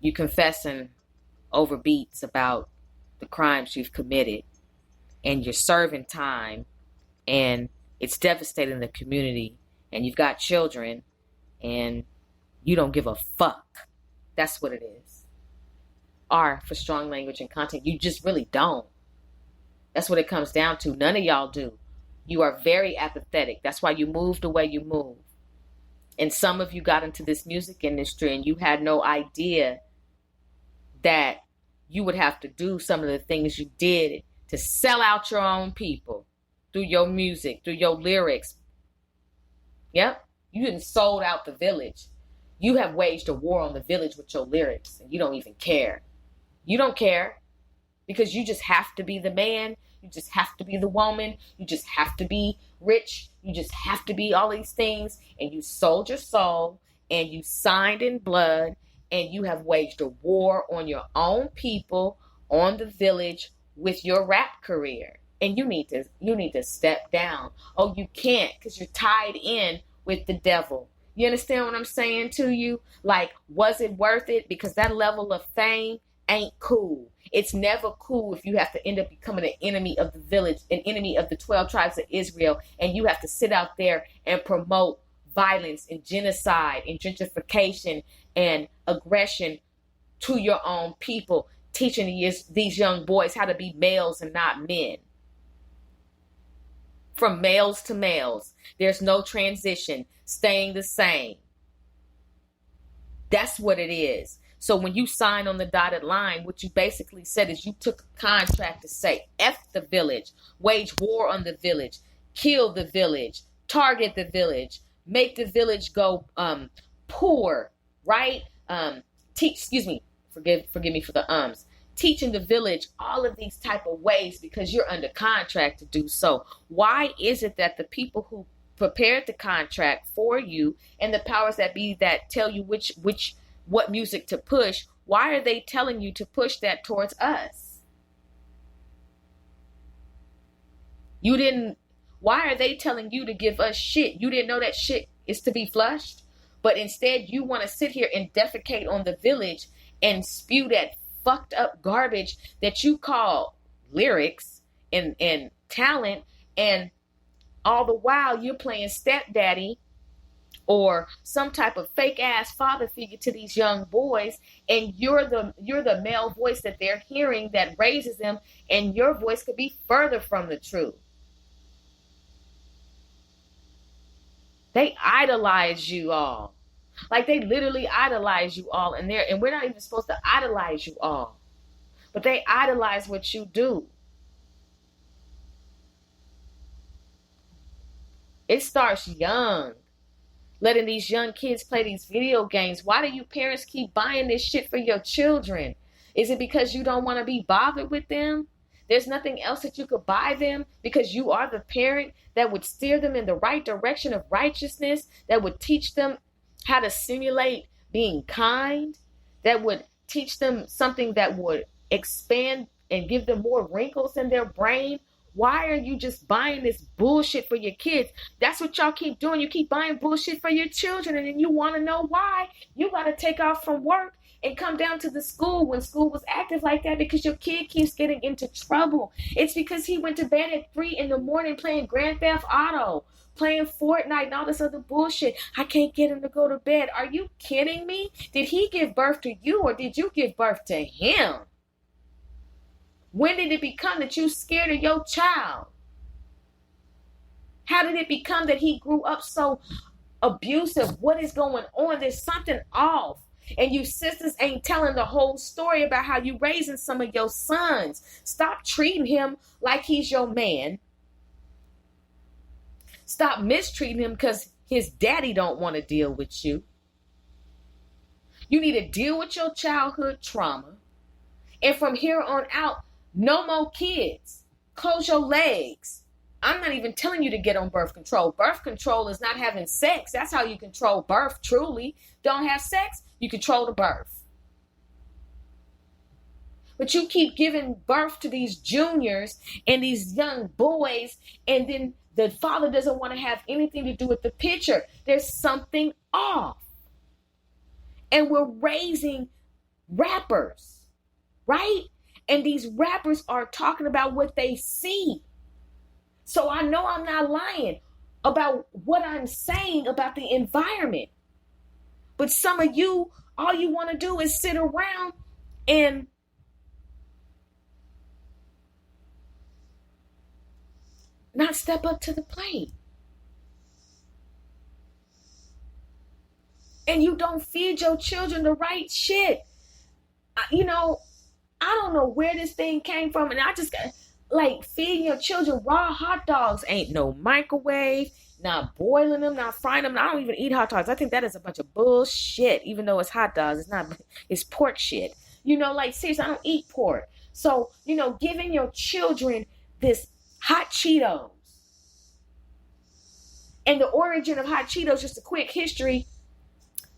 you confessing over beats about the crimes you've committed. And you're serving time. And it's devastating the community. And you've got children. And you don't give a fuck. That's what it is. R for strong language and content. You just really don't. That's what it comes down to. None of y'all do. You are very apathetic. That's why you move the way you move. And some of you got into this music industry and you had no idea that you would have to do some of the things you did to sell out your own people through your music, through your lyrics. Yep. You didn't sold out the village. You have waged a war on the village with your lyrics and you don't even care. You don't care because you just have to be the man. You just have to be the woman. You just have to be rich. You just have to be all these things. And you sold your soul and you signed in blood and you have waged a war on your own people, on the village with your rap career. And you need to step down. Oh, you can't because you're tied in with the devil. You understand what I'm saying to you? Like, was it worth it? Because that level of fame ain't cool. It's never cool if you have to end up becoming an enemy of the village, an enemy of the 12 tribes of Israel, and you have to sit out there and promote violence and genocide and gentrification and aggression to your own people, teaching these young boys how to be males and not men. From males to males. There's no transition, staying the same. That's what it is. So when you sign on the dotted line, what you basically said is you took a contract to say, F the village, wage war on the village, kill the village, target the village, make the village go poor, right? forgive me for the teaching the village all of these type of ways because you're under contract to do so. Why is it that the people who prepared the contract for you and the powers that be that tell you what music to push, why are they telling you to push that towards us? Why are they telling you to give us shit? You didn't know that shit is to be flushed, but instead you want to sit here and defecate on the village and spew that fucked up garbage that you call lyrics and talent, and all the while you're playing stepdaddy or some type of fake ass father figure to these young boys, and you're the male voice that they're hearing that raises them, and your voice could be further from the truth. They idolize you all. Like they literally idolize you all, and we're not even supposed to idolize you all. But they idolize what you do. It starts young. Letting these young kids play these video games. Why do you parents keep buying this shit for your children? Is it because you don't want to be bothered with them? There's nothing else that you could buy them because you are the parent that would steer them in the right direction of righteousness, that would teach them how to simulate being kind, that would teach them something that would expand and give them more wrinkles in their brain. Why are you just buying this bullshit for your kids? That's what y'all keep doing. You keep buying bullshit for your children, and then you want to know why. You got to take off from work and come down to the school when school was active like that because your kid keeps getting into trouble. It's because he went to bed at 3 a.m. playing Grand Theft Auto, playing Fortnite and all this other bullshit. I can't get him to go to bed. Are you kidding me? Did he give birth to you or did you give birth to him? When did it become that you scared of your child? How did it become that he grew up so abusive? What is going on? There's something off. And you sisters ain't telling the whole story about how you raising some of your sons. Stop treating him like he's your man. Stop mistreating him because his daddy don't want to deal with you. You need to deal with your childhood trauma. And from here on out, no more kids. Close your legs. I'm not even telling you to get on birth control. Birth control is not having sex. That's how you control birth, truly. Don't have sex, you control the birth. But you keep giving birth to these juniors and these young boys, and then the father doesn't want to have anything to do with the picture. There's something off. And we're raising rappers, right? And these rappers are talking about what they see. So I know I'm not lying about what I'm saying about the environment. But some of you, all you want to do is sit around and not step up to the plate. And you don't feed your children the right shit. I don't know where this thing came from. And I just got, feeding your children raw hot dogs ain't no microwave, not boiling them, not frying them. I don't even eat hot dogs. I think that is a bunch of bullshit, even though it's hot dogs. It's pork shit. Seriously, I don't eat pork. So, giving your children this hot Cheetos. And the origin of hot Cheetos, just a quick history,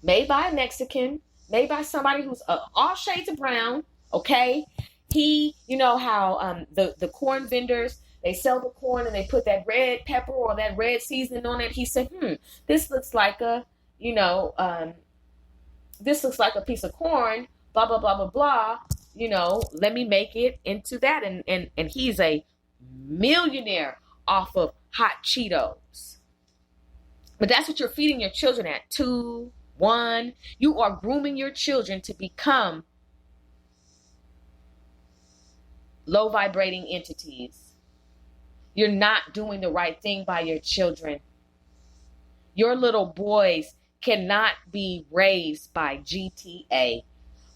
made by a Mexican, made by somebody who's all shades of brown, okay? He, how the corn vendors, they sell the corn and they put that red pepper or that red seasoning on it. He said, this looks like a piece of corn, blah, blah, blah, blah, blah. Let me make it into that. And he's a millionaire off of hot Cheetos. But that's what you're feeding your children at 2, 1. You are grooming your children to become low vibrating entities. You're not doing the right thing by your children. Your little boys cannot be raised by GTA,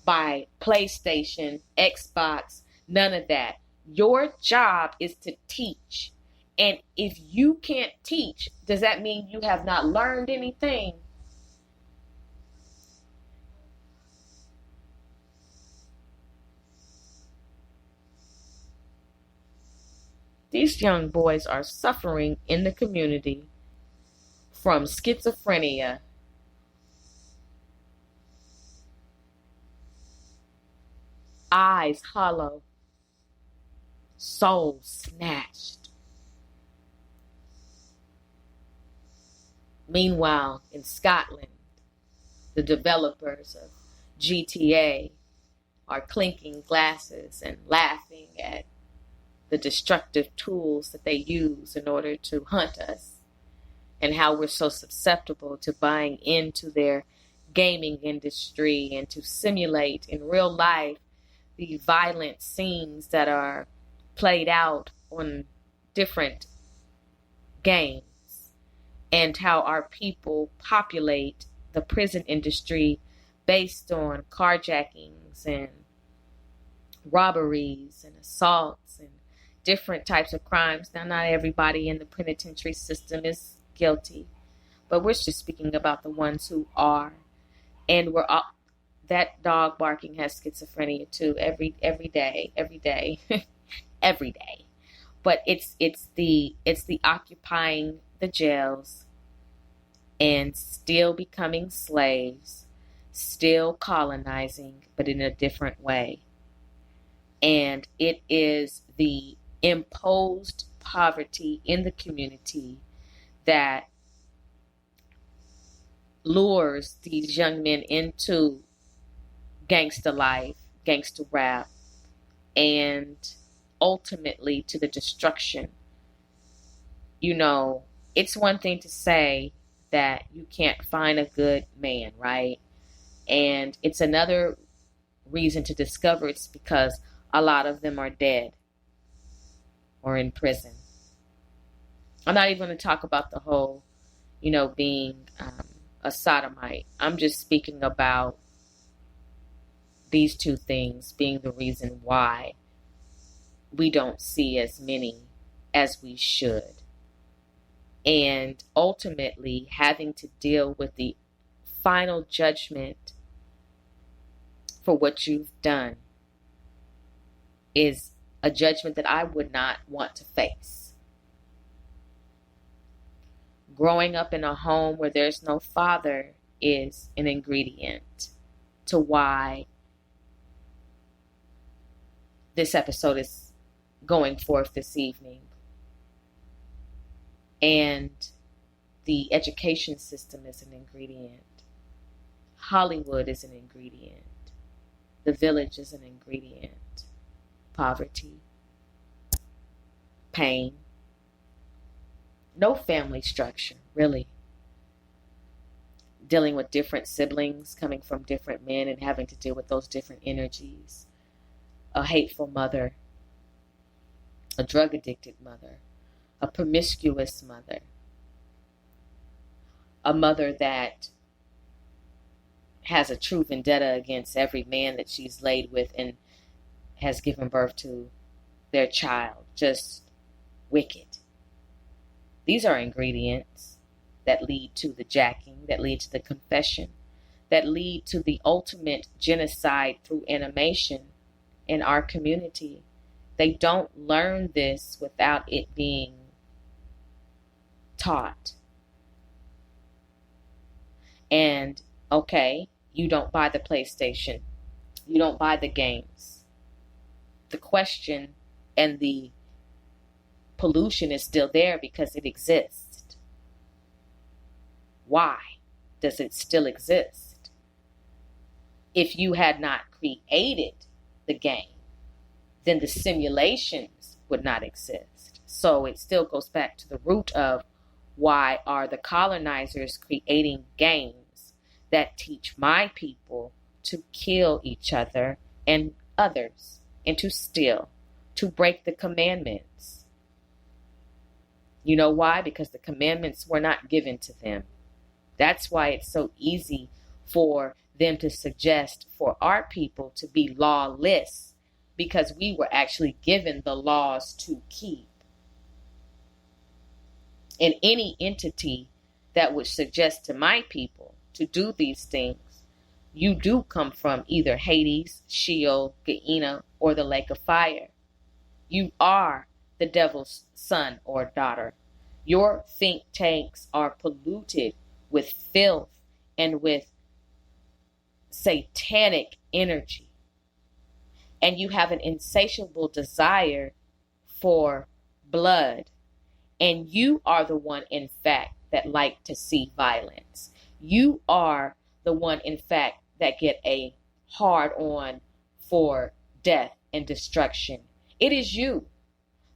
by PlayStation, Xbox, none of that. Your job is to teach. And if you can't teach, does that mean you have not learned anything? These young boys are suffering in the community from schizophrenia, eyes hollow, soul snatched. Meanwhile, in Scotland, the developers of GTA are clinking glasses and laughing at the destructive tools that they use in order to hunt us, and how we're so susceptible to buying into their gaming industry and to simulate in real life the violent scenes that are played out on different games, and how our people populate the prison industry based on carjackings and robberies and assaults and different types of crimes. Now, not everybody in the penitentiary system is guilty, but we're just speaking about the ones who are. And we're all, that dog barking has schizophrenia too, every day, every day. But it's the occupying the jails and still becoming slaves, still colonizing, but in a different way. And it is the imposed poverty in the community that lures these young men into gangster life, gangster rap, and ultimately to the destruction. You know, it's one thing to say that you can't find a good man, right? And it's another reason to discover it's because a lot of them are dead or in prison. I'm not even going to talk about the whole, being a sodomite. I'm just speaking about these two things being the reason why we don't see as many as we should. And ultimately having to deal with the final judgment for what you've done is a judgment that I would not want to face. Growing up in a home where there's no father is an ingredient to why this episode is going forth this evening. And the education system is an ingredient. Hollywood is an ingredient. The village is an ingredient. Poverty, pain, no family structure, really. Dealing with different siblings coming from different men and having to deal with those different energies. A hateful mother, a drug-addicted mother, a promiscuous mother, a mother that has a true vendetta against every man that she's laid with and has given birth to their child. Just wicked. These are ingredients that lead to the jacking, that lead to the confession, that lead to the ultimate genocide through animation in our community. They don't learn this without it being taught. And, okay, you don't buy the PlayStation. You don't buy the games. The question and the pollution is still there because it exists. Why does it still exist? If you had not created the game, then the simulations would not exist. So it still goes back to the root of why are the colonizers creating games that teach my people to kill each other and others, and to steal, to break the commandments. You know why? Because the commandments were not given to them. That's why it's so easy for them to suggest for our people to be lawless, because we were actually given the laws to keep. And any entity that would suggest to my people to do these things, you do come from either Hades, Sheol, Gehenna, or the lake of fire. You are the devil's son or daughter. Your think tanks are polluted with filth and with satanic energy. And you have an insatiable desire for blood. And you are the one, in fact, that like to see violence. You are the one, in fact, that get a hard on for death and destruction. It is you,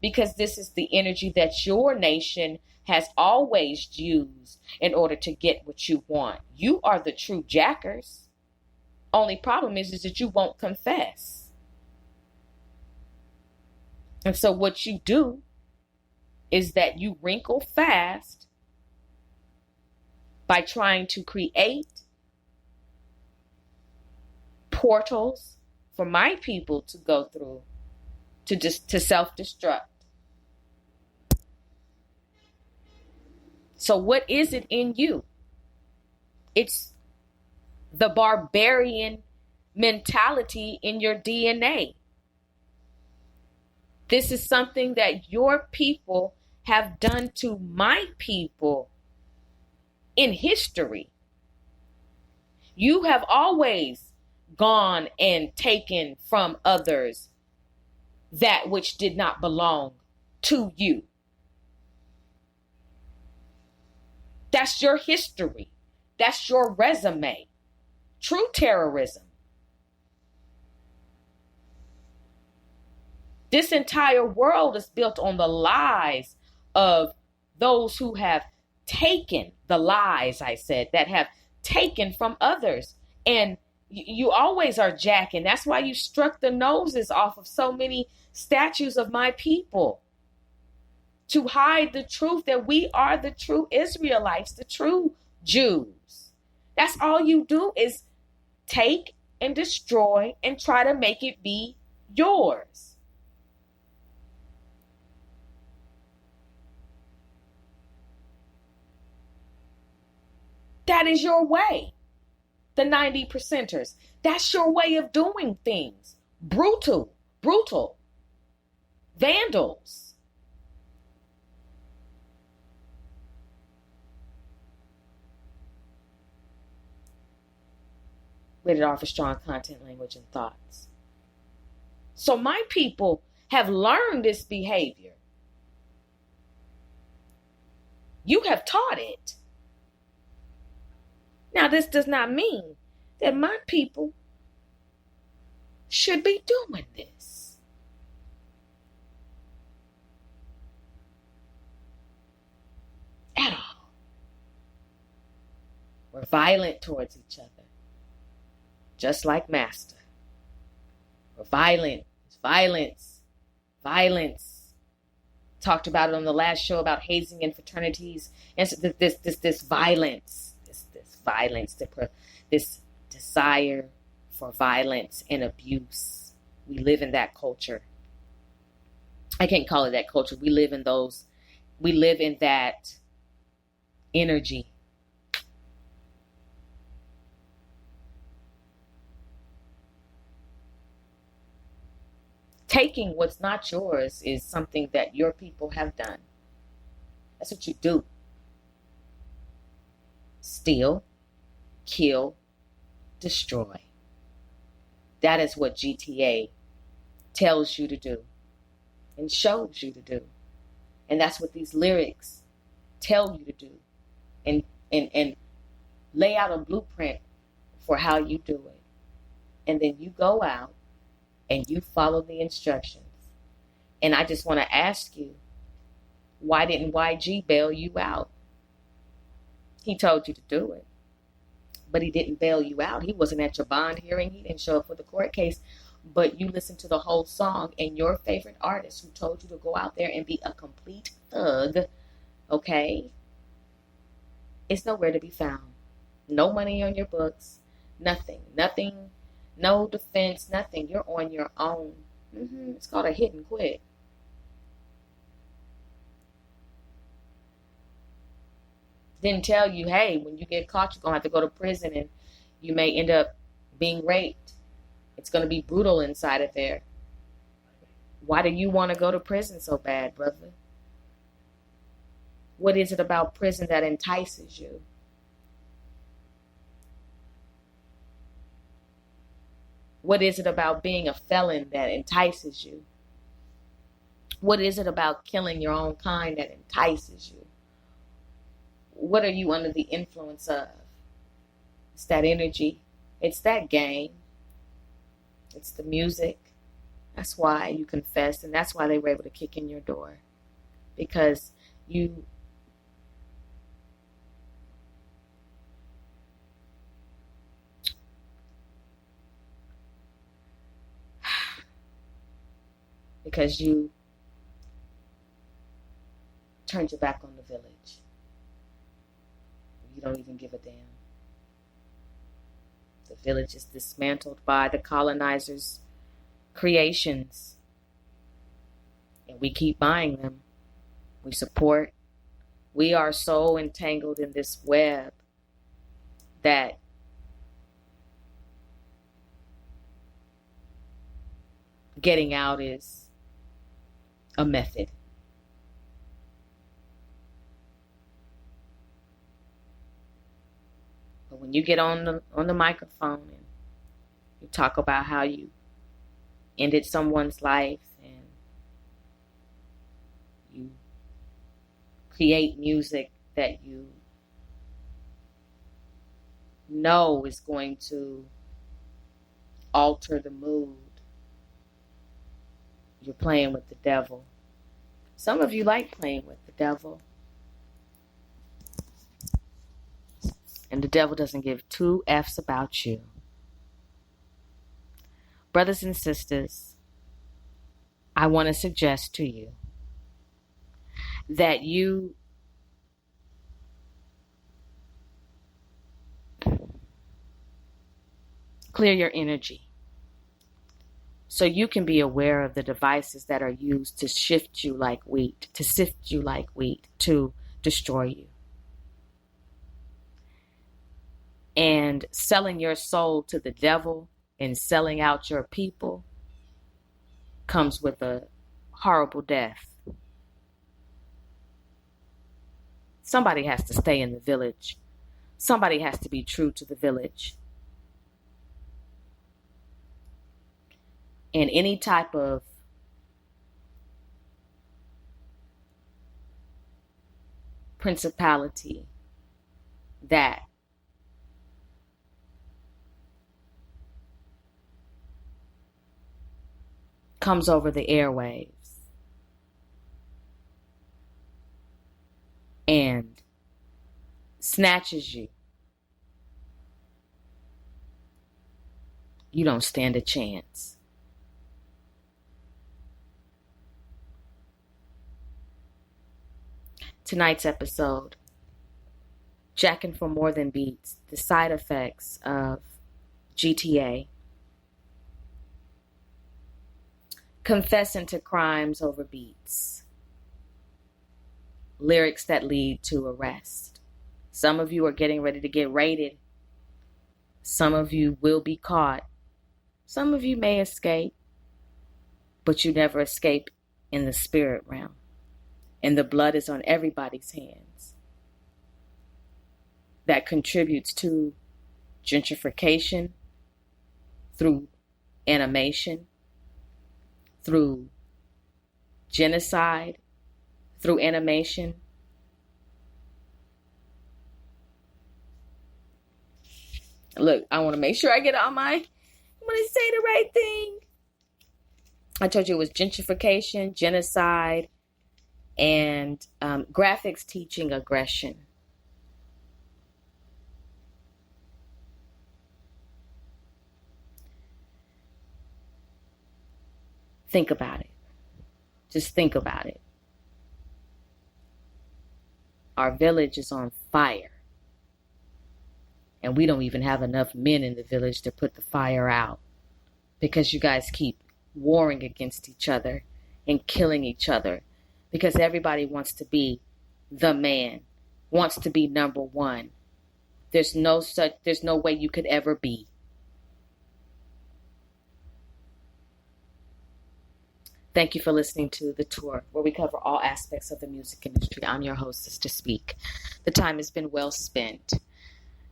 because this is the energy that your nation has always used in order to get what you want. You are the true jackers. Only problem is that you won't confess. And so what you do is that you wrinkle fast by trying to create portals for my people to go through to self-destruct. So what is it in you? It's the barbarian mentality in your DNA. This is something that your people have done to my people in history. You have always gone and taken from others that which did not belong to you. That's your history. That's your resume. True terrorism. This entire world is built on the lies of those who have taken the lies, I said, that have taken from others. And you always are jacking. That's why you struck the noses off of so many statues of my people, to hide the truth that we are the true Israelites, the true Jews. That's all you do is take and destroy and try to make it be yours. That is your way. The 90%ers. That's your way of doing things. Brutal. Vandals. Rated R for strong content, language, and thoughts. So my people have learned this behavior. You have taught it. Now, this does not mean that my people should be doing this. At all. We're violent towards each other. Just like Master. We're violent. It's violence. Violence. Talked about it on the last show about hazing in fraternities. And so this violence. Violence, this desire for violence and abuse. We live in that culture. I can't call it that culture. We live in that energy. Taking what's not yours is something that your people have done. That's what you do. Steal, kill, destroy. That is what GTA tells you to do and shows you to do. And that's what these lyrics tell you to do and lay out a blueprint for how you do it. And then you go out and you follow the instructions. And I just want to ask you, why didn't YG bail you out? He told you to do it, but he didn't bail you out. He wasn't at your bond hearing. He didn't show up for the court case, but you listened to the whole song, and your favorite artist who told you to go out there and be a complete thug, okay, it's nowhere to be found. No money on your books, nothing, no defense, nothing. You're on your own. It's called a hit and quit. Didn't tell you, hey, when you get caught, you're going to have to go to prison and you may end up being raped. It's going to be brutal inside of there. Why do you want to go to prison so bad, brother? What is it about prison that entices you? What is it about being a felon that entices you? What is it about killing your own kind that entices you? What are you under the influence of? It's that energy. It's that game. It's the music. That's why you confessed, and that's why they were able to kick in your door. Because you turned your back on the village. You don't even give a damn. The village is dismantled by the colonizers' creations. And we keep buying them. We support. We are so entangled in this web that getting out is a method. But when you get on the microphone and you talk about how you ended someone's life and you create music that you know is going to alter the mood, you're playing with the devil. Some of you like playing with the devil. And the devil doesn't give two F's about you. Brothers and sisters, I want to suggest to you that you clear your energy so you can be aware of the devices that are used to shift you like wheat, to sift you like wheat, to destroy you. And selling your soul to the devil and selling out your people comes with a horrible death. Somebody has to stay in the village. Somebody has to be true to the village. And any type of principality that comes over the airwaves and snatches you, you don't stand a chance. Tonight's episode, Jacking for More Than Beats, the side effects of GTA. Confessing to crimes over beats. Lyrics that lead to arrest. Some of you are getting ready to get raided. Some of you will be caught. Some of you may escape, but you never escape in the spirit realm. And the blood is on everybody's hands. That contributes to gentrification through animation, through genocide, through animation. Look, I want to make sure I get on I want to say the right thing. I told you it was gentrification, genocide, and graphics teaching aggression. Think about it. Just think about it. Our village is on fire. And we don't even have enough men in the village to put the fire out. Because you guys keep warring against each other and killing each other. Because everybody wants to be the man. Wants to be number one. There's no way you could ever be. Thank you for listening to The Tour, where we cover all aspects of the music industry. I'm your hostess to speak. The time has been well spent,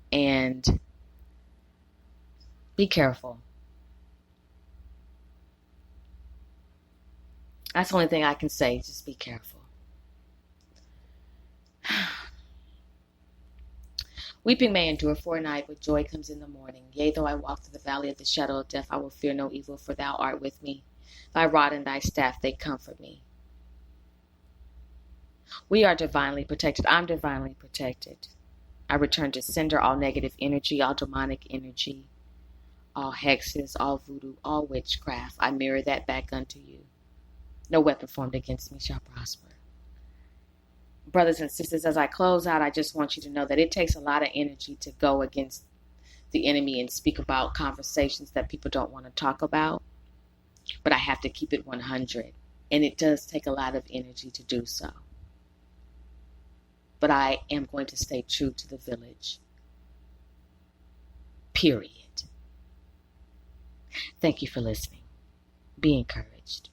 and be careful. That's the only thing I can say. Just be careful. Weeping may endure for a night, but joy comes in the morning. Yea, though I walk through the valley of the shadow of death, I will fear no evil, for thou art with me. Thy rod and thy staff, they comfort me. We are divinely protected. I'm divinely protected. I return to sender all negative energy, all demonic energy, all hexes, all voodoo, all witchcraft. I mirror that back unto you. No weapon formed against me shall prosper. Brothers and sisters, as I close out, I just want you to know that it takes a lot of energy to go against the enemy and speak about conversations that people don't want to talk about. But I have to keep it 100. And it does take a lot of energy to do so. But I am going to stay true to the village. Period. Thank you for listening. Be encouraged.